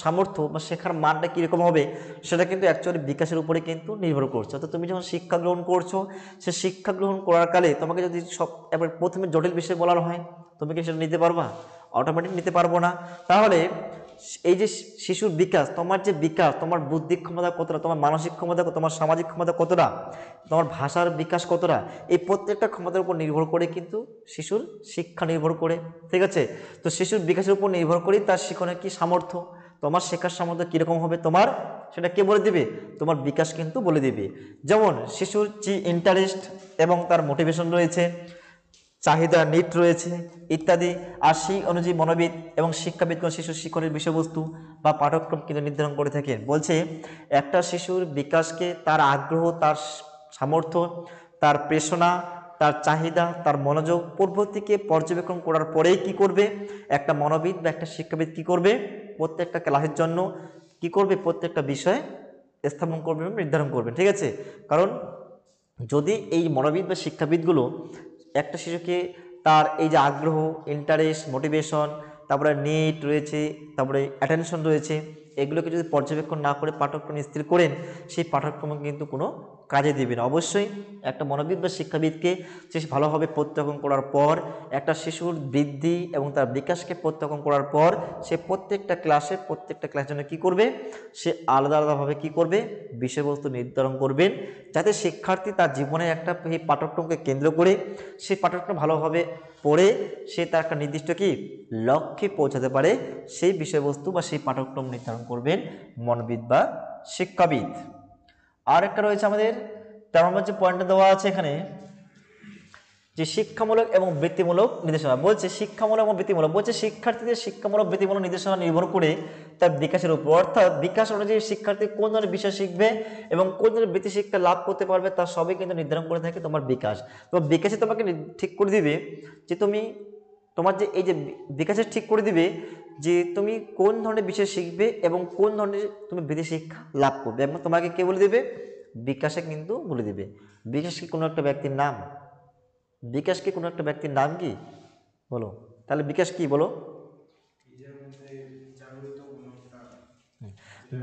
সামর্থ্য বা শেখার মানটা কীরকম হবে সেটা কিন্তু অ্যাকচুয়ালি বিকাশের উপরে কিন্তু নির্ভর করছে। অর্থাৎ তুমি যখন শিক্ষা গ্রহণ করছো, সে শিক্ষা গ্রহণ করার কালে তোমাকে যদি সব এবার প্রথমে জটিল বিষয় বলার হয়, তুমি কি সেটা নিতে পারবা? অটোমেটিক নিতে পারবো না। তাহলে এই যে শিশুর বিকাশ, তোমার যে বিকাশ, তোমার বুদ্ধি ক্ষমতা কতটা, তোমার মানসিক ক্ষমতা, তোমার সামাজিক ক্ষমতা কতটা, তোমার ভাষার বিকাশ কতটা, এই প্রত্যেকটা ক্ষমতার উপর নির্ভর করে কিন্তু শিশুর শিক্ষা নির্ভর করে। ঠিক আছে? তো শিশুর বিকাশের উপর নির্ভর করেই তার শিক্ষণের কি সামর্থ্য, তোমার শেখার সামর্থ্য কীরকম হবে তোমার, সেটা কে বলে দিবে? তোমার বিকাশ কিন্তু বলে দিবে। যেমন শিশুর যে ইন্টারেস্ট এবং তার মোটিভেশন রয়েছে, চাহিদা নিট রয়েছে ইত্যাদি, আর সেই অনুযায়ী মনোবিদ এবং শিক্ষাবিদগণ শিশুর শিক্ষণের বিষয়বস্তু বা পাঠ্যক্রম কিন্তু নির্ধারণ করে থাকেন। বলছে একটা শিশুর বিকাশকে তার আগ্রহ, তার সামর্থ্য, তার প্রেরণা, তার চাহিদা, তার মনোযোগ প্রভৃতিকে পর্যবেক্ষণ করার পরেই কি করবে একটা মনোবিদ বা একটা শিক্ষাবিদ কি করবে, প্রত্যেকটা ক্লাসের জন্য কি করবে, প্রত্যেকটা বিষয় স্থাপন করবে, নির্ধারণ করবে। ঠিক আছে? কারণ যদি এই মনোবিদ বা শিক্ষাবিদগুলো একটা শিশুকে তার এই যে আগ্রহ, ইন্টারেস্ট, মোটিভেশন, তারপরে নিড রয়েছে, তারপরে অ্যাটেনশন রয়েছে, এগুলোকে যদি পর্যবেক্ষণ না করে পাঠ্যক্রম স্থির করেন, সেই পাঠ্যক্রম কিন্তু কোনো কাজে দেবে না। অবশ্যই একটা মনোবিদ বা শিক্ষাবিদকে সে ভালোভাবে প্রত্যক্ষ করার পর, একটা শিশুর বৃদ্ধি এবং তার বিকাশকে প্রত্যক্ষ করার পর, সে প্রত্যেকটা ক্লাসের জন্য কী করবে, সে আলাদা আলাদাভাবে কী করবে, বিষয়বস্তু নির্ধারণ করবেন, যাতে শিক্ষার্থী তার জীবনে একটা এই পাঠ্যক্রমকে কেন্দ্র করে সেই পাঠ্যক্রম ভালোভাবে পড়ে সে তার একটা নির্দিষ্ট কি লক্ষ্যে পৌঁছাতে পারে, সেই বিষয়বস্তু বা সেই পাঠ্যক্রম নির্ধারণ করবেন মনোবিদ বা শিক্ষাবিদ। আর একটা রয়েছে আমাদের 13 নম্বর যে পয়েন্টটা দেওয়া আছে এখানে, যে শিক্ষামূলক এবং বৃত্তিমূলক নির্দেশনা। বলছে শিক্ষামূলক এবং বৃত্তিমূলক, বলছে শিক্ষার্থীদের শিক্ষামূলক বৃত্তিমূলক নির্দেশনা নির্ভর করে তার বিকাশের উপর, অর্থাৎ বিকাশ অনুযায়ী শিক্ষার্থী কোন ধরনের বিষয় শিখবে এবং কোন ধরনের বৃত্তি শিক্ষা লাভ করতে পারবে, তার সবই কিন্তু নির্ধারণ করে থাকে তোমার বিকাশ। তোমার বিকাশে তোমাকে ঠিক করে দিবে যে তুমি তোমার যে এই যে বিকাশে ঠিক করে দিবে যে তুমি কোন ধরনের বিষয় শিখবে এবং কোন ধরনের তুমি বৃত্তি শিক্ষা লাভ করবে, এবং তোমাকে কে বলে দেবে, বিকাশে কিন্তু বলে দিবে। বিকাশ কি কোনো একটা ব্যক্তির নাম? বিকাশ কি কোনো একটা ব্যক্তির নাম কি? বলো তাহলে বিকাশ কি বলো?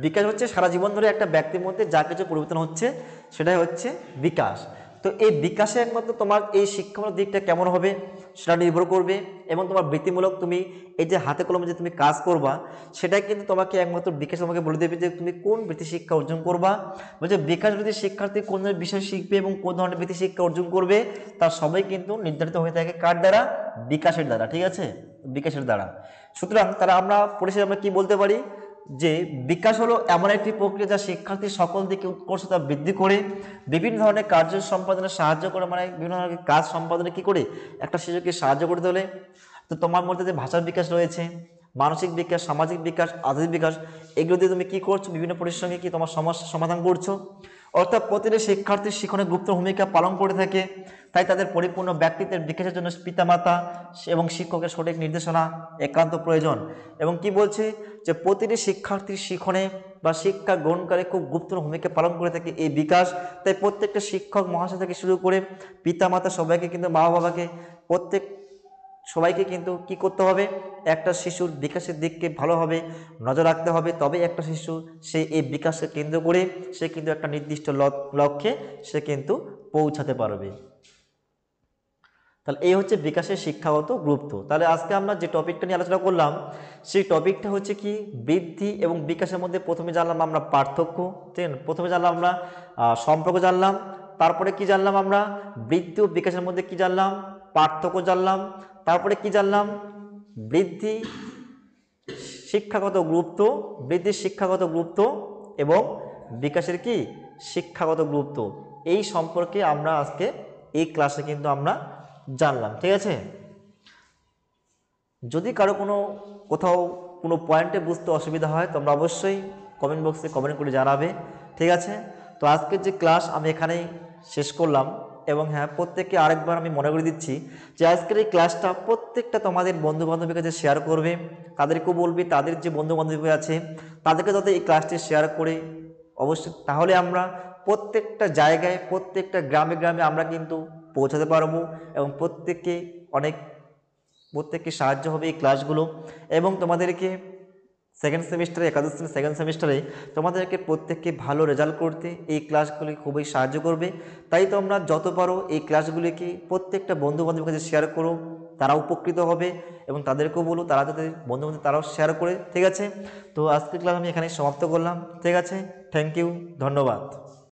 বিকাশ হচ্ছে সারা জীবন ধরে একটা ব্যক্তির মধ্যে যা কিছু পরিবর্তন হচ্ছে সেটাই হচ্ছে বিকাশ। তো এই বিকাশে একমাত্র তোমার এই শিক্ষামূলক দিকটা কেমন হবে সেটা নির্ভর করবে, এবং তোমার বৃত্তিমূলক তুমি এই যে হাতে কলমে যে তুমি কাজ করবা সেটাই কিন্তু তোমাকে একমাত্র বিকাশ তোমাকে বলে দেবে যে তুমি কোন বৃত্তি শিক্ষা অর্জন করবা। বলছে বিকাশ যদি শিক্ষার্থী কোন ধরনের বিষয় শিখবে এবং কোন ধরনের বৃত্তি শিক্ষা অর্জন করবে তার সবাই কিন্তু নির্ধারিত হয়ে থাকে কার দ্বারা? বিকাশের দ্বারা। ঠিক আছে? বিকাশের দ্বারা। সুতরাং তারা আমরা পরিশেষে আমরা কি বলতে পারি, যে বিকাশ হলো এমন একটি প্রক্রিয়া যা শিক্ষার্থীর সকল দিকে উৎকর্ষতা বৃদ্ধি করে, বিভিন্ন ধরনের কার্য সম্পাদনে সাহায্য করে, মানে বিভিন্ন ধরনের কাজ সম্পাদনে কি করে একটা শিশুকে সাহায্য করে তোলে। তো তোমার মধ্যে যে ভাষার বিকাশ রয়েছে, মানসিক বিকাশ, সামাজিক বিকাশ, আধ্যাত্মিক বিকাশ, এগুলো দিয়ে তুমি কি করছো, বিভিন্ন পরিশ্রমে কি তোমার সমস্যার সমাধান করছো। অর্থাৎ প্রতিটি শিক্ষার্থীর শিক্ষণে গুপ্ত ভূমিকা পালন করে থাকে। তাই তাদের পরিপূর্ণ ব্যক্তিত্বের বিকাশের জন্য পিতামাতা এবং শিক্ষকের সঠিক নির্দেশনা একান্ত প্রয়োজন। এবং কি বলছে যে প্রতিটি শিক্ষার্থীর শিক্ষণে বা শিক্ষা গ্রহণকারী খুব গুপ্ত ভূমিকা পালন করে থাকে এই বিকাশ। তাই প্রত্যেকটা শিক্ষক মহাশয় থেকে শুরু করে পিতামাতা সবাইকে কিন্তু, মা বাবাকে, প্রত্যেক সবাইকে কিন্তু কি করতে হবে, একটা শিশুর বিকাশের দিককে ভালোভাবে নজর রাখতে হবে। তবে একটা শিশু সে এই বিকাশকে কেন্দ্র করে সে কিন্তু একটা নির্দিষ্ট লক্ষ্যে সে কিন্তু পৌঁছাতে পারবে। তাহলে এই হচ্ছে বিকাশের শিক্ষাগত গুরুত্ব। তাহলে আজকে আমরা যে টপিকটা নিয়ে আলোচনা করলাম সেই টপিকটা হচ্ছে কি বৃদ্ধি এবং বিকাশের মধ্যে প্রথমে জানলাম আমরা পার্থক্য, ঠিক আছে? প্রথমে জানলাম আমরা সম্পর্ক জানলাম, তারপরে কি জানলাম আমরা বৃদ্ধি ও বিকাশের মধ্যে কি জানলাম, পার্থক্য জানলাম, তারপরে কি জানলাম বৃদ্ধি শিক্ষাগত গুরুত্ব, বৃদ্ধির শিক্ষাগত গুরুত্ব এবং বিকাশের কি শিক্ষাগত গুরুত্ব, এই সম্পর্কে আমরা আজকে এই ক্লাসে কিন্তু আমরা জানলাম। ঠিক আছে? যদি কারো কোনো কোথাও কোনো পয়েন্টে বুঝতে অসুবিধা হয় তোমরা অবশ্যই কমেন্ট বক্সে কমেন্ট করে জানাবে, ঠিক আছে। তো আজকের যে ক্লাস আমি এখানেই শেষ করলাম। এবং হ্যাঁ, প্রত্যেককে আরেকবার আমি মনে করে দিচ্ছি যে আজকের এই ক্লাসটা প্রত্যেকটা তোমাদের বন্ধু বান্ধবের কাছে শেয়ার করবে, তাদেরকেও বলবে তাদের যে বন্ধু বান্ধব আছে তাদেরকে যাতে এই ক্লাসটি শেয়ার করে অবশ্যই, তাহলে আমরা প্রত্যেকটা জায়গায় প্রত্যেকটা গ্রামে গ্রামে আমরা কিন্তু পৌঁছাতে পারবো এবং প্রত্যেককে সাহায্য হবে এই ক্লাসগুলো। এবং তোমাদেরকে সেকেন্ড সেমিস্টারে, একাদশ শ্রেণীর সেকেন্ড সেমিস্টারে তোমাদেরকে প্রত্যেককে ভালো রেজাল্ট করতে এই ক্লাসগুলি খুবই সাহায্য করবে। তাই তোমরা যত পারো এই ক্লাসগুলিকে প্রত্যেকটা বন্ধু বান্ধবের কাছে শেয়ার করো, তারা উপকৃত হবে এবং তাদেরকেও বলো তারা যাতে বন্ধু বান্ধব তারাও শেয়ার করে, ঠিক আছে। তো আজকের ক্লাস আমি এখানে সমাপ্ত করলাম, ঠিক আছে। থ্যাংক ইউ, ধন্যবাদ।